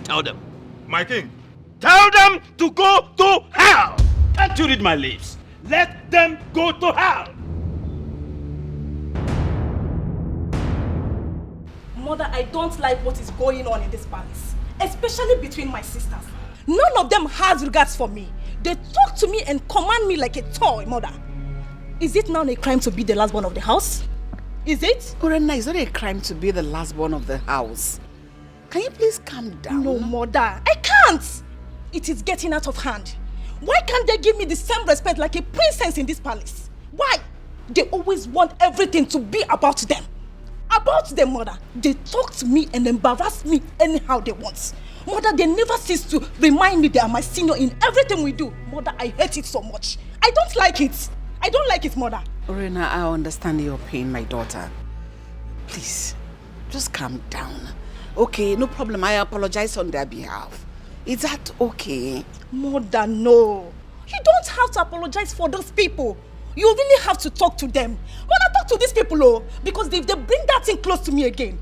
Q: Tell them.
H: My king.
Q: Tell them to go to hell! Can't you read my lips? Let them go to hell!
F: Mother, I don't like what is going on in this palace. Especially between my sisters. None of them has regards for me. They talk to me and command me like a toy, Mother. Is it now a crime to be the last born of the house? Is it?
C: Orena, it's not a crime to be the last born of the house. Can you please calm down?
F: No, Mother. I can't. It is getting out of hand. Why can't they give me the same respect like a princess in this palace? Why? They always want everything to be about them. About them, Mother. They talk to me and embarrass me anyhow they want. Mother, they never cease to remind me they are my senior in everything we do. Mother, I hate it so much. I don't like it. I don't like it, Mother.
C: Orena, I understand your pain, my daughter. Please, just calm down. Okay, no problem. I apologize on their behalf. Is that okay?
F: Mother, no. You don't have to apologize for those people. You really have to talk to them. Mother, talk to these people, oh, because if they bring that thing close to me again,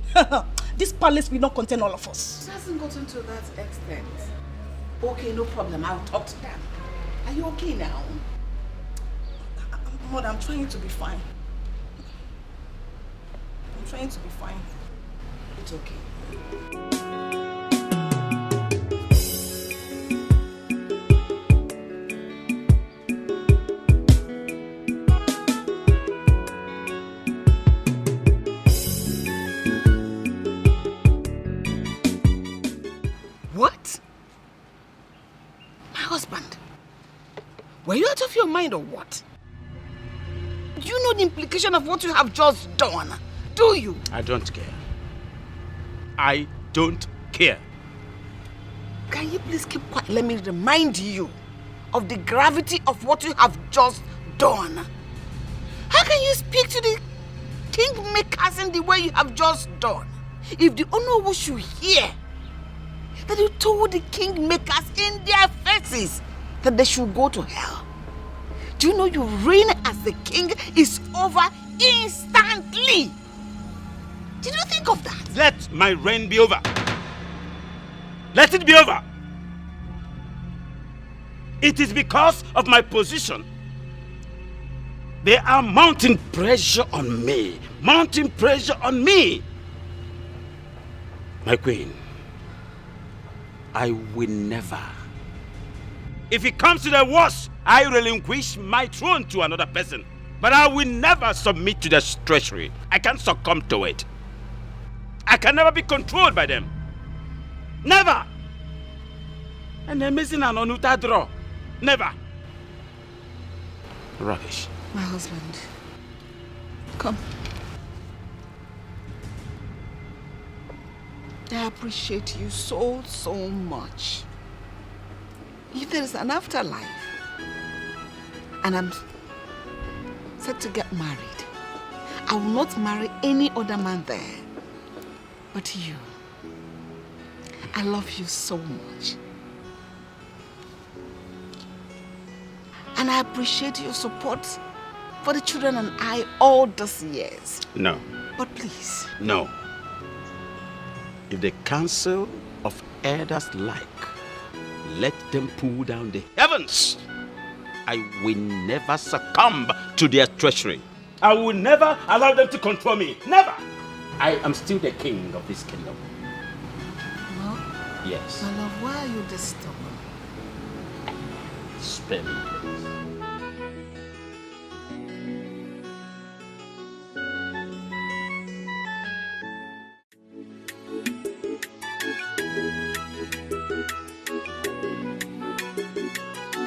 F: this palace will not contain all of us.
C: It hasn't gotten to that extent. Okay, no problem. I'll talk to them. Are you okay now?
F: Mother, I'm trying to be fine. I'm trying to be fine.
C: It's okay. What? My husband? Were you out of your mind or what? Do you know the implication of what you have just done? Do you?
Q: I don't care. I don't care.
C: Can you please keep quiet? Let me remind you of the gravity of what you have just done. How can you speak to the kingmakers in the way you have just done? If the Onowu should hear that you told the kingmakers in their faces that they should go to hell, do you know your reign as the king is over instantly? Did you think of that?
Q: Let my reign be over.
A: Let it be over. It is because of my position. They are mounting pressure on me. Mounting pressure on me. My queen, I will never. If it comes to the worst, I relinquish my throne to another person. But I will never submit to their treachery. I can't succumb to it. I can never be controlled by them. Never. And they're missing an onuta draw. Never. Rubbish.
C: My husband, come. I appreciate you so much. If there is an afterlife, and I'm set to get married, I will not marry any other man there but you. I love you so much. And I appreciate your support for the children and I all these years.
A: No.
C: But please.
A: No. If the council of elders like, let them pull down the heavens. I will never succumb to their treachery. I will never allow them to control me. Never. I am still the king of this kingdom.
C: No?
A: Yes.
C: My love, why are you this stubborn?
A: Spare me.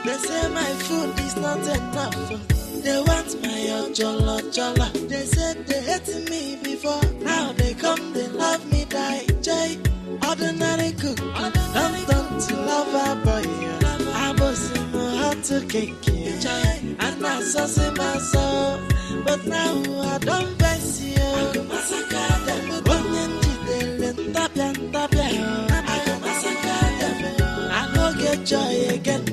M: They say my food is not enough. They want my jollo. They said they hated me before. Now they come, they love me, die. Jay, ordinary cook. Don't to love a boy. I was in my heart to cake. And I saw see my soul. But now I don't face you. I go massacre them. I go massacre them. I go get joy again.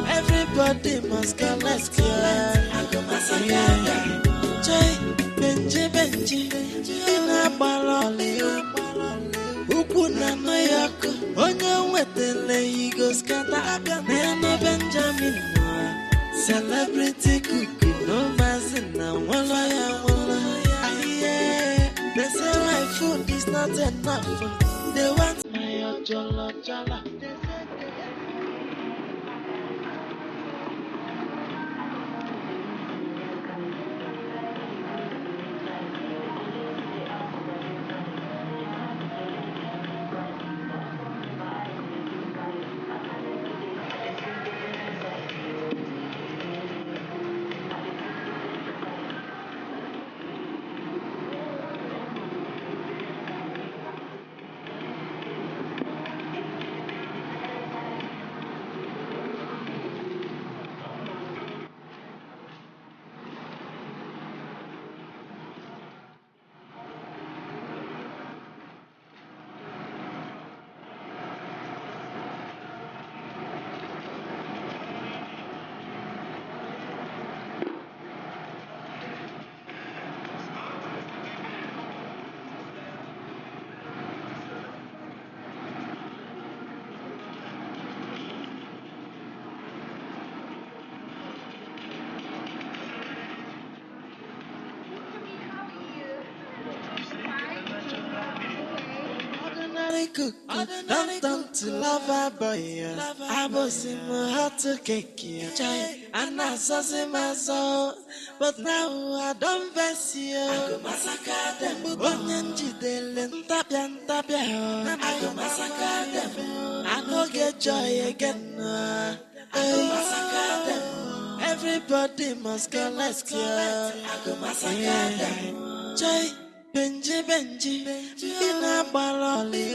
M: Everybody must go, let's go. Joy, Benji, in a baloli. Ukuna no yako, onye wetele igo skata. Nene Benjamin, celebrity cuckoo, no mazina, wala ya. They say my food is not enough. They want my jollo. Don't to love a boy. I was in my heart to cake you. And I saw my soul. But now I don't face you. I go massacre them. Onyanji delen tapia. I go massacre them. I go get joy again. I go massacre them. Everybody must go, let's go. I go massacre them. Joy. Benji, ina baloli.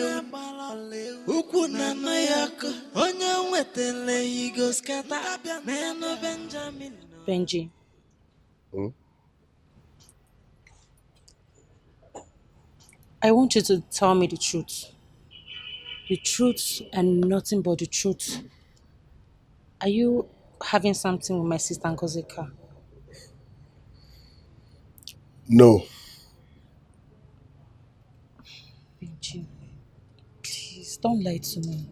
M: Ukuna no yako, onye wetele igo skata. Neno Benjamin.
B: Benji. I want you to tell me the truth. The truth and nothing but the truth. Are you having something with my sister Ngozika?
I: No.
B: Benji. Please, don't lie to me.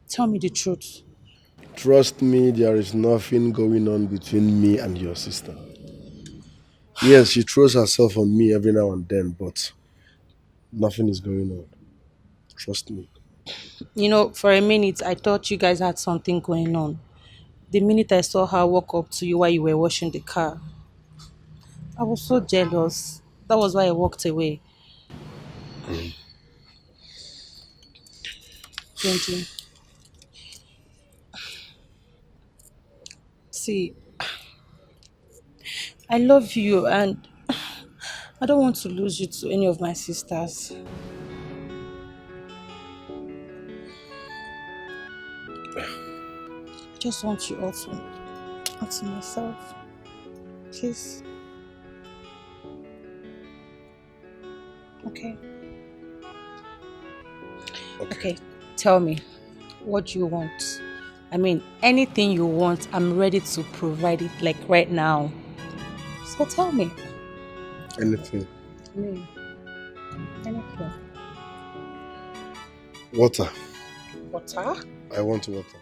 B: Tell me the truth.
I: Trust me, there is nothing going on between me and your sister. Yes, she throws herself on me every now and then, but nothing is going on. Trust me.
B: You know, for a minute, I thought you guys had something going on. The minute I saw her walk up to you while you were washing the car, I was so jealous. That was why I walked away. Benji. See, I love you and I don't want to lose you to any of my sisters. I just want you all to myself. Please. Okay. Okay, tell me, what do you want? I mean, anything you want, I'm ready to provide it, like right now. So tell me.
I: Anything.
B: I mean, anything.
I: Water.
B: Water?
I: I want water.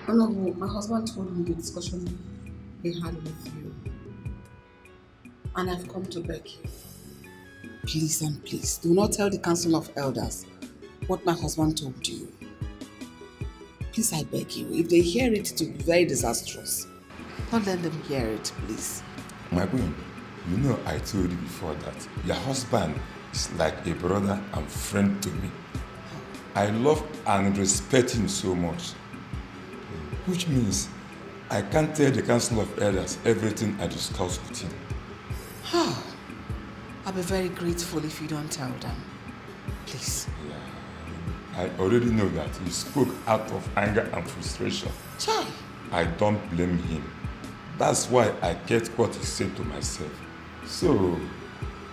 C: Honorable, my husband told me the discussion he had with you. And I've come to beg you. Please and please, do not tell the Council of Elders what my husband told you. Please, I beg you. If they hear it, it will be very disastrous. Don't let them hear it, please.
J: My queen, you know I told you before that your husband is like a brother and friend to me. I love and respect him so much. Which means I can't tell the Council of Elders everything I discuss with him.
C: I'll be very grateful if you don't tell them. Please.
J: I already know that he spoke out of anger and frustration.
C: Chai.
J: I don't blame him. That's why I kept what he said to myself. So,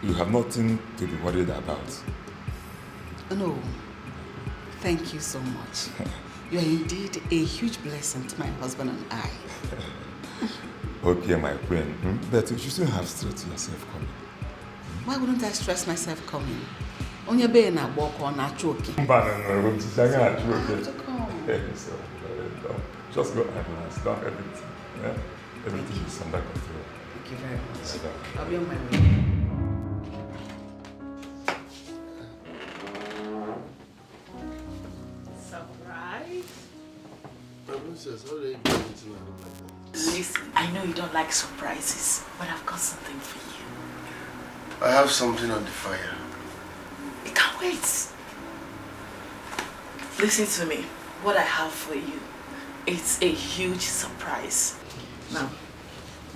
J: you have nothing to be worried about.
C: No. Thank you so much. You are indeed a huge blessing to my husband and I.
J: Okay, my friend, but you shouldn't have stressed yourself coming.
C: Why wouldn't I stress myself coming? On your bed and walk on a choking.
J: No, to come. So, just go and relax. Don't everything. Yeah? Everything is under control.
C: Thank you very much. I'll be on my way.
E: Listen, I know you don't like surprises, but I've got something for you.
I: I have something on the fire.
E: It can't wait. Listen to me. What I have for you, it's a huge surprise. Now,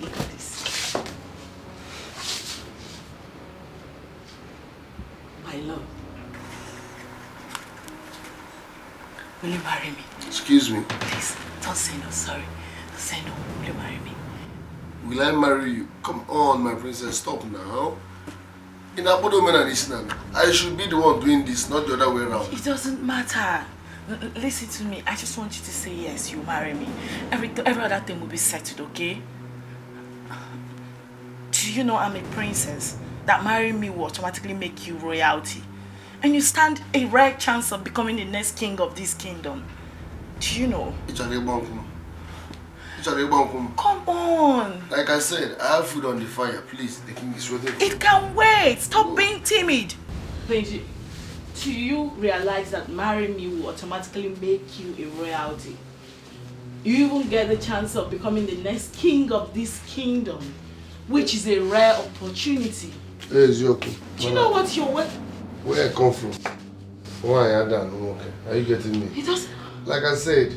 E: look at this. My love. Will you marry me?
I: Excuse me.
E: Please, don't say no, sorry. Don't say no. Will you marry me?
I: Will I marry you? Come on, my princess, stop now. In Abodomen and Islam, I should be the one doing this, not the other way around.
E: It doesn't matter. Listen to me. I just want you to say yes, you marry me. Every other thing will be settled, okay? Do you know I'm a princess? That marrying me will automatically make you royalty. And you stand a rare chance of becoming the next king of this kingdom. Do you know? Come on.
I: Like I said, I have food on the fire. Please, the king is waiting for
E: It can wait. Stop being timid. Benji, do you realize that marrying me will automatically make you a royalty? You even get the chance of becoming the next king of this kingdom, which is a rare opportunity.
I: Hey, Zioku.
E: Do you know what you're
I: where I come from? Why are you done? Okay. Are you getting me?
E: It doesn't.
I: Like I said,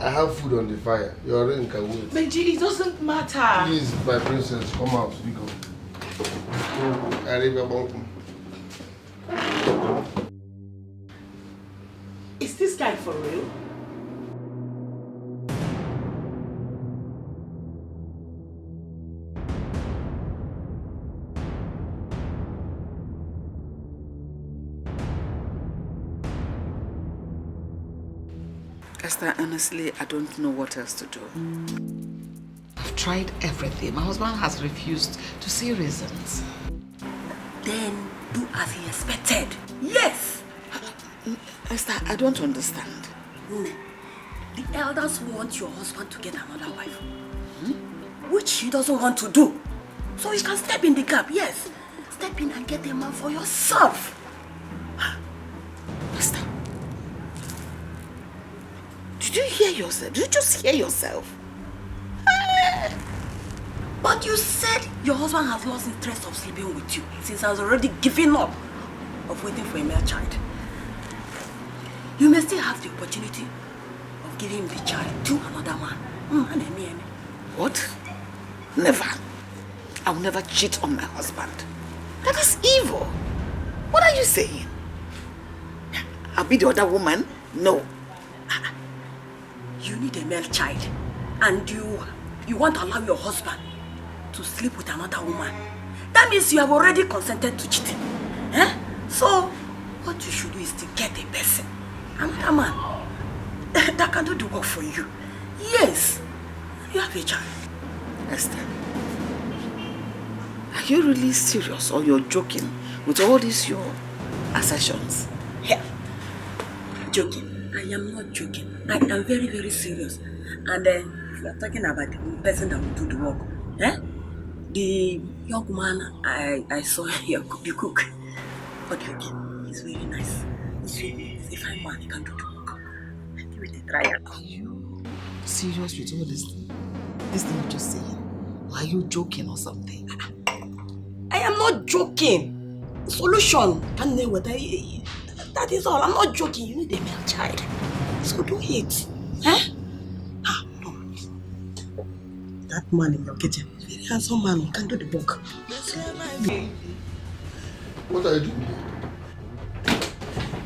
I: I have food on the fire. Your ring can wait.
E: Benji, it doesn't matter.
I: Please, my princess, come out. We go.
E: Is this guy for real?
C: Esther, honestly, I don't know what else to do. I've I've tried everything. My husband has refused to see reasons. Then do as he expected. Yes! Esther, I don't understand. The elders want your husband to get another wife. Which he doesn't want to do. So you can step in the gap, yes. Step in and get a man for yourself. Esther, did you hear yourself? Did you just hear yourself? But you said your husband has lost interest of sleeping with you since he has already given up of waiting for a male child. You may still have the opportunity of giving him the child to another man. What? Never. I will never cheat on my husband. That is evil. What are you saying? I'll be the other woman? No. You need a male child. And you want to allow your husband to sleep with another woman. That means you have already consented to cheating. So, what you should do is to get a person, another man, that can do the work for you. Yes, you have a child. Esther, are you really serious or you're joking with all these your assertions? Yeah. Joking. I am not joking. I am very, very serious. And if you are talking about the person that will do the work, the young man I saw here, the cook, but he's very nice. He's a fine man, he can do the work. Give it a try. Are you serious with all this thing you're just saying? Or are you joking or something? I am not joking. Solution. That is all. I'm not joking. You need a male child. So do it. No. That man in your kitchen, very handsome man, who can do the work.
I: What are you doing here?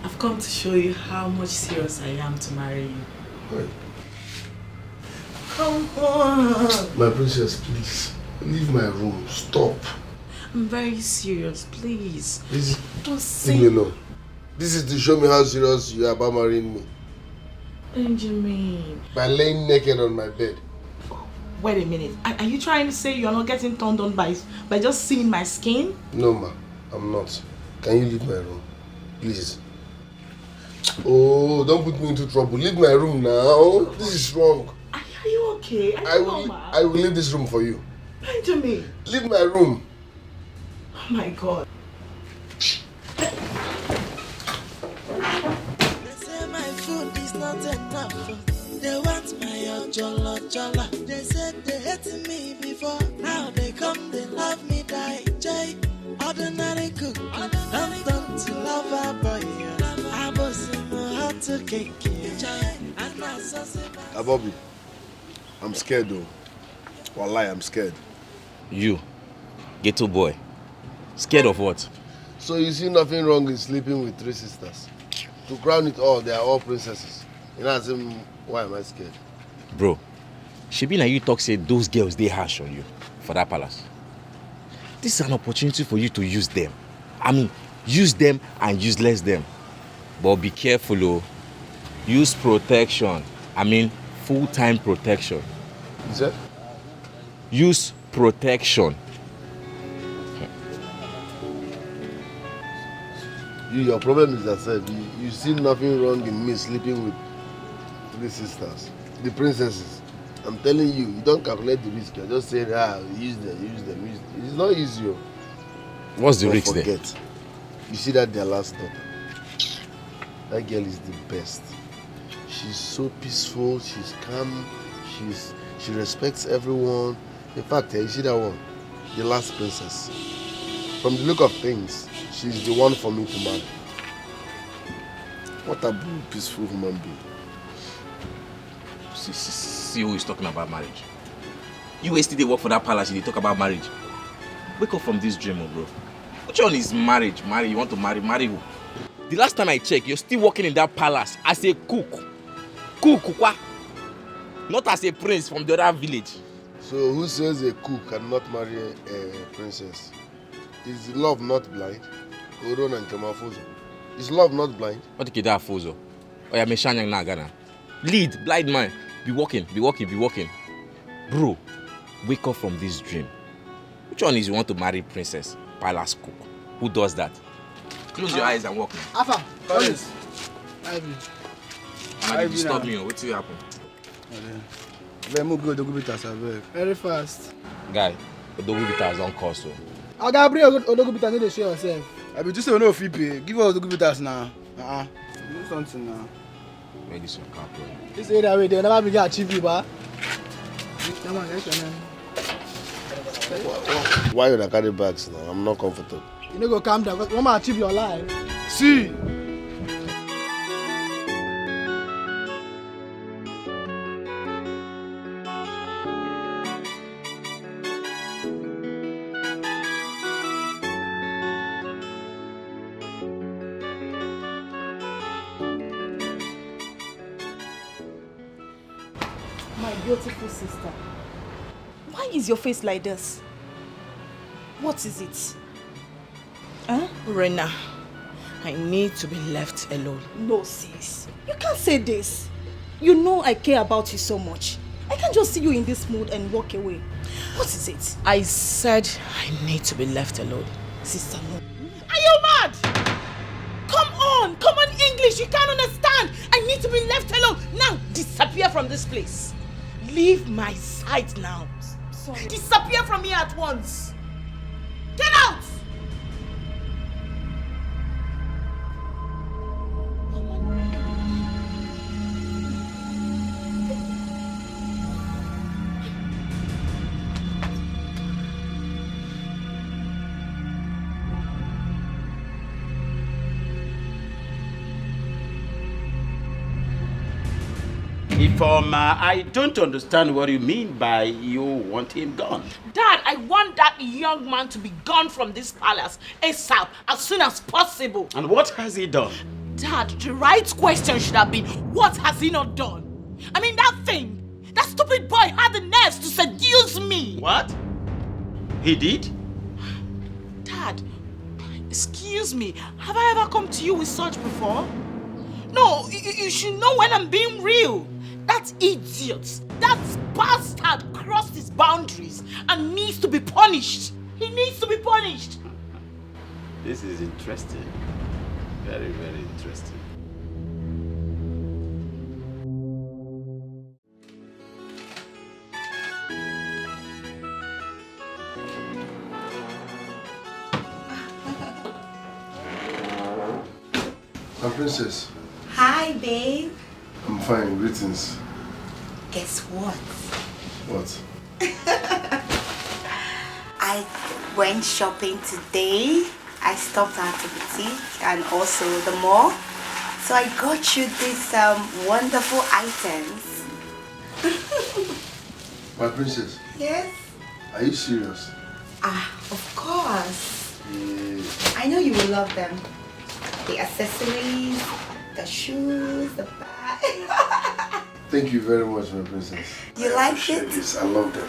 E: I've come to show you how much serious I am to marry you.
I: Right.
E: Come on.
I: My princess, please. Leave my room. Stop.
E: I'm very serious, please.
I: Please,
E: don't say.
I: leave me alone. This is to show me how serious you are about marrying me.
E: Benjamin.
I: By laying naked on my bed.
E: Wait a minute. Are you trying to say you're not getting turned on by just seeing my skin?
I: No, ma. I'm not. Can you leave my room? Please. Oh, don't put me into trouble. Leave my room now. This is wrong.
E: Are you okay?
I: I will leave this room for you.
E: Benjamin.
I: Leave my room.
E: Oh my God.
M: They say my food is not enough. They want my jollo. They said they hated me before. Now they come, they love me, die. Jay, ordinary cook. Don't turn to lover boy. I was in my heart to cake.
I: Bobby, I'm scared though. Wallahi, I'm scared.
N: You, ghetto boy. Scared of what?
I: So you see nothing wrong in sleeping with 3 sisters. To crown it all, they are all princesses. You know, why am I scared?
N: Bro, Shebi na you talk say those girls they harsh on you for that palace. This is an opportunity for you to use them. I mean, use them and useless them. But be careful, oh. Use protection. I mean, full-time protection.
I: Is that?
N: Use protection.
I: Your problem is that you see nothing wrong in me sleeping with 3 sisters, the princesses. I'm telling you, you don't calculate the risk. You're just saying, use them. It's not easy.
N: What's the risk there?
I: You see that their last daughter. That girl is the best. She's so peaceful. She's calm. She respects everyone. In fact, you see that one, the last princess. From the look of things, she's the one for me to marry. What a peaceful human being.
N: See who is talking about marriage. You yesterday work for that palace, you talk about marriage. Wake up from this dream, bro. Which one is marriage? You want to marry who? The last time I checked, you're still working in that palace as a cook. Cook, not as a prince from the other village.
I: So who says a cook cannot marry a princess? Is love not blind? Oron and Kemafozo. Is love not blind?
N: What is that, Fozo? Oya Meshanyang Nagana. Lead, blind man. Be walking. Bro, wake up from this dream. Which one is you want to marry Princess Palace Cook? Who does that? Close your eyes and walk now.
R: Alpha, Collins. Ivy.
N: And disturb me. What will happen?
R: Very fast.
N: Guy, Odogubitas don't cost so.
R: I got bring Odogubitas, need to show yourself.
S: I be just say no fee pay. Give us Odogubitas now. Do something now.
N: Where this your car, bro?
R: This area way they never be achieve you, ba. Come on, get your name.
K: Why you carry bags now? I'm not comfortable.
R: You know go calm down. One man achieve your life. See.
F: My beautiful sister, why is your face like this? What is it? Huh?
E: Rena, I need to be left alone.
F: No, sis. You can't say this. You know I care about you so much. I can't just see you in this mood and walk away. What is it?
E: I said I need to be left alone.
F: Sister, no.
E: Are you mad? Come on English, you can't understand. I need to be left alone. Now, disappear from this place. Leave my sight now.
F: Sorry.
E: Disappear from here at once. Get out!
O: Informer, I don't understand what you mean by you want him gone.
E: Dad, I want that young man to be gone from this palace ASAP, as soon as possible.
O: And what has he done?
E: Dad, the right question should have been, what has he not done? I mean, that stupid boy had the nerves to seduce me.
O: What? He did?
E: Dad, excuse me, have I ever come to you with such before? No, you should know when I'm being real. That idiot, that bastard crossed his boundaries and needs to be punished. He needs to be punished.
O: This is interesting. Very, very interesting.
I: My princess.
G: Hi, babe.
I: I'm fine. Greetings.
G: Guess what?
I: What?
G: I went shopping today. I stopped at the boutique and also the mall. So I got you these wonderful items.
I: My princess.
G: Yes?
I: Are you serious?
G: Of course.
I: Yes.
G: I know you will love them. The accessories, the shoes, the bag.
I: Thank you very much, my princess.
G: You like it?
I: This. I love them.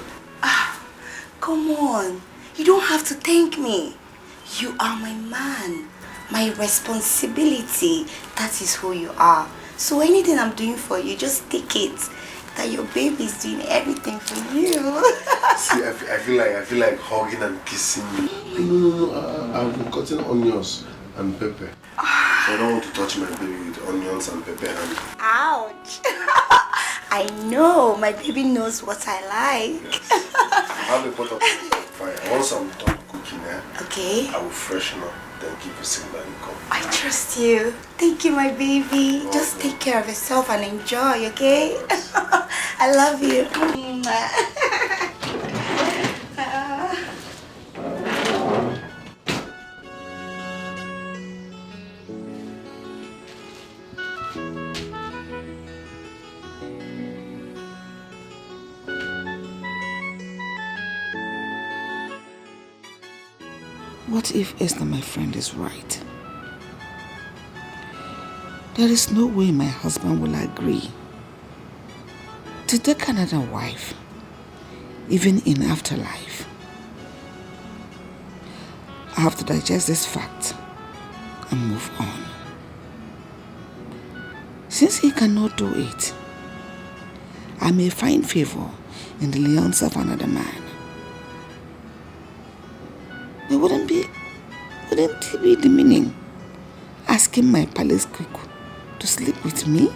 G: Come on. You don't have to thank me. You are my man. My responsibility. That is who you are. So anything I'm doing for you, just take it. That your baby is doing everything for you.
I: See, I feel like hugging and kissing you. No. I've been cutting onions and pepper. So I don't want to touch my baby with onions and pepper and...
G: Ouch! I know, my baby knows what I like.
I: Yes. I have a pot of fire. Once I'm done cooking,
G: okay,
I: I will freshen up, then give you a signal and come.
G: I trust you. Thank you, my baby. Oh, just take care of yourself and enjoy, okay? Yes. I love you.
C: What if Esther, my friend, is right? There is no way my husband will agree to take another wife, even in afterlife. I have to digest this fact and move on. Since he cannot do it, I may find favor in the hands of another man. It wouldn't it be demeaning asking my palace cook to sleep with me?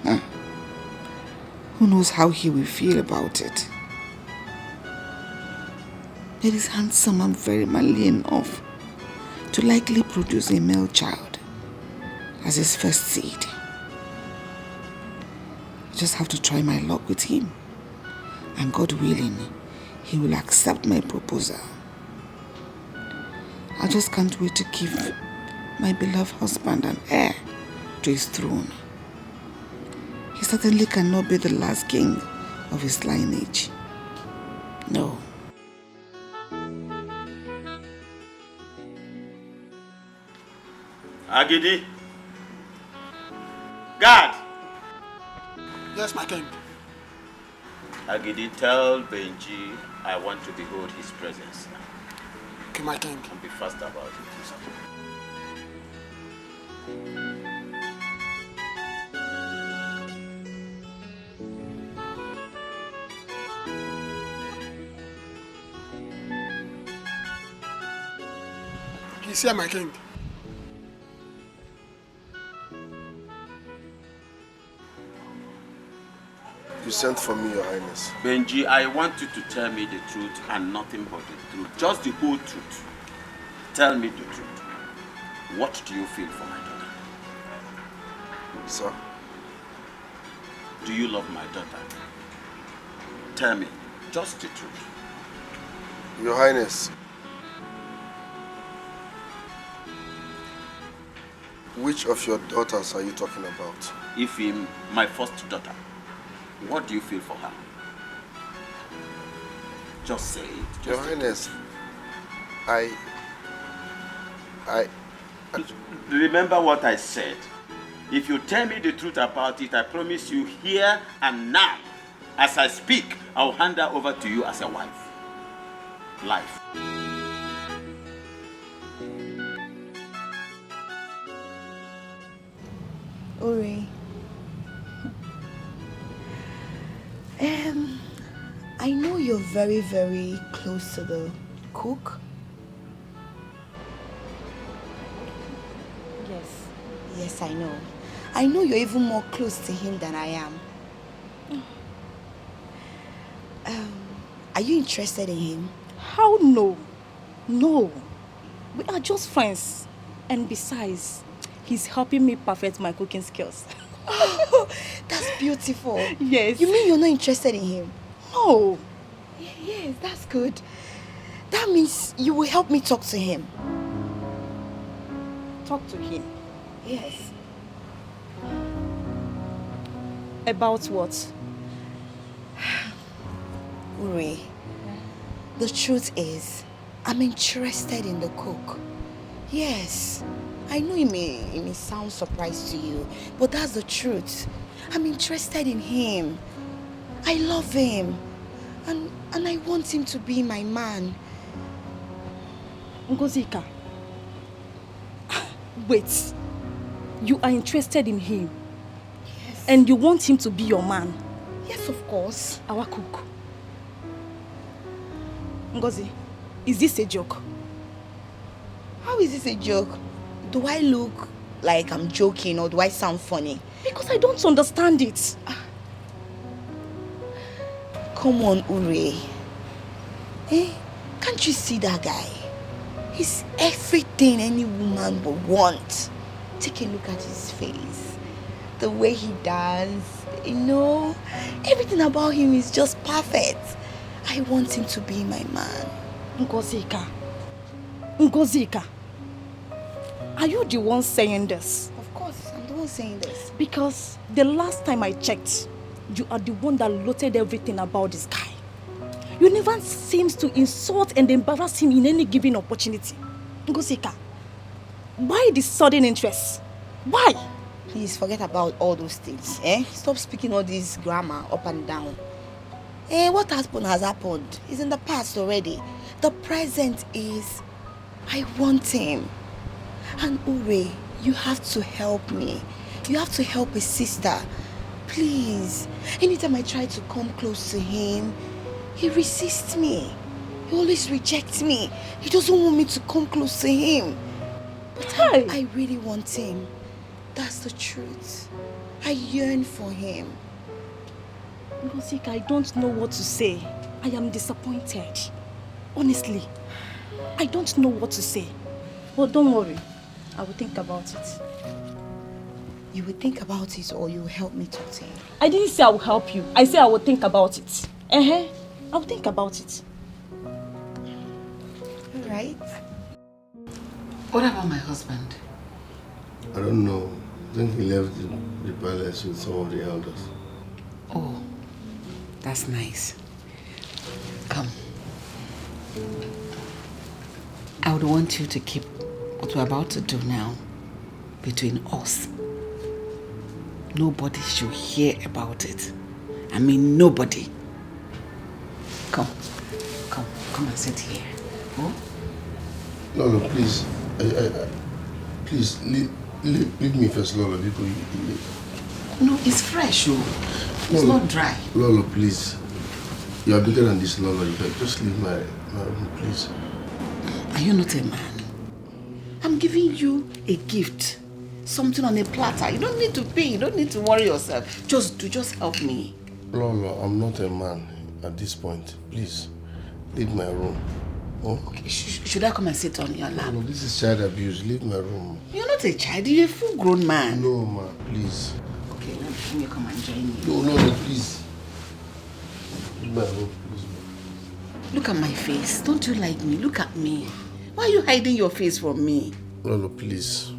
C: Huh? Who knows how he will feel about it? He is handsome and very manly enough to likely produce a male child as his first seed. I just have to try my luck with him, and God willing, he will accept my proposal. I just can't wait to give my beloved husband an heir to his throne. He certainly cannot be the last king of his lineage. No.
O: Agidi. Guard.
L: Yes, my king.
O: Agidi, tell Benji I want to behold his presence now.
L: Okay, my king.
O: And be fast about it.
L: He's here, my king.
I: You sent for me, Your Highness.
O: Benji, I want you to tell me the truth and nothing but the truth. Just the whole truth. Tell me the truth. What do you feel for my daughter?
I: Sir?
O: Do you love my daughter? Tell me, just the truth.
I: Your Highness, which of your daughters are you talking about?
O: Ifim, my first daughter. What do you feel for her? Just say it.
I: Your Highness, I...
O: Remember what I said. If you tell me the truth about it, I promise you here and now, as I speak, I'll hand her over to you as a wife. Life.
G: Uri. I know you're very, very close to the cook.
F: Yes.
G: Yes, I know. I know you're even more close to him than I am. Are you interested in him?
F: How no? No. We are just friends. And besides, he's helping me perfect my cooking skills.
G: Oh, that's beautiful.
F: Yes.
G: You mean you're not interested in him?
F: No.
G: Yes, that's good. That means you will help me talk to him.
F: Talk to him?
G: Yes.
F: About what?
G: Uri, the truth is, I'm interested in the cook. Yes. I know it may sound surprised to you, but that's the truth. I'm interested in him. I love him. And I want him to be my man.
F: Ngozika. Wait. You are interested in him?
G: Yes.
F: And you want him to be your man?
G: Yes, of course.
F: Our cook. Ngozi, is this a joke?
G: How is this a joke? Do I look like I'm joking or do I sound funny?
F: Because I don't understand it.
G: Come on, Uri. Can't you see that guy? He's everything any woman would want. Take a look at his face. The way he does. Everything about him is just perfect. I want him to be my man.
F: Ngozika. Are you the one saying this?
G: Of course, I'm the one saying this.
F: Because the last time I checked, you are the one that loaded everything about this guy. You never seems to insult and embarrass him in any given opportunity. Ngozika, why this sudden interest? Why?
G: Please forget about all those things. Stop speaking all this grammar up and down. What happened has happened. It's in the past already. The present is, I want him. And Uri, you have to help me. You have to help a sister. Please. Anytime I try to come close to him, he resists me. He always rejects me. He doesn't want me to come close to him. But I really want him. That's the truth. I yearn for him.
F: Ngosika, I don't know what to say. I am disappointed. Honestly, I don't know what to say. But don't worry, I will think about it.
G: You will think about it or you will help me talk to him?
F: I didn't say I will help you. I said I will think about it. I will think about it.
G: Alright.
C: What about my husband?
I: I don't know. I think he left the palace with some of the elders.
C: Oh, that's nice. Come. I would want you to keep what we're about to do now between us. Nobody should hear about it. I mean, nobody. Come and sit here. Oh?
I: No, please. Please, leave me first, Lolo.
C: No, it's fresh, oh. It's not dry.
I: Lolo, please. You are bigger than this, Lolo. You can just leave my room, please.
C: Are you not a man? I'm giving you a gift. Something on a platter. You don't need to pay. You don't need to worry yourself. Just help me.
I: Lolo, I'm not a man at this point. Please, leave my room. Oh?
C: Okay, should I come and sit on your lap?
I: No, this is child abuse. Leave my room.
C: You're not a child. You're a full-grown man.
I: No, ma, please.
C: Okay, let me come and join you.
I: No, please. Leave my room, please.
C: Look at my face. Don't you like me? Look at me. Why are you hiding your face from me?
I: Lolo, please.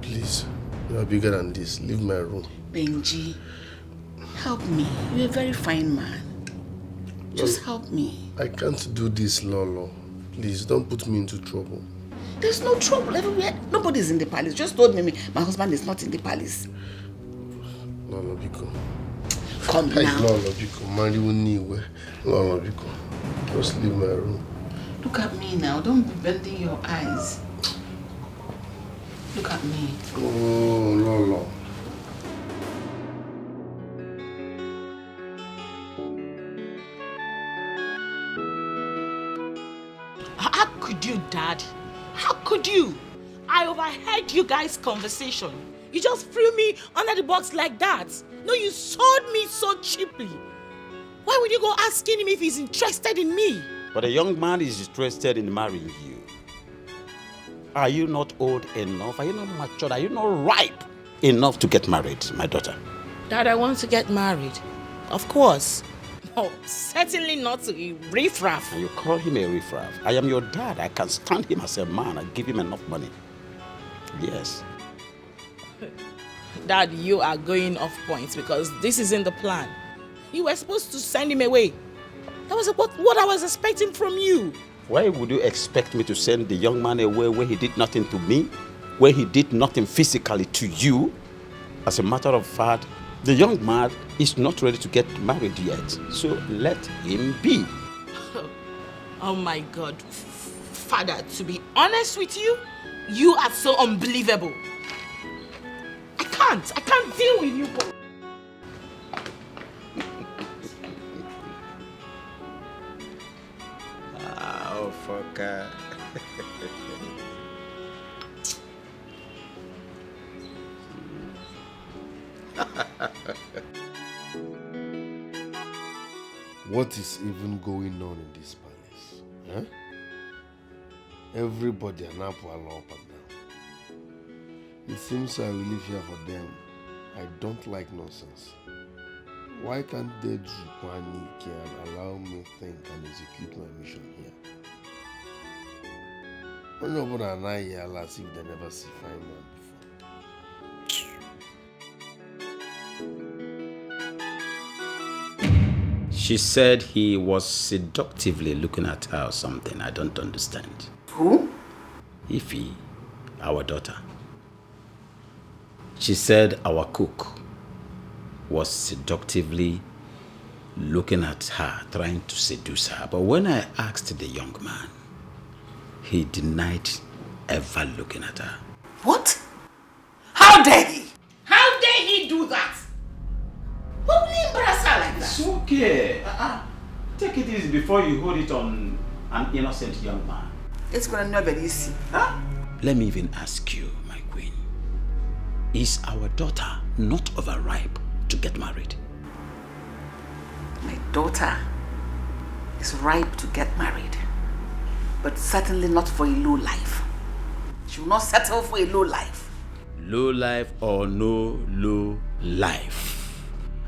I: Please. You are bigger than this. Leave my room.
C: Benji, help me. You're a very fine man. Just help me.
I: I can't do this, Lolo. Please, don't put me into trouble.
C: There's no trouble everywhere. Nobody's in the palace. Just told me my husband is not in the palace.
I: Lolo, Biko.
C: Come now.
I: Lolo, Biko. Mari uniwe. Lolo, Biko. Just leave my room.
C: Look at me now. Don't be bending your eyes. Look at me.
I: Oh, Lolo.
E: How could you, Dad? How could you? I overheard you guys' conversation. You just threw me under the box like that. No, you sold me so cheaply. Why would you go asking him if he's interested in me?
Q: But a young man is interested in marrying you. Are you not old enough? Are you not mature? Are you not ripe enough to get married, my daughter?
E: Dad, I want to get married. Of course. Oh, certainly not to a riffraff.
Q: And you call him a riffraff. I am your dad. I can stand him as a man. I give him enough money. Yes.
E: Dad, you are going off point because this isn't the plan. You were supposed to send him away. That was what I was expecting from you.
Q: Why would you expect me to send the young man away where he did nothing to me? Where he did nothing physically to you? As a matter of fact, the young man is not ready to get married yet. So let him be.
E: Oh my God. Father, to be honest with you, you are so unbelievable. I can't deal with you both.
Q: Oh, fucker.
I: What is even going on in this palace? Huh? Everybody are now up and down. It seems I will live here for them. I don't like nonsense. Why can't they do one and allow me to think and execute my mission here? Nobody and I here as if they never see fine man before.
Q: She said he was seductively looking at her or something. I don't understand.
C: Who?
Q: Ify, our daughter. She said our cook was seductively looking at her, trying to seduce her. But when I asked the young man, he denied ever looking at her.
C: What? How dare he? How dare he do that? Why will he embarrass her like that?
Q: It's okay. Take it easy before you hold it on an innocent young man.
C: It's gonna never be easy.
Q: Huh? Let me even ask you, my queen. Is our daughter not overripe to get married?
C: My daughter is ripe to get married, but certainly not for a low life. She will not settle for a low life.
Q: Low life or no low life,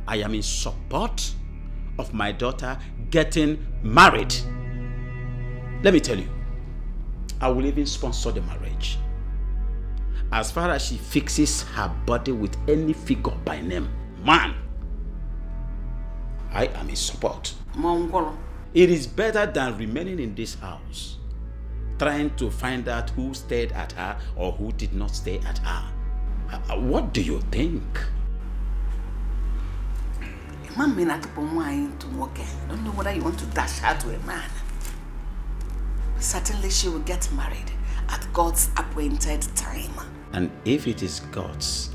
Q: I am in support of my daughter getting married. Let me tell you, I will even sponsor the marriage. As far as she fixes her body with any figure by name, man, I am in support. It is better than remaining in this house, trying to find out who stayed at her or who did not stay at her. What do you think?
C: A man may not put wine to work. I don't know whether you want to dash her to a man. But certainly she will get married at God's appointed time.
Q: And if it is God's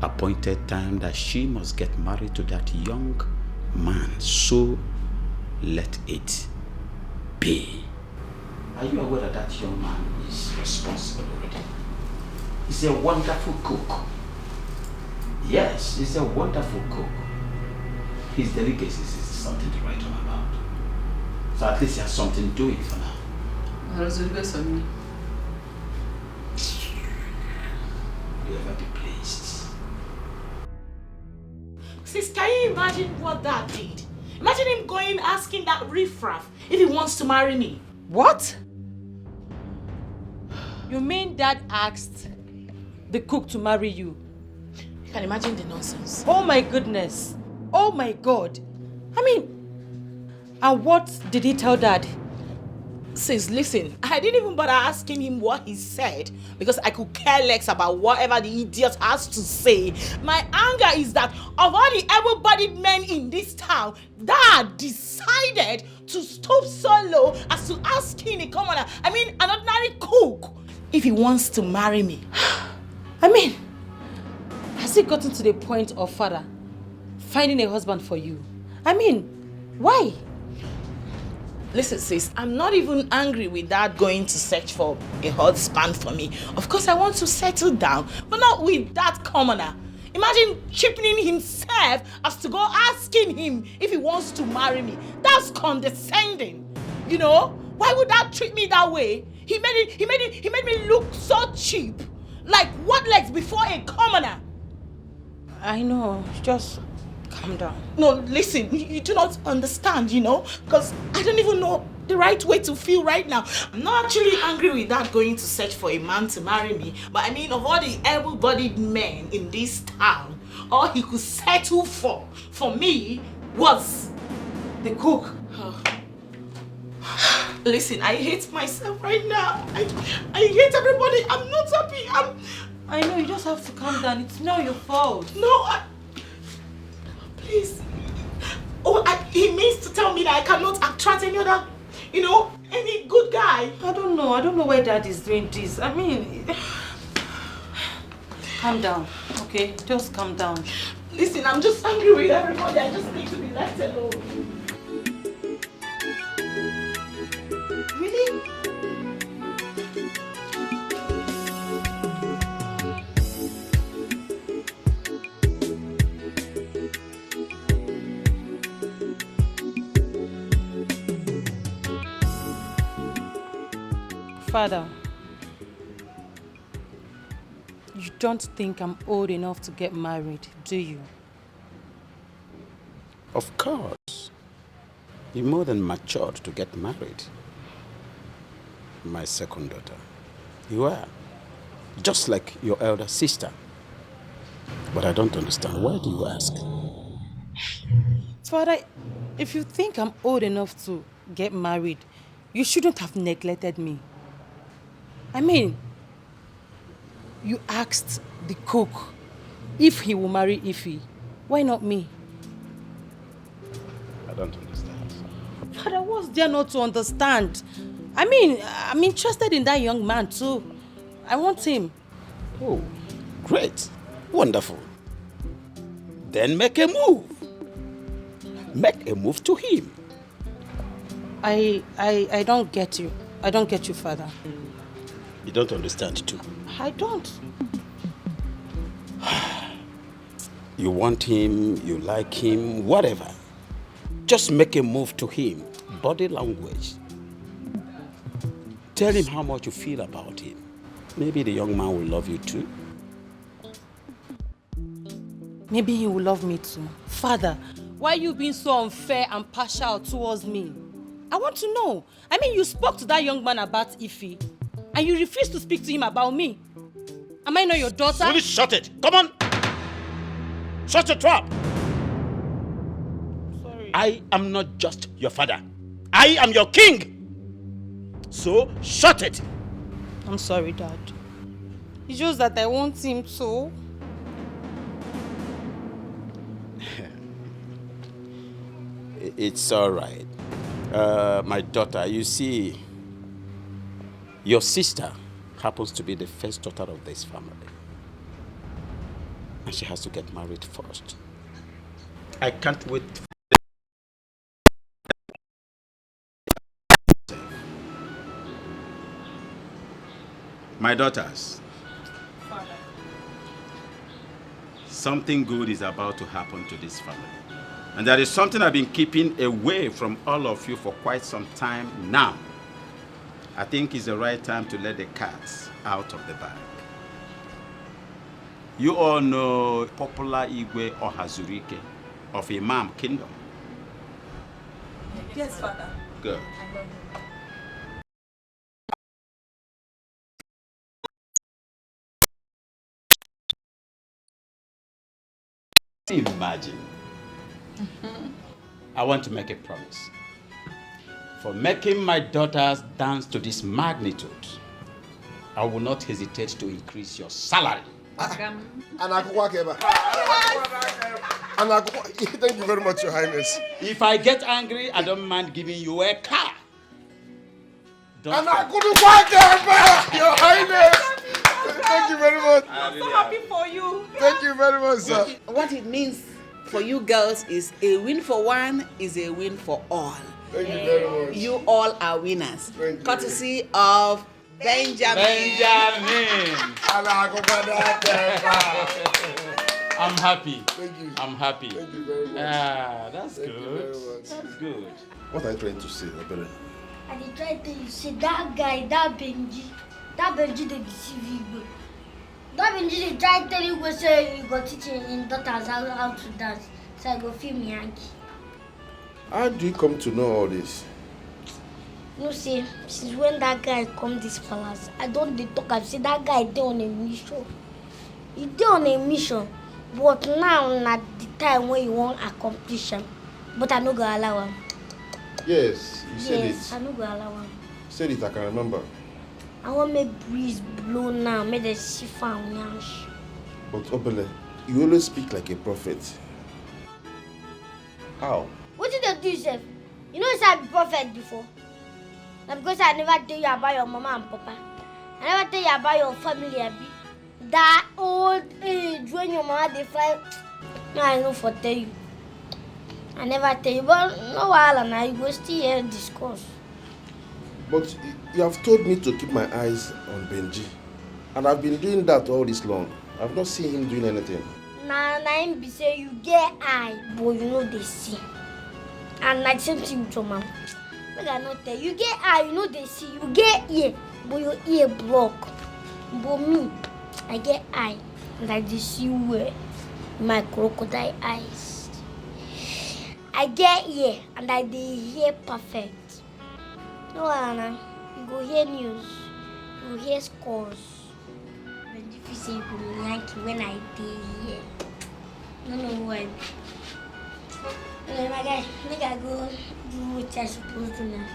Q: appointed time that she must get married to that young man, so let it be. Are you aware that that young man is responsible already? He's a wonderful cook. Yes, he's a wonderful cook. His delicacies is something to write home about. So at least he has something doing for now. You'll ever be pleased.
E: Sis, can you imagine what Dad did? Imagine him going asking that riffraff if he wants to marry me.
B: What? You mean Dad asked the cook to marry you?
E: You can imagine the nonsense.
B: Oh my goodness. Oh my God. I mean, and what did he tell Dad?
E: Sis, listen, I didn't even bother asking him what he said because I could care less about whatever the idiot has to say. My anger is that of all the able-bodied men in this town, Dad decided to stoop so low as to asking a commoner, an ordinary cook, if he wants to marry me.
B: Has it gotten to the point of father finding a husband for you? Why?
E: Listen, sis, I'm not even angry with Dad going to search for a husband for me. Of course, I want to settle down, but not with that commoner. Imagine cheapening himself as to go asking him if he wants to marry me. That's condescending. You know? Why would Dad treat me that way? He made me look so cheap. Like what legs before a commoner?
B: I know, just calm down.
E: No, listen, you do not understand, because I don't even know the right way to feel right now. I'm not actually angry with Dad going to search for a man to marry me, but of all the able-bodied men in this town, all he could settle for me was the cook. Listen, I hate myself right now. I hate everybody. I'm not happy.
B: I know, you just have to calm down. It's not your fault.
E: No, please. He means to tell me that I cannot attract any other, any good guy.
B: I don't know why Dad is doing this. Calm down, okay? Just calm down.
E: Listen, I'm just angry with everybody. I just need to be left alone. Really?
B: Father, you don't think I'm old enough to get married, do you?
Q: Of course. You're more than matured to get married. My second daughter. You are. Just like your elder sister. But I don't understand. Why do you ask?
B: Father, if you think I'm old enough to get married, you shouldn't have neglected me. You asked the cook if he will marry Ify. Why not me?
Q: I don't understand.
B: Father, what's there not to understand? I'm interested in that young man too. I want him.
Q: Oh, great. Wonderful. Then make a move. Make a move to him.
B: I don't get you. I don't get you, Father.
Q: You don't understand too.
B: I don't.
Q: You want him, you like him, whatever. Just make a move to him. Body language. Tell him how much you feel about him. Maybe the young man will love you too.
B: Maybe he will love me too. Father, why are you being so unfair and partial towards me? I want to know. I mean, you spoke to that young man about Ife, and you refused to speak to him about me. Am I not your daughter?
A: Will you shut it? Come on! Shut your trap!
B: Sorry.
A: I am not just your father. I am your king! So, shut it!
B: I'm sorry, Dad. It's just that I want him to.
Q: It's all right. My daughter, you see, your sister happens to be the first daughter of this family. And she has to get married first. I can't wait. My daughters, something good is about to happen to this family. And that is something I've been keeping away from all of you for quite some time now. I think it's the right time to let the cats out of the bag. You all know popular Igwe Ohazurike of Imam Kingdom.
F: Yes, Father.
Q: Good. Imagine. I want to make a promise. For making my daughters dance to this magnitude, I will not hesitate to increase your salary.
I: Thank you very much, Your Highness.
Q: If I get angry, I don't mind giving you a car.
I: Your Highness. Thank you very much.
F: I'm so happy for you.
I: Thank you very much, sir.
E: What it means for you girls is a win for one is a win for all.
I: Thank you very much.
E: You all are winners. Courtesy of Benjamin.
Q: I'm happy.
I: Thank you.
Q: I'm happy.
I: Thank you very much.
Q: That's
I: Thank you
Q: good.
I: very much.
Q: That's good.
K: What are you trying to say, Obere?
D: I dey try tell you, say that guy, that Benji dey deceive you. That Benji dey try tell you, say you go teach him daughters how to dance. So I go feel me Yankee.
K: How do you come to know all this?
D: You see, since when that guy come this palace, I don't dey talk. I say that guy dey on a mission. He dey on a mission, but now na the time when you wan accomplish him. But I no go allow him.
K: Yes, you said
D: Yes,
K: it.
D: I no go allow him.
K: You said it, I can remember.
D: I want make breeze blow now, make the shifa and yansh.
K: But Obele, you always speak like a prophet. How?
D: What did they do yourself? You know I be prophet before. Now because I never tell you about your mama and papa. I never tell you about your family, Abi. That old age when your mama they fly. No, I know for tell you. I never tell you, but no while now you go still hear discuss.
K: But you have told me to keep my eyes on Benji. And I've been doing that all this long. I've not seen him doing anything.
D: Now him be say you get eye, but you know they see. And like same thing with your mama. But I not tell you, you get eye, you know they see. You get ear, but your ear block. But me, I get eye, and I just see where my crocodile eyes. I get ear, and I dey hear perfect. No, Anna, you go hear news, you go hear scores. But if you say you go be Yankee when I dey here, no why. My guy, make I go do what I supposed to now.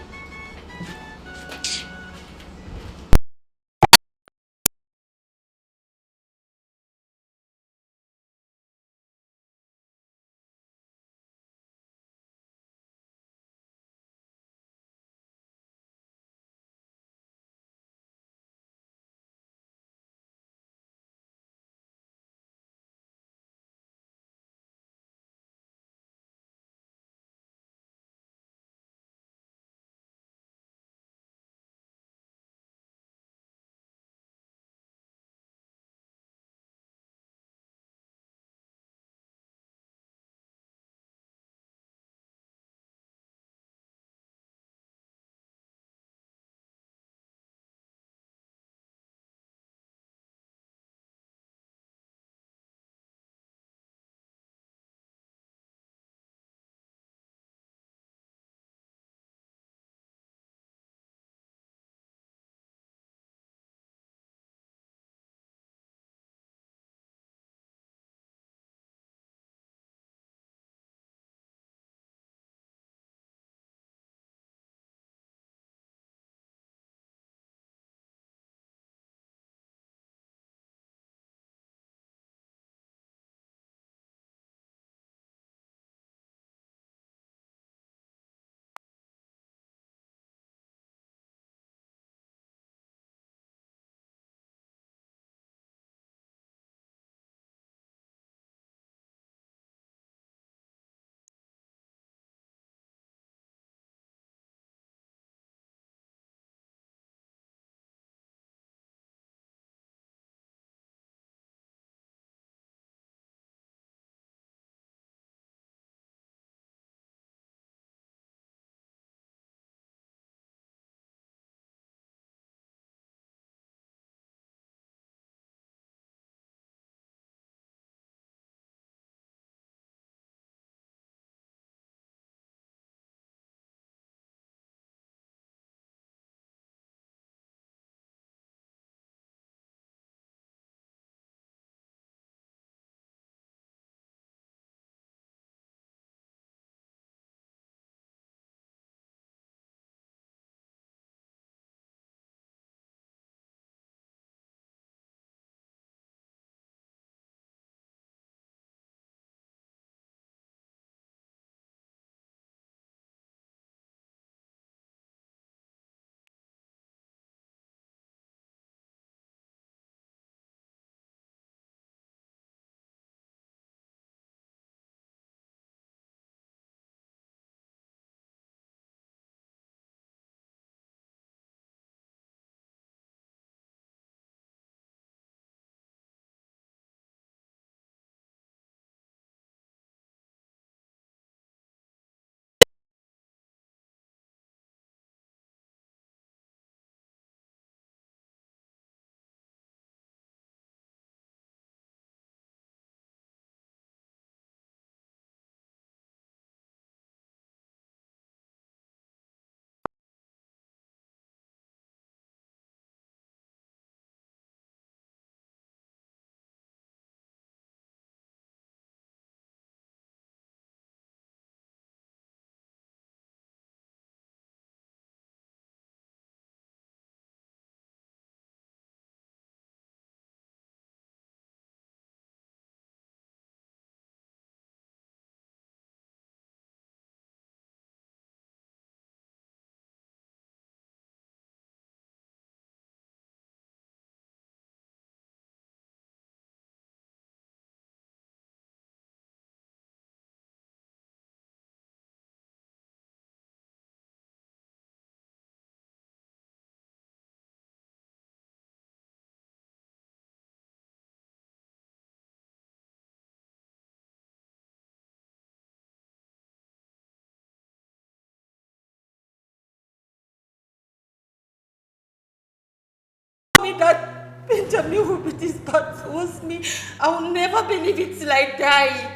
B: me that Benjamin will be this bad towards me, I will never believe it till I die.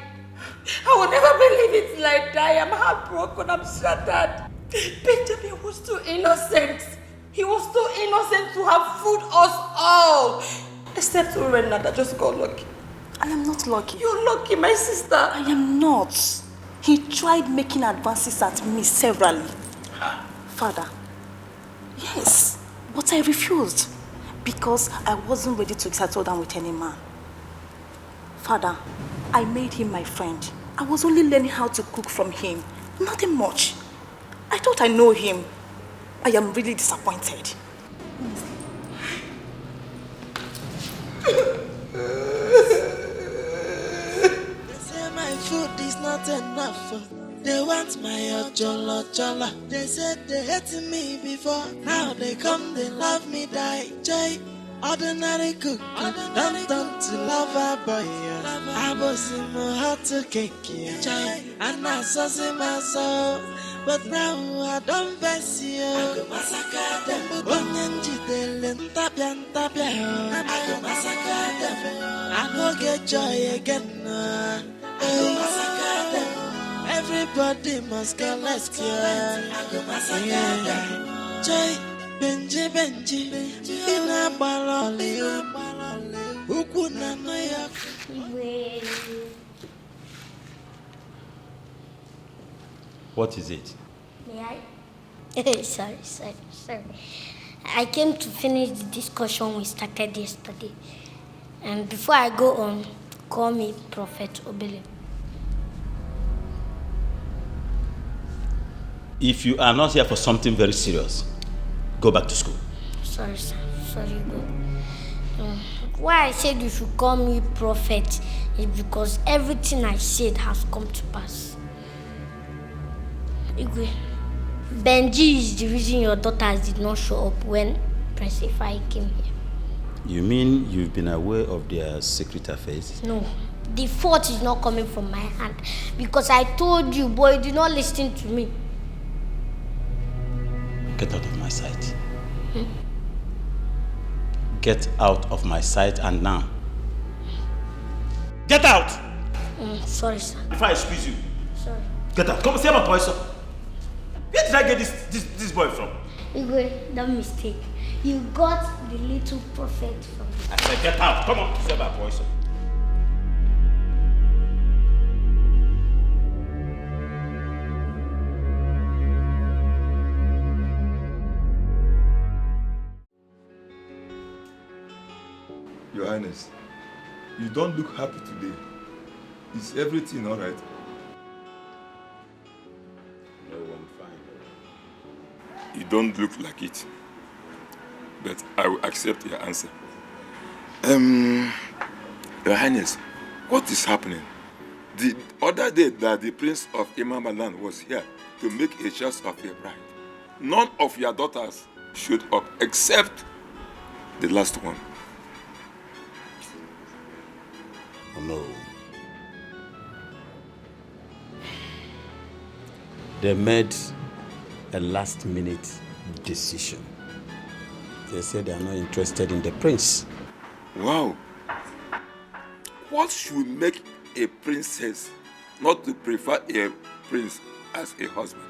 B: I will never believe it till I die. I'm heartbroken, I'm shattered. Benjamin was too innocent. He was too innocent to have fooled us all. Except Urena that just got lucky.
F: I am not lucky.
B: You're lucky, my sister.
F: I am not. He tried making advances at me severally. Father, yes, but I refused because I wasn't ready to settle down with any man. Father, I made him my friend. I was only learning how to cook from him. Nothing much. I thought I know him. I am really disappointed.
M: They say my food is not enough. They want my ojolo. They said they hated me before. Now they come, they love me, die. Joy, ordinary cook. Don't turn to lover boy. I was in my heart to cake. Joy, and I saw my soul. But now I don't vex you. I go massacre them. Onyanji dele ntapia. I go massacre them. I go get joy again. I go massacre them. Everybody must go, let's go. I go massacre them. Joy, Benji. Ina baloli. Ukuna no ya.
Q: What is it?
D: May I? Sorry. I came to finish the discussion we started yesterday. And before I go on, call me Prophet Obele.
Q: If you are not here for something very serious, go back to school.
D: Sorry, sir. Sorry, God. Why I said you should call me Prophet is because everything I said has come to pass. Igwe, Benji is the reason your daughters did not show up when Prince Ifai came here.
Q: You mean you've been aware of their secret affairs?
D: No, the fault is not coming from my hand because I told you, boy, you did not listen to me.
Q: Get out of my sight. Get out of my sight and now. Get out!
D: Sorry, sir.
A: If I squeeze you.
D: Sorry.
A: Get out. Come see my boy, sir. Where did I get this boy from?
D: Igwe, that mistake. You got the little prophet from.
A: I said get out. Come on, see my boy, sir.
H: Your Highness, you don't look happy today. Is everything all right?
Q: No, I'm fine.
H: You don't look like it. But I will accept your answer. Your Highness, what is happening? The other day that the Prince of Imamaland was here to make a choice of a bride, none of your daughters showed up except the last one.
Q: Oh, no. They made a last-minute decision. They said they are not interested in the prince.
H: Wow. What should make a princess not to prefer a prince as a husband?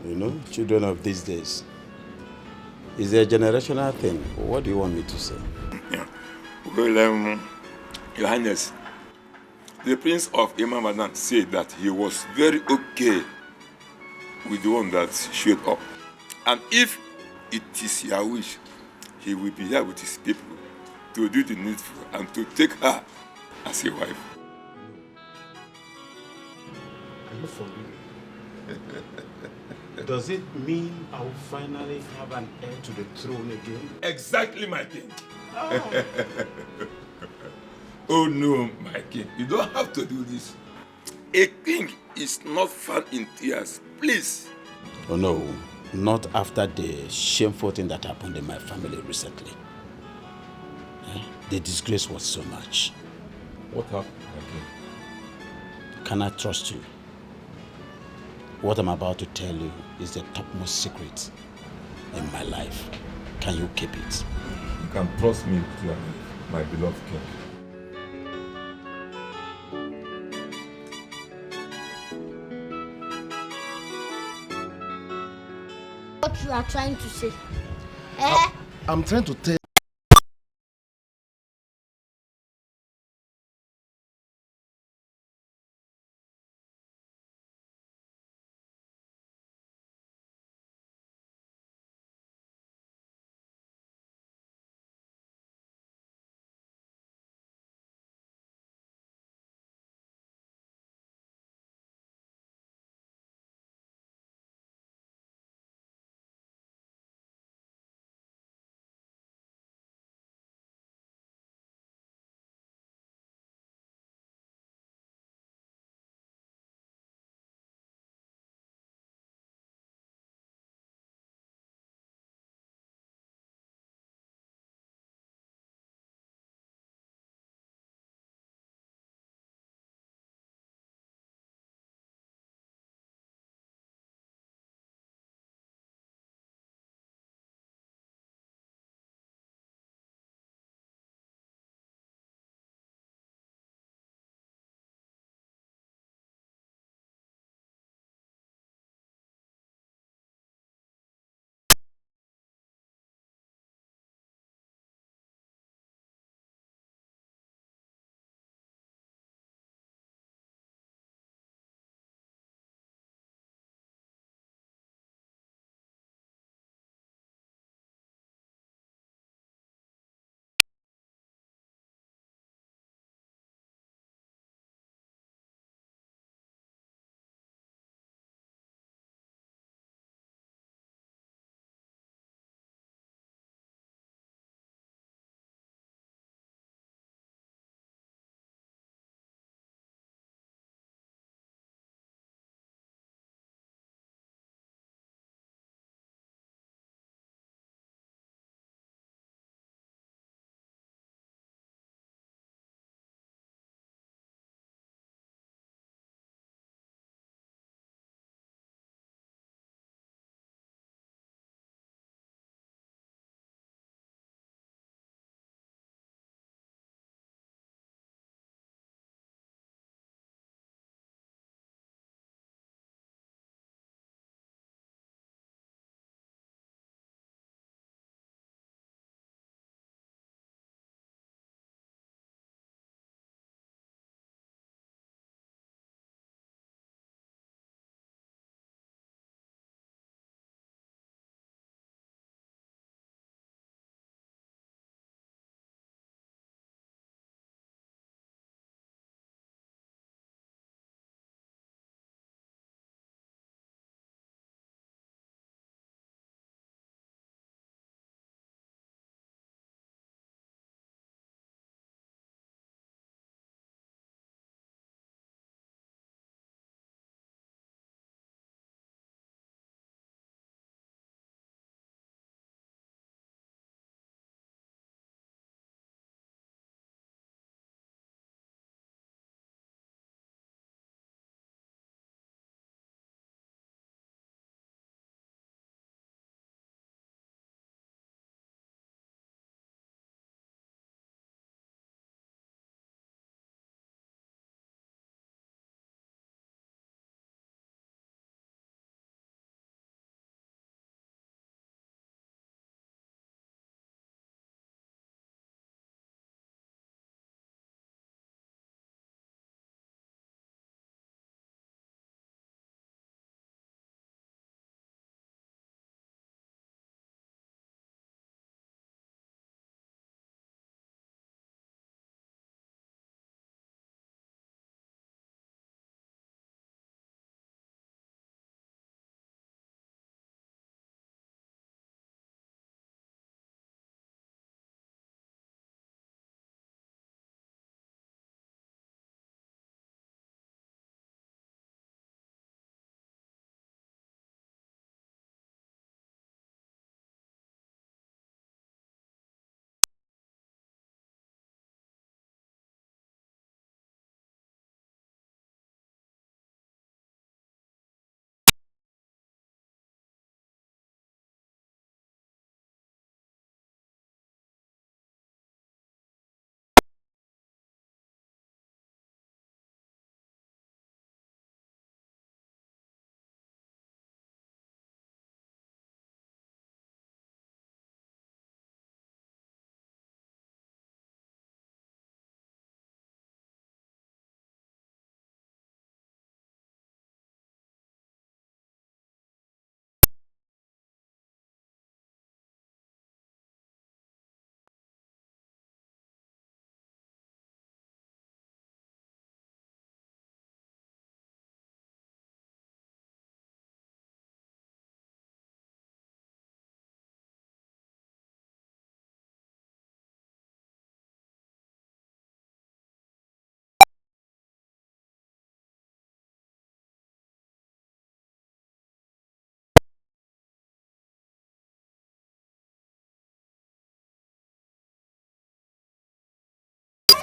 Q: You know, children of these days. It's a generational thing. What do you want me to say?
H: Yeah. Well, Your Highness, the Prince of Imamaland said that he was very okay with the one that showed up. And if it is your wish, he will be here with his people to do the needful and to take her as a wife.
A: Are you for real? Does it mean I will finally have an heir to the throne again?
H: Exactly, my king.
A: Oh.
H: Oh no, my king, you don't have to do this. A king is not found in tears, please.
Q: Oh no, not after the shameful thing that happened in my family recently. The disgrace was so much.
H: What happened, my king?
Q: Can I trust you? What I'm about to tell you is the topmost secret in my life. Can you keep it?
J: You can trust me with your life, my beloved king.
D: What you are trying to say? Eh?
I: I'm trying to tell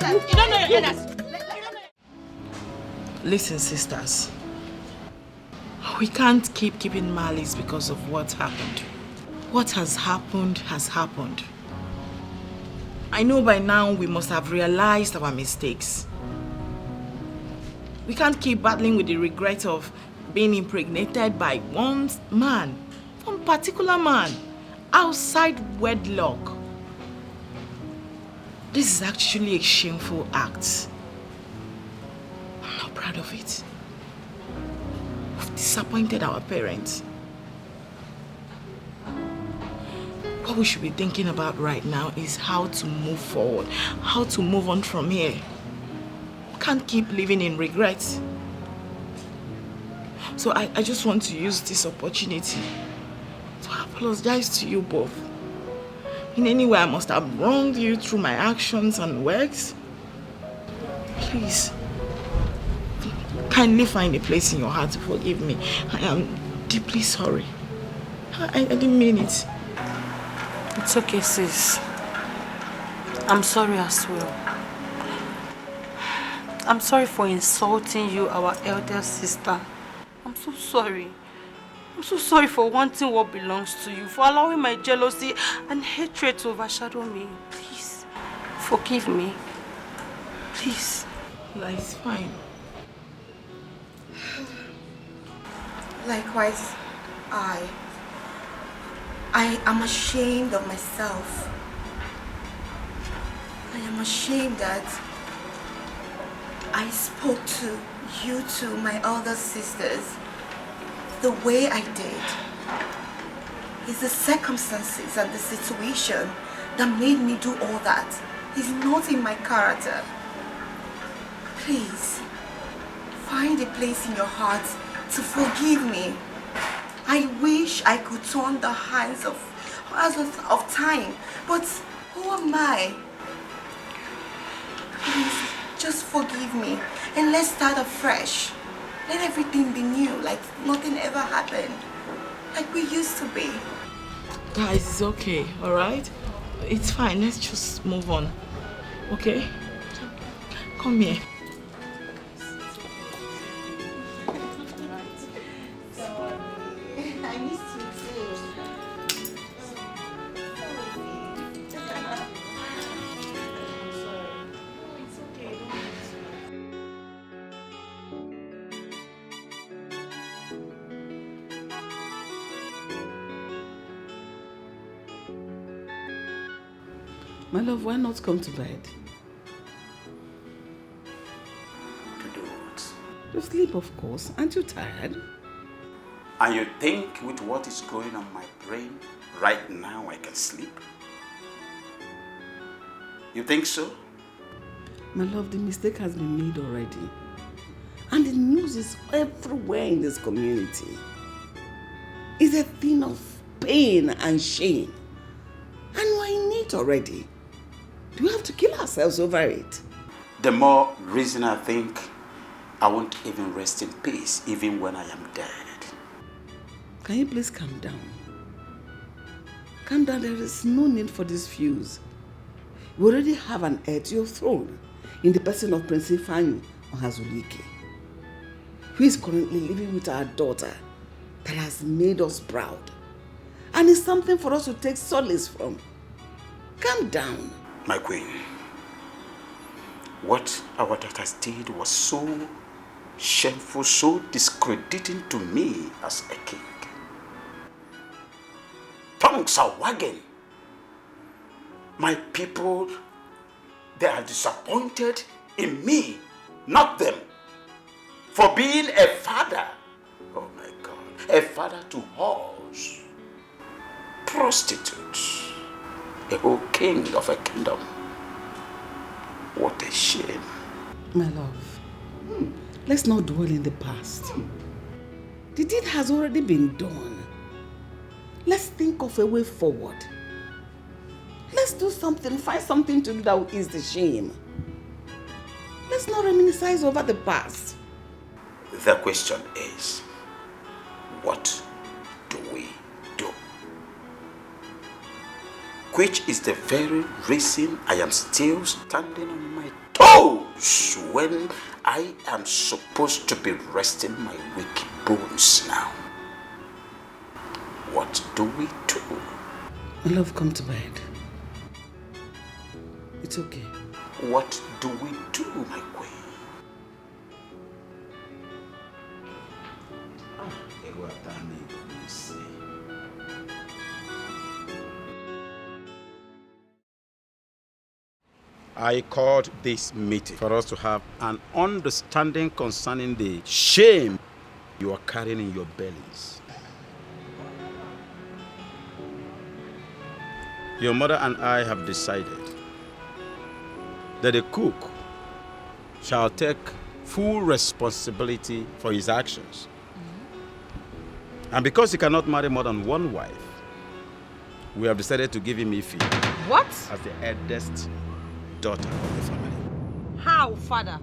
E: You don't know your elders. Listen, sisters. We can't keep keeping malice because of what happened. What has happened has happened. I know by now we must have realized our mistakes. We can't keep battling with the regret of being impregnated by one particular man, outside wedlock. This is actually a shameful act. I'm not proud of it. We've disappointed our parents. What we should be thinking about right now is how to move forward, how to move on from here. We can't keep living in regrets. So I just want to use this opportunity to apologize to you both. In any way I must have wronged you through my actions and words. Please, kindly find a place in your heart to forgive me. I am deeply sorry. I didn't mean it.
B: It's okay, sis. I'm sorry as well. I'm sorry for insulting you, our elder sister. I'm so sorry. I'm so sorry for wanting what belongs to you, for allowing my jealousy and hatred to overshadow me. Please, forgive me. Please.
E: It's fine.
G: Likewise, I am ashamed of myself. I am ashamed that I spoke to you two, my elder sisters, the way I did. It's the circumstances and the situation that made me do all that. It's not in my character. Please, find a place in your heart to forgive me. I wish I could turn the hands of time, but who am I? Please, just forgive me and let's start afresh. Let everything be new, like nothing ever happened, like we used to be.
E: Guys, it's okay, alright? It's fine, let's just move on, okay? Come here.
G: I miss you too.
T: My love, why not come to bed?
O: To do what?
T: To sleep, of course. Aren't you tired?
O: And you think with what is going on my brain right now I can sleep? You think so?
T: My love, the mistake has been made already. And the news is everywhere in this community. It's a thing of pain and shame. And we're in it already. Do we have to kill ourselves over it?
O: The more reason I think I won't even rest in peace even when I am dead.
T: Can you please calm down? Calm down, there is no need for this fuse. We already have an heir to your throne in the person of Prince Ifeanyi Ohazulike, who is currently living with our daughter that has made us proud. And it's something for us to take solace from. Calm down.
O: My queen, what our daughters did was so shameful, so discrediting to me as a king. Tongues are wagging. My people, they are disappointed in me, not them, for being a father. Oh my God, a father to whores, prostitutes, a whole king of a kingdom. What a shame.
T: My love, let's not dwell in the past. The deed has already been done. Let's think of a way forward. Let's do something, find something to do that will ease the shame. Let's not reminisce over the past.
O: The question is, what do we do? Which is the very reason I am still standing on my toes. house when I am supposed to be resting my weak bones now? What do we do?
T: Love, come to bed. It's okay.
O: What do we do, my queen?
Q: I called this meeting for us to have an understanding concerning the shame you are carrying in your bellies. Your mother and I have decided that the cook shall take full responsibility for his actions. And because he cannot marry more than one wife, we have decided to give him Ife.
B: What?
Q: As the eldest daughter of the family.
B: How, Father?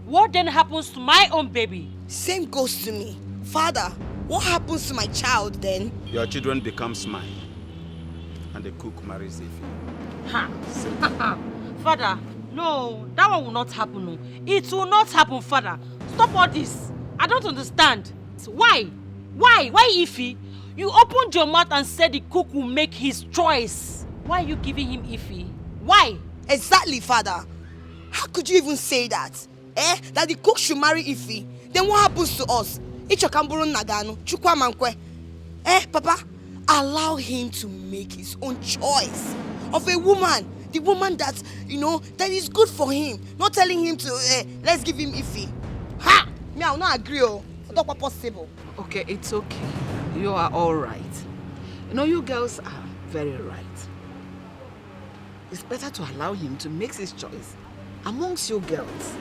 B: What then happens to my own baby?
U: Same goes to me. Father, what happens to my child then?
Q: Your children becomes mine. And the cook marries Ife.
B: Ha! Father, no, that one will not happen. No. It will not happen, Father. Stop all this. I don't understand. Why? Why Ife? You opened your mouth and said the cook will make his choice. Why are you giving him Ife? Why?
U: Exactly, Father. How could you even say that? That the cook should marry Ife? Then what happens to us? Ichokamburu Nagano, Chukwa Mankwe. Papa, allow him to make his own choice of a woman. The woman that, that is good for him. Not telling him to, let's give him Ife. Ha! Me, I will not agree. It's not possible.
C: Okay, it's okay. You are all right. You girls are very right. It's better to allow him to make his choice amongst you girls.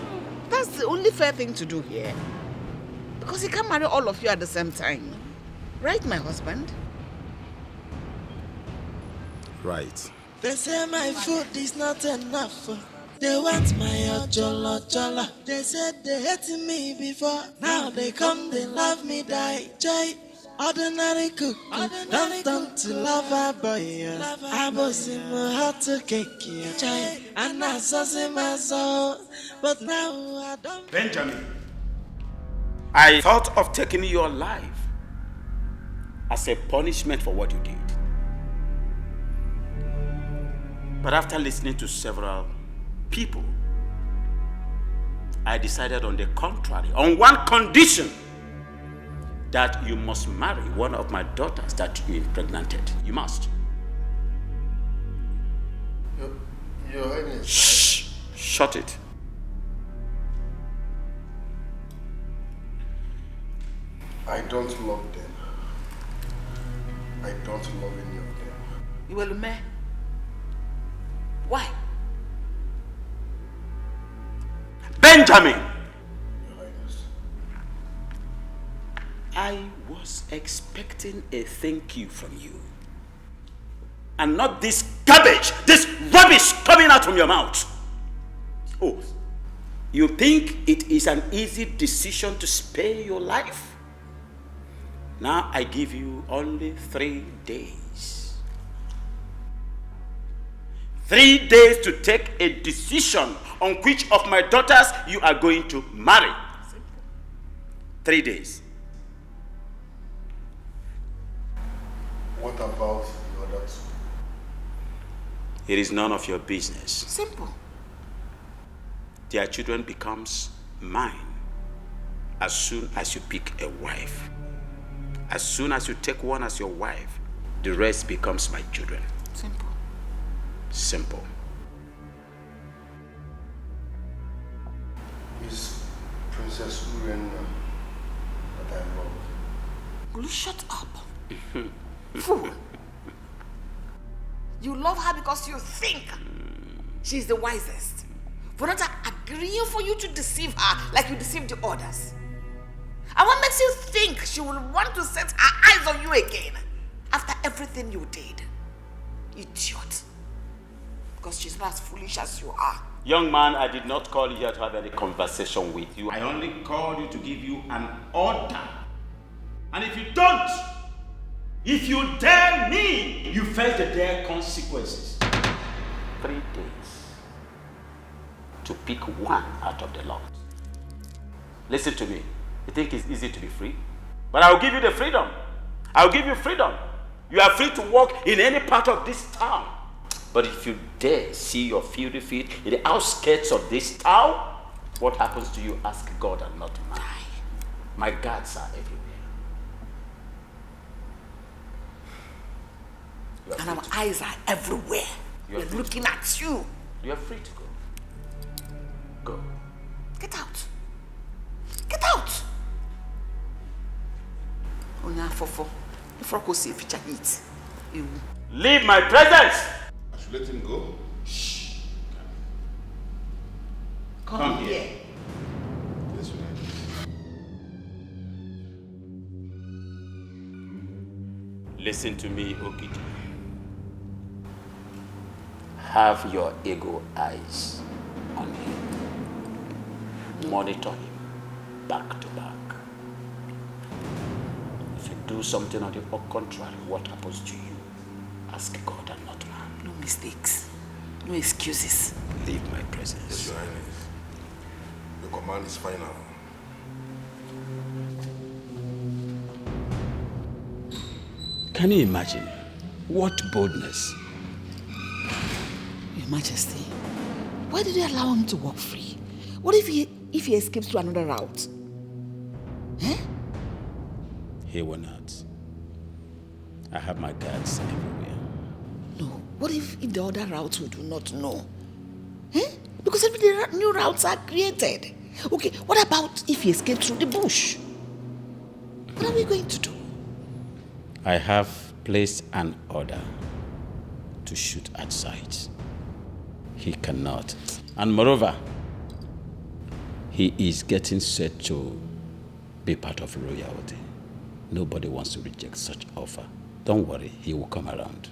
C: That's the only fair thing to do here. Because he can't marry all of you at the same time. Right, my husband?
Q: Right.
M: They say my food is not enough. They want my ojolo. They said they hated me before. Now they come, they love me, die. Joy. Ordinary cook, don't turn to lover boy. I was in my heart to cake, and I saw in my soul. But now I don't.
O: Benjamin, I thought of taking your life as a punishment for what you did. But after listening to several people, I decided on the contrary, on one condition: that you must marry one of my daughters that you impregnated. You must.
I: Your Highness.
O: Shh! Shut it.
I: I don't love them. I don't love any of them.
C: You will me? Why?
O: Benjamin! I was expecting a thank you from you. And not this garbage, this rubbish coming out from your mouth. Oh, you think it is an easy decision to spare your life? Now I give you only 3 days. 3 days to take a decision on which of my daughters you are going to marry. 3 days.
I: What about the other two?
O: It is none of your business.
C: Simple.
O: Their children becomes mine as soon as you pick a wife. As soon as you take one as your wife, the rest becomes my children.
C: Simple.
O: Simple.
I: Is Princess Uren that I love?
C: Will you shut up? Fool. You love her because you think she's the wisest. For not agreeing for you to deceive her like you deceived the others. And what makes you think she will want to set her eyes on you again after everything you did? Idiot. Because she's not as foolish as you are.
O: Young man, I did not call you here to have any conversation with you. I only called you to give you an order. And if you don't, if you dare me, you face the dire consequences. 3 days to pick one out of the lot. Listen to me. You think it's easy to be free? But I'll give you the freedom. I'll give you freedom. You are free to walk in any part of this town. But if you dare see your filthy feet in the outskirts of this town, what happens to you, ask God and not mine. My guards are everywhere.
C: And our eyes are everywhere. We're looking at you.
O: You are free to go. Go.
C: Get out. Get out.
O: Leave my presence.
K: I should let him go.
O: Shh.
C: Come here.
K: Yes, we
O: Listen to me, Ogidi. Have your ego eyes on him. Monitor him back to back. If you do something on the contrary, what happens to you? Ask God and not man.
C: No mistakes. No excuses.
O: Leave my presence.
K: Yes, Your Highness. Your command is final.
O: Can you imagine? What boldness.
C: Your Majesty, why did they allow him to walk free? What if he escapes to another route?
O: He will not. I have my guards everywhere.
C: No. What if the other routes we do not know? Because every day new routes are created. Okay, what about if he escapes through the bush? What are we going to do?
O: I have placed an order to shoot at sight. He cannot. And moreover, he is getting set to be part of royalty. Nobody wants to reject such offer. Don't worry, he will come around.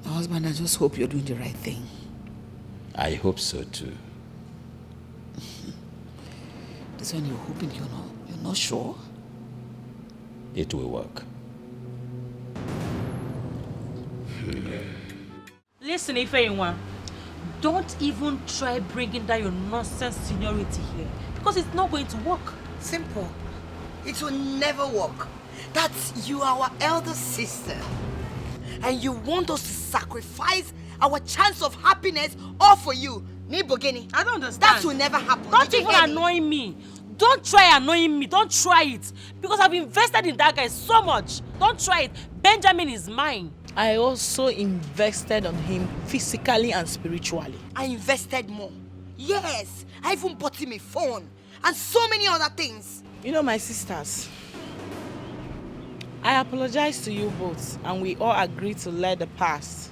C: My husband, I just hope you're doing the right thing.
O: I hope so too.
C: This one you're hoping you're not sure?
O: It will work.
B: Listen, Ifeyinwa, don't even try bringing down your nonsense seniority here because it's not going to work.
U: Simple. It will never work. That's you, our elder sister. And you want us to sacrifice our chance of happiness all for you. Nibogeni.
B: I don't understand.
U: That will never happen.
B: Don't even annoy me. Don't try annoying me. Don't try it. Because I've invested in that guy so much. Don't try it. Benjamin is mine.
P: I also invested on him physically and spiritually.
U: I invested more. Yes. I even bought him a phone. And so many other things.
P: You know, my sisters, I apologize to you both, and we all agreed to let the past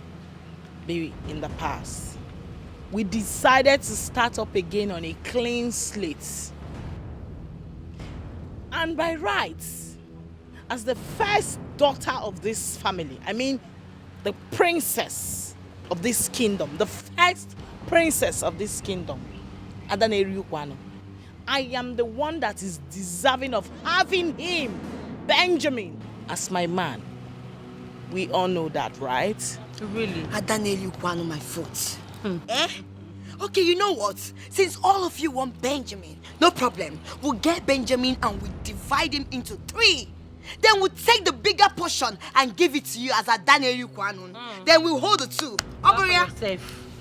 P: be in the past. We decided to start up again on a clean slate. And by rights, as the first daughter of this family, I mean the princess of this kingdom, the first princess of this kingdom, Adaneri Ukwano, I am the one that is deserving of having him, Benjamin, as my man. We all know that, right?
B: Really?
U: Adaneri Ukwano, my foot. Okay, you know what? Since all of you want Benjamin, no problem. We'll get Benjamin and we'll divide him into 3. Then we'll take the bigger portion and give it to you as Adaneri Ukwano. Then we'll hold the 2. Oberia.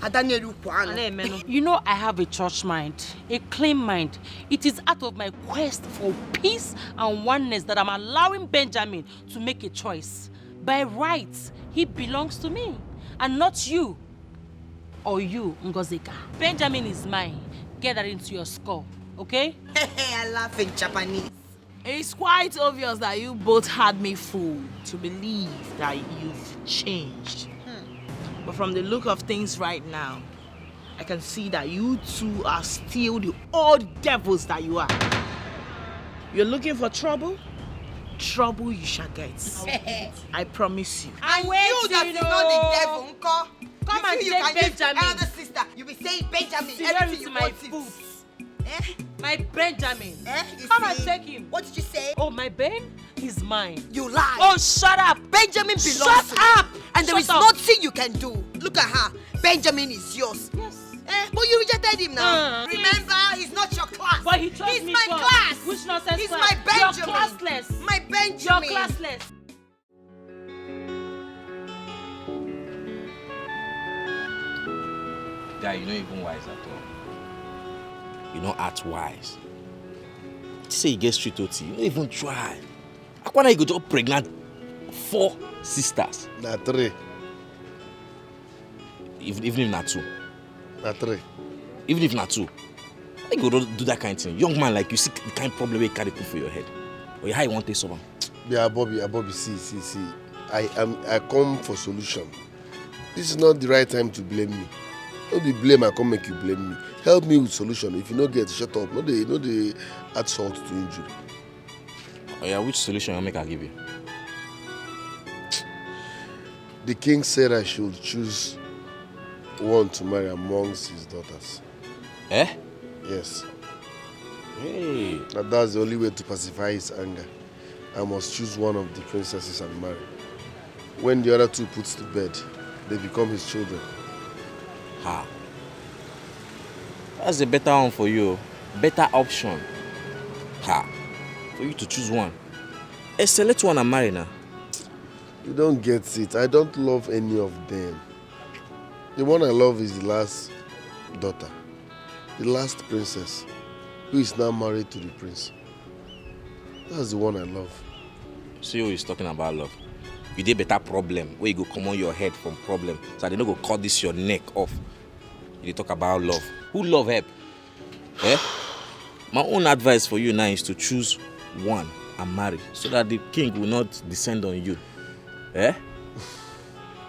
U: Adaneri Ukwano.
B: You know I have a church mind, a clean mind. It is out of my quest for peace and oneness that I'm allowing Benjamin to make a choice. By rights, he belongs to me and not you. Or you, Ngozika. Benjamin is mine. Get that into your skull, okay?
U: I laugh in Japanese.
P: It's quite obvious that you both had me fooled to believe that you've changed. But from the look of things right now, I can see that you two are still the old devils that you are. You're looking for trouble? Trouble you shall get. I promise you.
U: And you that is not the devil, Nko.
B: Come and
U: you
B: take Benjamin.
U: Elder sister, you be saying Benjamin everything you
B: my
U: want
B: foot.
U: it.
B: My Benjamin.
U: You
B: Come and
U: see?
B: take him.
U: What did you say?
B: Oh, my Ben? He's mine.
U: You lie.
B: Oh, shut up.
U: Benjamin belongs
B: Shut
U: to you.
B: up.
U: And there is
B: Shut up.
U: nothing you can do. Look at her. Benjamin is yours.
B: Yes.
U: But you rejected him now. Remember, he's not your class.
B: But he chose
U: he's
B: me
U: my
B: first.
U: class.
B: Which nonsense
U: He's
B: class?
U: my Benjamin.
B: You're classless.
U: My Benjamin.
B: You're classless.
N: Guy, you're not even wise at all. You not act wise. You say you get street OT, you don't even try. Akwana, you go just pregnant 4 sisters.
K: Na 3.
N: Even if not 2.
K: Na 3.
N: Even if not 2. Why you go do that kind of thing? Young man like you see the kind of problem you carry put for your head. Or how you want to take someone?
K: Yeah, Bobby, see. I come for solution. This is not the right time to blame me. Don't be blame, I come make you blame me. Help me with solution. If you don't get, shut up. No, they add salt to injury.
N: Oh yeah, which solution you make I give you?
K: The king said I should choose one to marry amongst his daughters.
N: Eh?
K: Yes.
N: Hey.
K: And that's the only way to pacify his anger. I must choose one of the princesses and marry. When the other 2 puts to bed, they become his children.
N: Ha. That's a better one for you. Better option. Ha. For you to choose one. Select one and marry now.
K: You don't get it. I don't love any of them. The one I love is the last daughter. The last princess. Who is now married to the prince. That's the one I love.
N: See who is talking about love. You did better problem where you go come on your head from problem. So they don't go cut this your neck off. You talk about love. Who love help? Eh? My own advice for you now is to choose one and marry so that the king will not descend on you. Eh?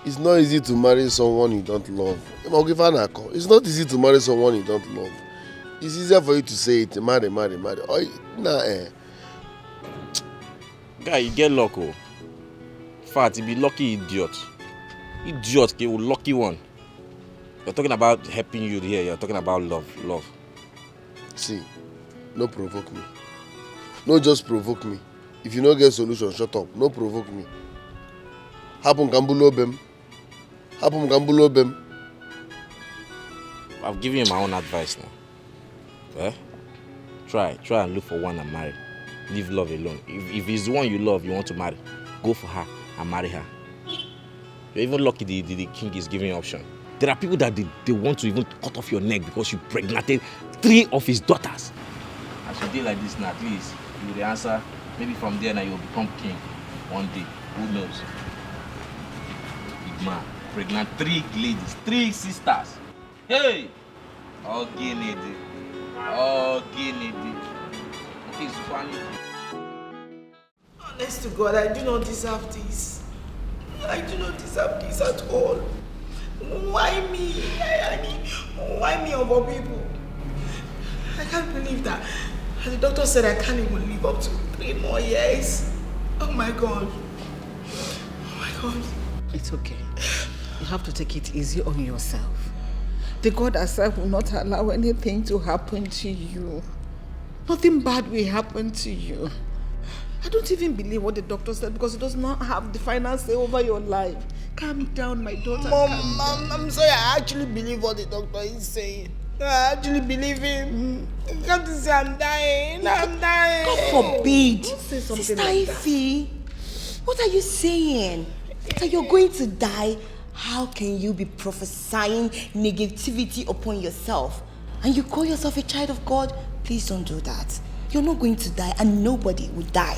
K: It's not easy to marry someone you don't love. It's not easy to marry someone you don't love. It's easier for you to say it, marry. Oh, nah,
N: Guy, you get luck, oh. In fact, you be lucky idiot. Idiot, okay, lucky one. You're talking about helping you here. You're talking about love.
K: See, no provoke me. No just provoke me. If you don't get solution, shut up. No provoke me. Happen Gambulobem.
N: I've given you my own advice now. Eh? Try and look for one and marry. Leave love alone. If it's the one you love, you want to marry, go for her and marry her. You're even lucky the king is giving you an option. There are people that they want to even cut off your neck because you pregnated 3 of his daughters. As you did like this now, at least you will answer. Maybe from there now you'll become king one day. Who knows? Big man, pregnant 3 ladies, 3 sisters. Hey! All Guinea. Okay, it's funny.
E: Honest to God, I do not deserve this. I do not deserve this at all. Why me? I mean, why me of all people? I can't believe that. The doctor said I can't even live up to 3 more years. Oh my God. Oh my God.
T: It's okay. You have to take it easy on yourself. The God herself will not allow anything to happen to you. Nothing bad will happen to you. I don't even believe what the doctor said because he does not have the final say over your life. Calm down, my daughter.
E: Mom, I'm sorry. I actually believe what the doctor is saying. I actually believe him. You can't say I'm dying.
U: God forbid.
T: Don't say something
U: Sister
T: like that.
U: Ify, what are you saying? That you're going to die? How can you be prophesying negativity upon yourself? And you call yourself a child of God? Please don't do that. You're not going to die and nobody will die.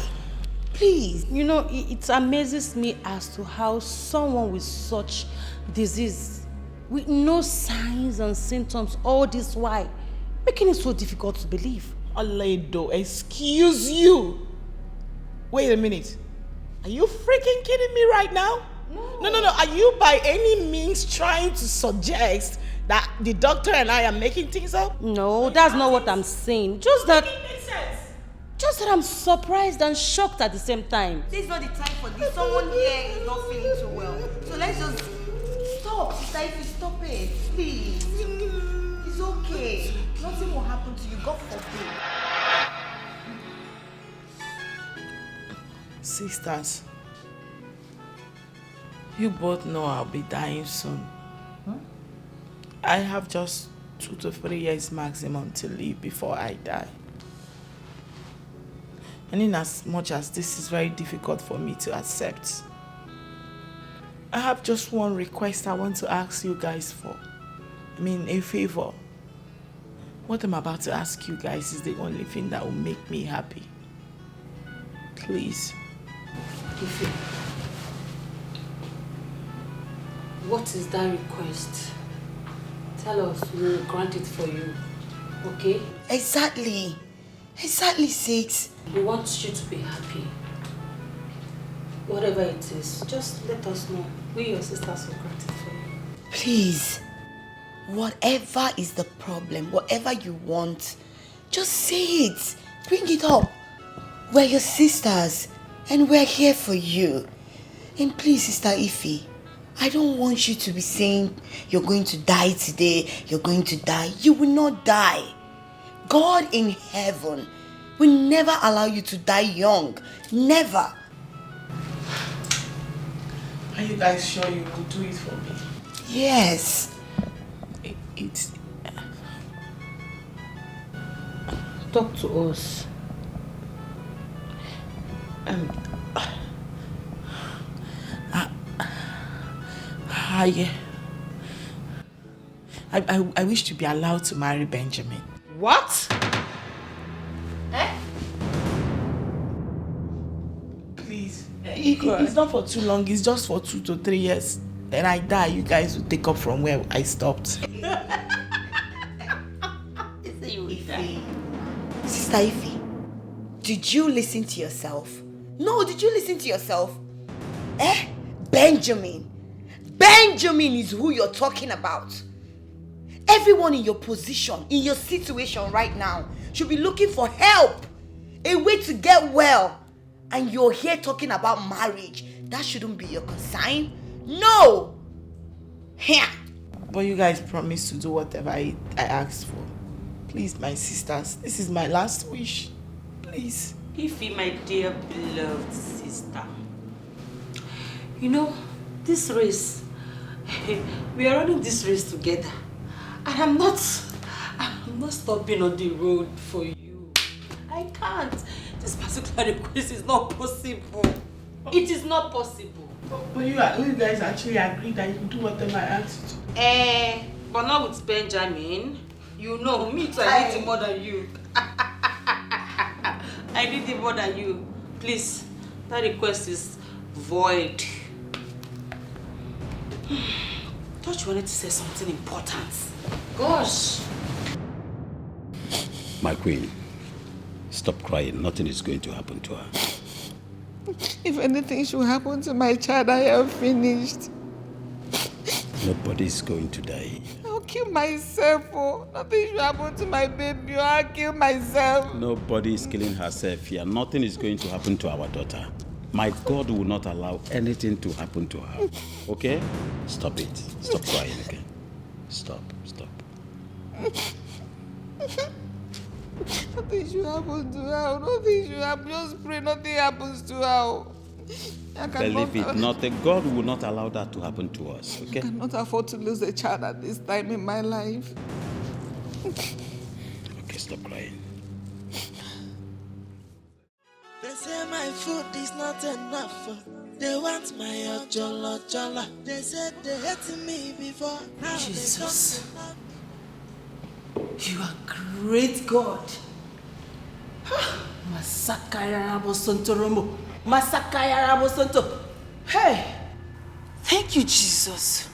U: Please.
B: You know, it amazes me as to how someone with such disease, with no signs and symptoms all this while, making it so difficult to believe.
E: Aledo, excuse you. Wait a minute. Are you freaking kidding me right now? No. Are you by any means trying to suggest that the doctor and I are making things up?
B: No, that's not what I'm saying. Just that I'm surprised and shocked at the same time.
U: This is not the time for this. Someone here is not feeling too well. So let's just stop. Sister Ify, stop it. Please. It's okay. Nothing will happen to you. God forbid.
E: Sisters, you both know I'll be dying soon. I have just
P: 2 to 3 years maximum to live before I die. And in as much as this is very difficult for me to accept, I have just one request I want to ask you guys for. I mean, a favor. What I'm about to ask you guys is the only thing that will make me happy. Please.
B: Ife, what is that request? Tell us, we will grant it for you. Okay?
U: Exactly. Exactly, Six.
B: We want you to be happy. Whatever it is, just let us know. We, your sisters, will grant it for you.
U: Please. Whatever is the problem, whatever you want, just say it. Bring it up. We're your sisters, and we're here for you. And please, Sister Ife, I don't want you to be saying you're going to die today, you're going to die. You will not die. God in heaven will never allow you to die young. Never.
P: Are you guys sure you will do it for me?
U: Yes.
P: It's...
B: Talk to us.
P: I wish to be allowed to marry Benjamin.
B: What?
P: Please. It's not for too long. It's just for 2 to 3 years. Then I die. You guys will take up from where I stopped.
U: Sister Ife, did you listen to yourself? No, did you listen to yourself? Benjamin. Benjamin is who you're talking about. Everyone in your position, in your situation right now, should be looking for help, a way to get well. And you're here talking about marriage. That shouldn't be your concern. No! Here.
P: But you guys promised to do whatever I asked for. Please, my sisters, this is my last wish. Please.
B: Ife, my dear beloved sister. You know, this race, we are running this race together. And I'm not stopping on the road for you. I can't. This particular request is not possible. It is not possible.
P: But you guys actually agreed that you can do whatever I asked you to.
B: But not with Benjamin. You know, me too, I need him more than you. I need him more than you. Please, that request is void. Thought you wanted to say something important. Gosh.
Q: My queen, stop crying. Nothing is going to happen to her.
P: If anything should happen to my child, I am finished.
Q: Nobody is going to die.
P: I'll kill myself. Oh. Nothing should happen to my baby. I'll kill myself.
Q: Nobody is killing herself here. Nothing is going to happen to our daughter. My God will not allow anything to happen to her. Okay? Stop it. Stop crying, okay? Stop.
P: Nothing should happen to her. Nothing should happen. Just pray nothing happens to her.
Q: Believe it, nothing. God will not allow that to happen to us, okay?
P: I cannot afford to lose a child at this time in my life.
Q: Okay, stop crying.
M: They say my food is not enough. They want my ojolo. They said they hated me before. Now
B: Jesus. You are great God. Masakaya Rabosonto Romo. Masakaya Rabosonto. Hey! Thank you, Jesus.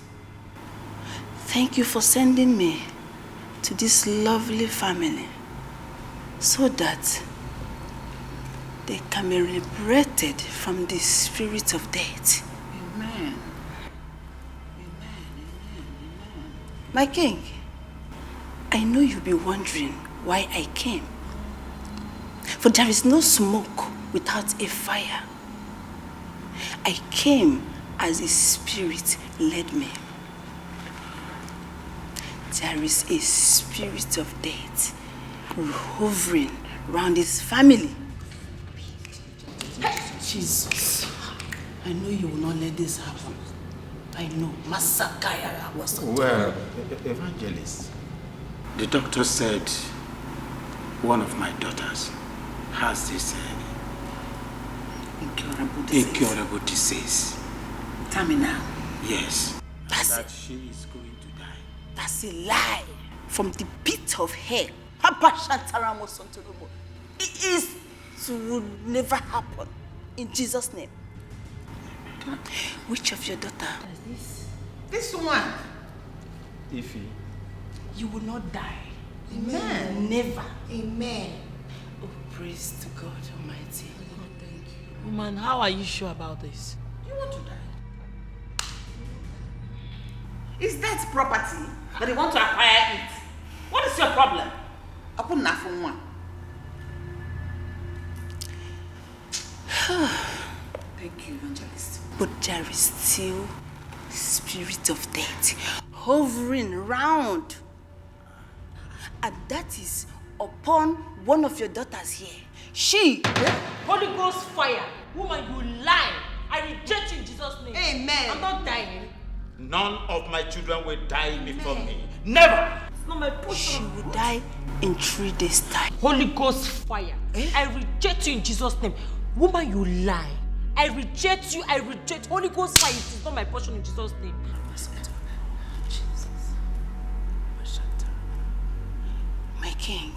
B: Thank you for sending me to this lovely family so that they can be liberated from the spirit of death. Amen. My king, I know you'll be wondering why I came. For there is no smoke without a fire. I came as the Spirit led me. There is a spirit of death hovering around this family. Jesus, I know you will not let this happen. I know. Masakaya was.
Q: Well, evangelist,
O: The doctor said one of my daughters has this incurable disease.
C: Tell me now.
O: Yes.
C: That's
O: that she is going to die.
C: That's a lie from the pit of hell. Papa Shantaramo Sontorobo. It will never happen. In Jesus' name. Which of your daughter? This one.
N: Ify.
C: You will not die.
U: Amen.
C: Never.
U: Amen.
C: Oh, praise to God Almighty.
P: God, thank you. Woman, how are you sure about this?
C: You want to die? Is that property that you want to acquire it? What is your problem? I put nothing one. Thank you, Evangelist. But there is still the spirit of death hovering around. And that is upon one of your daughters here. She.
B: Holy Ghost fire. Woman, you lie. I reject you in Jesus' name.
U: Amen.
B: I'm not dying.
Q: None of my children will die before me. Never!
B: It's not my portion.
C: She will die in 3 days' time.
B: Holy Ghost fire. I reject you in Jesus' name. Woman, you lie. I reject you. I reject Holy Ghost fire. It is not my portion in Jesus' name.
C: My king,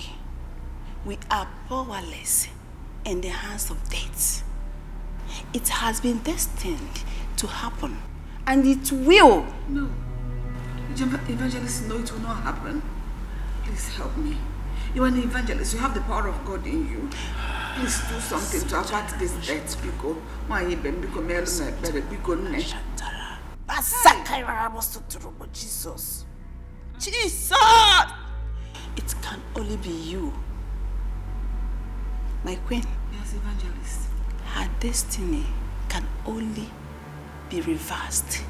C: we are powerless in the hands of death. It has been destined to happen, and it will. No. Evangelist, no, it will not happen. Please help me. You are an evangelist. You have the power of God in you. Please do something to avert this death. Jesus. Jesus! It can only be you. My queen. Yes, evangelist. Her destiny can only be reversed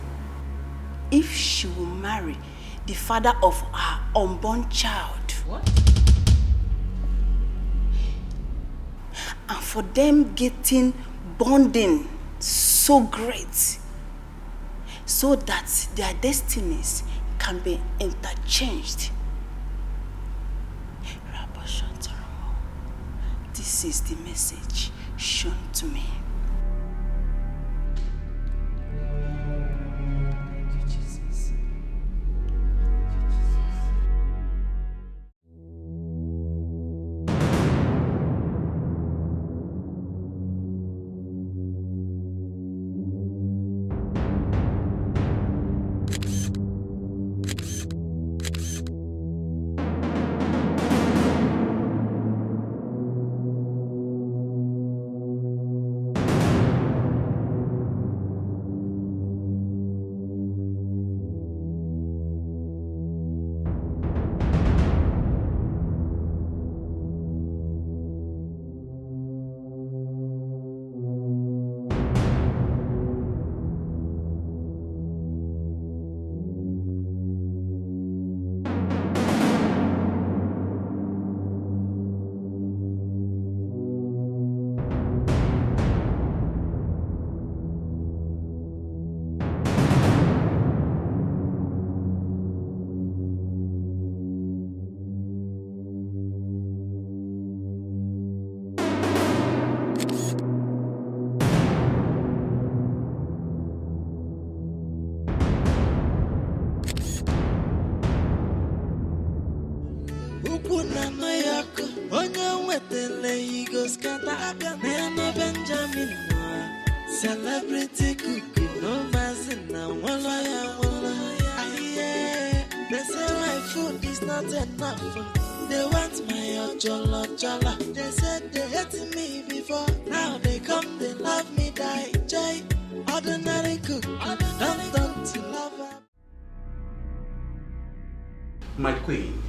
C: if she will marry the father of her unborn child. What? And for them getting bonding so great so that their destinies can be interchanged. This is the message shown to me. Thank you, Jesus.
M: Celebrity cuckoo, no mazina, wallaya. They say my food is not enough. They want my jollo. They said they hated me before. Now they come, they love me, die. Jay, ordinary cook, don't to love her.
Q: My queen,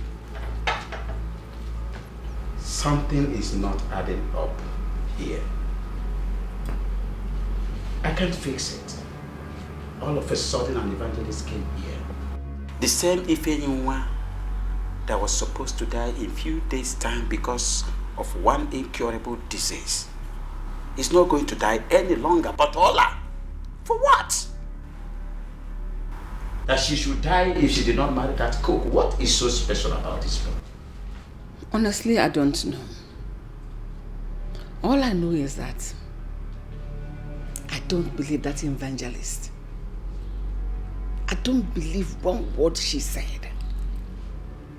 Q: something is not adding up here. I can't fix it. All of a sudden, an evangelist came here.
O: The same Ifenyinwa that was supposed to die in few days' time because of one incurable disease is not going to die any longer. But Ola, for what?
Q: That she should die if she did not marry that cook. What is so special about this boy?
T: Honestly, I don't know. All I know is that I don't believe that evangelist. I don't believe one word she said.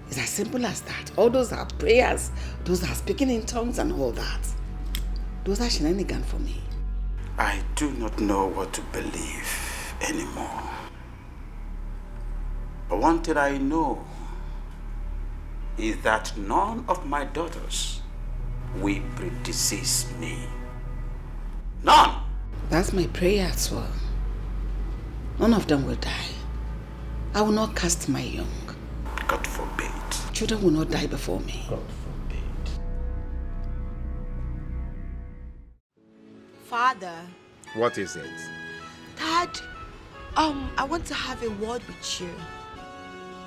T: It's as simple as that. All those are prayers, those are speaking in tongues and all that. Those are shenanigans for me.
O: I do not know what to believe anymore. But one thing I know is that none of my daughters will predecease me. None!
T: That's my prayer as well. None of them will die. I will not cast my young.
O: God forbid.
T: Children will not die before me.
Q: God forbid.
U: Father,
O: What is it?
U: Dad, I want to have a word with you.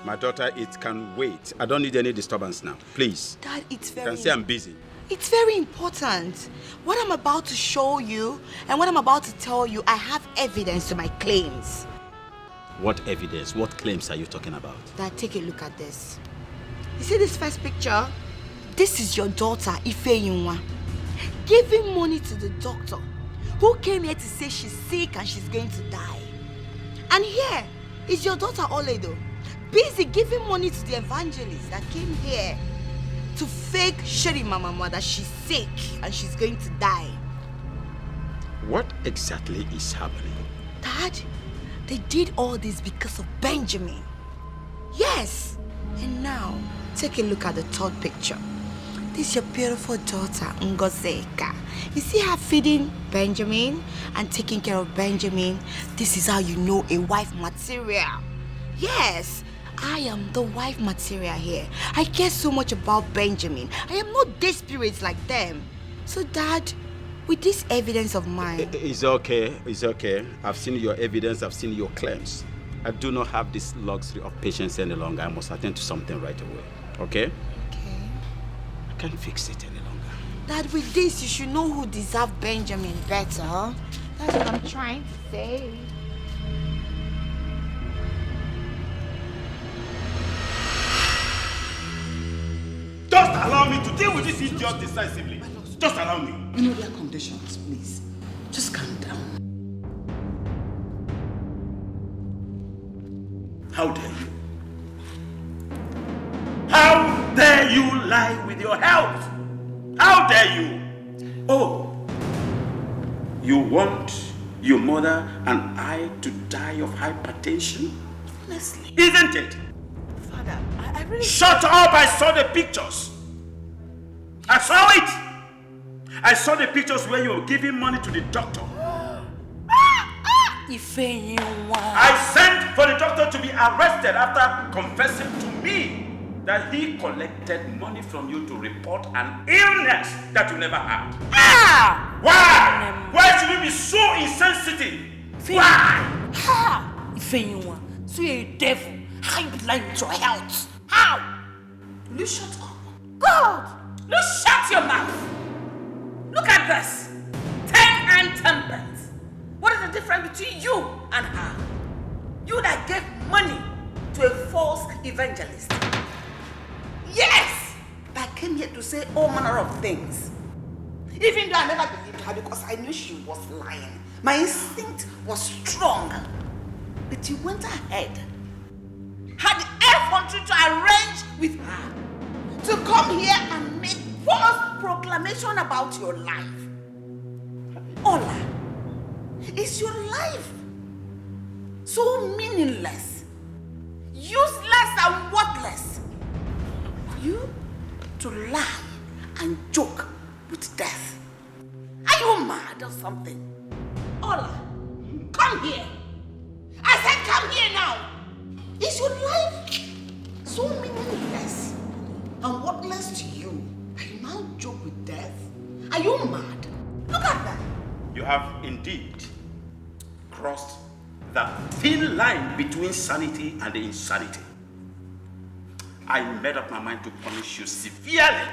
O: My daughter, it can wait. I don't need any disturbance now. Please.
U: Dad, it's
O: You
U: very...
O: can say I'm busy.
U: It's very important. What I'm about to show you and what I'm about to tell you, I have evidence to my claims.
Q: What evidence? What claims are you talking about?
U: Dad, take a look at this. You see this first picture? This is your daughter, Ifeyinwa, giving money to the doctor who came here to say she's sick and she's going to die. And here is your daughter, Oledo, busy giving money to the evangelist that came here to fake Sheri Mama that she's sick and she's going to die.
O: What exactly is happening?
U: Dad, they did all this because of Benjamin. Yes. And now, take a look at the third picture. This is your beautiful daughter, Ngozeka. You see her feeding Benjamin and taking care of Benjamin. This is how you know a wife material. Yes, I am the wife material here. I care so much about Benjamin. I am not desperate like them. So, Dad, with this evidence of mine...
O: It's okay. It's okay. I've seen your evidence. I've seen your claims. I do not have this luxury of patience any longer. I must attend to something right away. Okay?
U: Okay.
O: I can't fix it any longer.
U: Dad, with this, you should know who deserves Benjamin better. That's what I'm trying to say.
A: Just allow me to deal with this idiot decisively. Just allow me.
T: You know their conditions, please. Just calm down.
A: How dare you? How dare you lie with your health? How dare you? Oh, you want your mother and I to die of hypertension?
U: Honestly.
A: Isn't it?
U: Father, I really...
A: Shut up! I saw the pictures. I saw it. I saw the pictures where you were giving money to the doctor. I sent for the doctor to be arrested after confessing to me that he collected money from you to report an illness that you never had. Why? Why should you be so insensitive? Why?
B: So you're a devil. How you be lying with your health? How?
C: Will you shut up?
B: God!
C: You shut your mouth. Look at this. 10 and 10 pence. What is the difference between you and her? You that gave money to a false evangelist. Yes! That came here to say all manner of things. Even though I never believed her because I knew she was lying. My instinct was strong. But you went ahead. Had the effrontery to arrange with her to come here and make false proclamation about your life. Ola, is your life so meaningless, useless and worthless for you to lie and joke with death? Are you mad or something? Ola, come here. I said come here now. Is your life so meaningless and worthless to you that you now joke with death? Are you mad? Look at that.
A: You have indeed crossed that thin line between sanity and insanity. I made up my mind to punish you severely,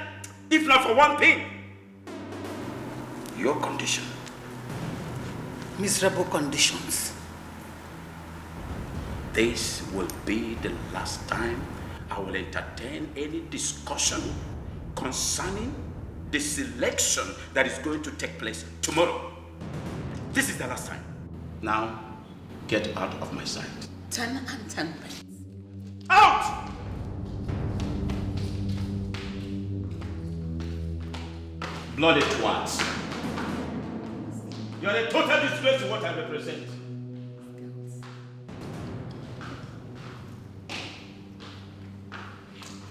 A: if not for one thing. Your condition.
C: Miserable conditions.
O: this will be the last time I will entertain any discussion concerning the selection that is going to take place tomorrow. This is the last time. Now, get out of my sight.
C: 10 and 10 pence.
O: Out! Bloody twats. You are a total disgrace to what I represent.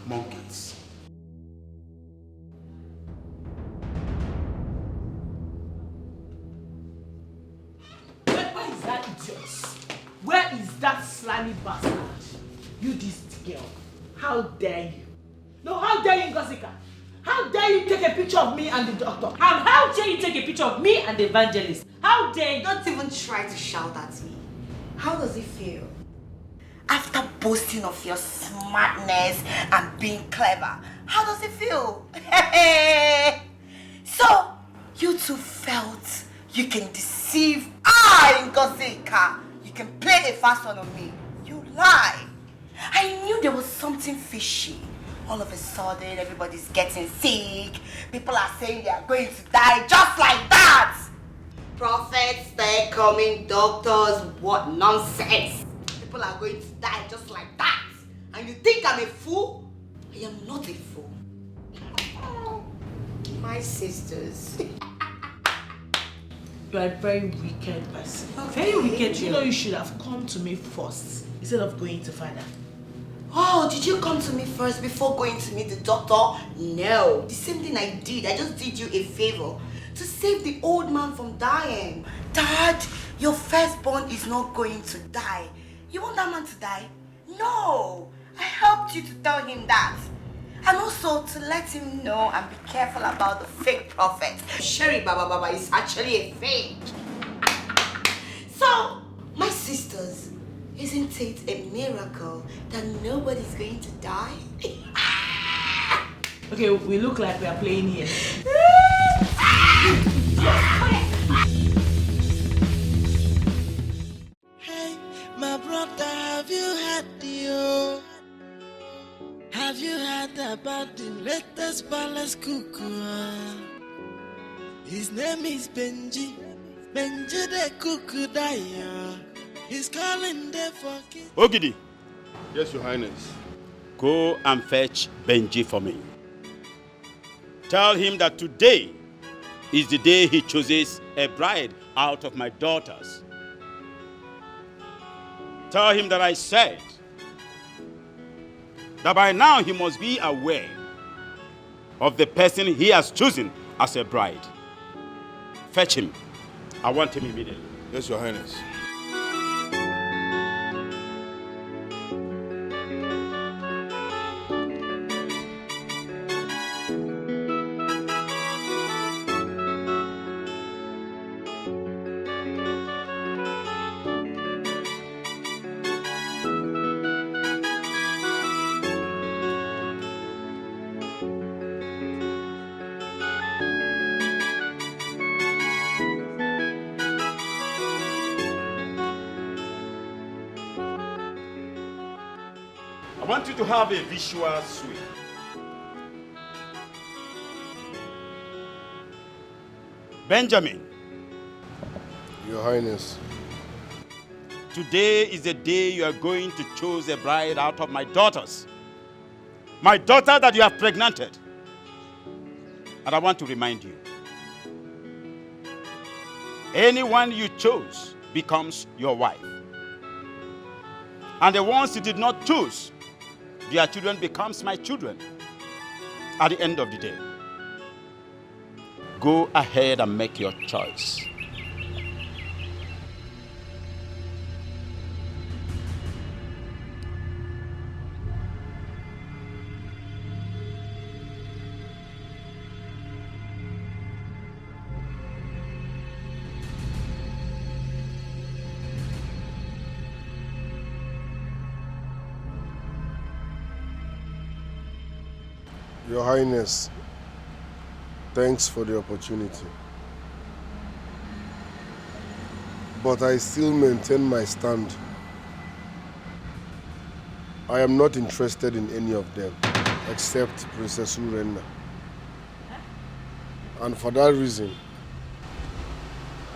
O: Monkeys.
P: Where is that idiot? Where is that slimy bastard? You this girl. How dare you? No, how dare you, Ngosika? How dare you take a picture of me and the doctor?
B: And how dare you take a picture of me and the evangelist? How dare you?
G: Don't even try to shout at me. How does it feel? After boasting of your smartness and being clever, how does it feel? So, you two felt you can deceive Ngosika. You can play a fast one on me. You lie. I knew there was something fishy. All of a sudden, everybody's getting sick. People are saying they are going to die just like that. Prophets, they're coming, doctors, what nonsense. People are going to die just like that. And you think I'm a fool? I am not a fool. My sisters.
P: You are a very wicked person.
B: Very wicked.
P: You know you should have come to me first instead of going to Father.
G: Oh, did you come to me first before going to meet the doctor? No. The same thing I did. I just did you a favor to save the old man from dying. Dad, your firstborn is not going to die. You want that man to die? No. I helped you to tell him that. And also to let him know and be careful about the fake prophet. Sherry Baba is actually a fake. So, my sisters, isn't it a miracle that nobody's going to die?
P: Okay, we look like we are playing here.
M: Hey, my brother, have you had the Have you heard about the latest palace cuckoo? His name is Benji. Benji the cuckoo daya. He's calling there for kids.
A: Ogidi.
I: Yes, Your Highness.
A: Go and fetch Benji for me. Tell him that today is the day he chooses a bride out of my daughters. Tell him that I said that by now he must be aware of the person he has chosen as a bride. Fetch him. I want him immediately.
I: Yes, Your Highness.
A: I want you to have a visual swing. Benjamin.
I: Your Highness.
A: Today is the day you are going to choose a bride out of my daughters. My daughter that you have pregnanted. And I want to remind you. Anyone you chose becomes your wife. And the ones you did not choose, their children becomes my children at the end of the day. Go ahead and make your choice.
I: Your Highness, thanks for the opportunity. But I still maintain my stand I am not interested in any of them except Princess Urenna. And for that reason,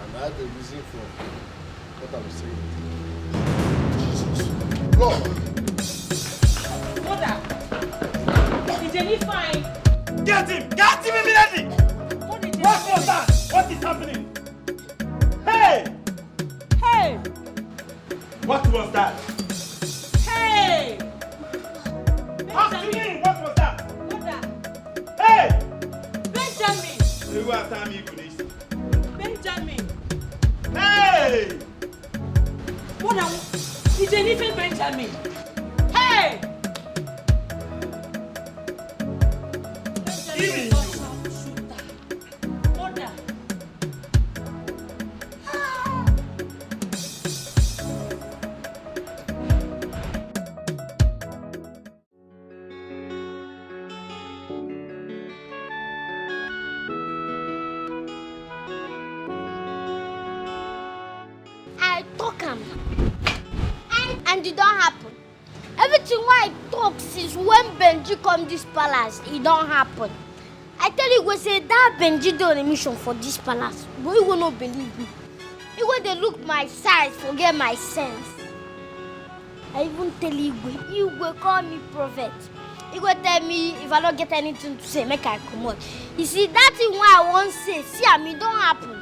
I: and that's the reason for what I'm saying. Lord!
B: Mother! Is Jenny fine?
A: Get him! Get him immediately! What was that? What is happening? Hey!
B: Hey!
A: What was that?
B: Hey!
A: Talk to me! What was that?
B: Mother!
A: Hey!
B: Benjamin!
A: Who are Tammy Goodies?
B: Benjamin!
A: Hey!
B: Mother! Is Jenny Benjamin? Hey!
A: Even
B: Mother!
D: I talk am. And it don't happen. Everything I talk since when Benji come this palace, it don't happen. I tell you, go say that Benji done a mission for this palace, but you will not believe me. You go they look my size, forget my sense. I even tell you will call me prophet. You go tell me if I don't get anything to say, make I come out. You see that thing why I won't say, see I mean don't happen.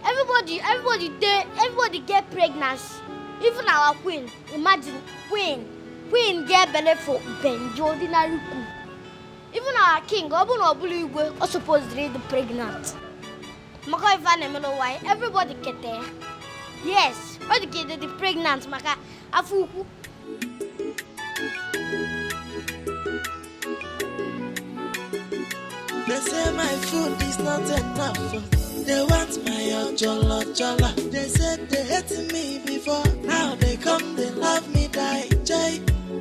D: Everybody get pregnancy. Even our queen, imagine queen get belly for Benji ordinary cook. Even our king, Obulu are supposed to be pregnant. Maka if I know why, everybody get there. Yes, all the kids are pregnant, Maka afuku.
M: They say my food is not enough. They want my jollo. They said they hated me before. Now they come, they love me, die. Jay,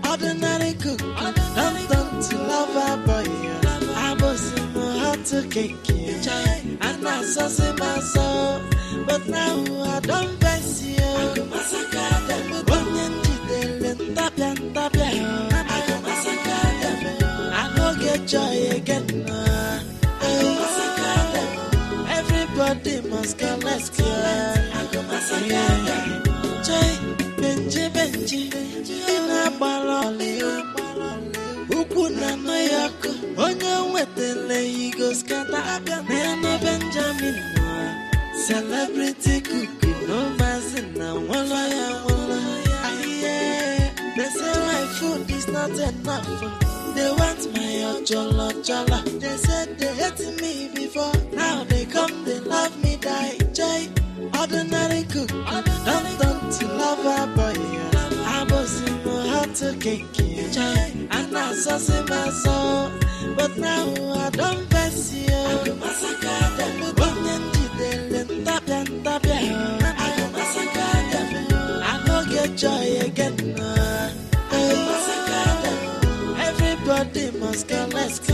M: ordinary cook. Don't to love a boy. I was in my heart to cake. And I saw my soul. But now I don't bless you. I go massacre them. I go massacre them. I go get joy again. Everybody must go, let's go. I go massacre. Joy, Benji, in a baloli. Ukuna no yako, onye wetele ego scatter. Nene Benjamin, celebrity cookie, no mazina, wala. They say my food is not enough. They want my jollo. They said they hated me before. Now they come, they love me, die. Jay, ordinary cook. Don't to love a boy. I was in my heart to cake. And I saw my soul. But now I don't bless you. I go massacre them. I go massacre them. I go get joy again. I go massacre them. Everybody must go, let's go.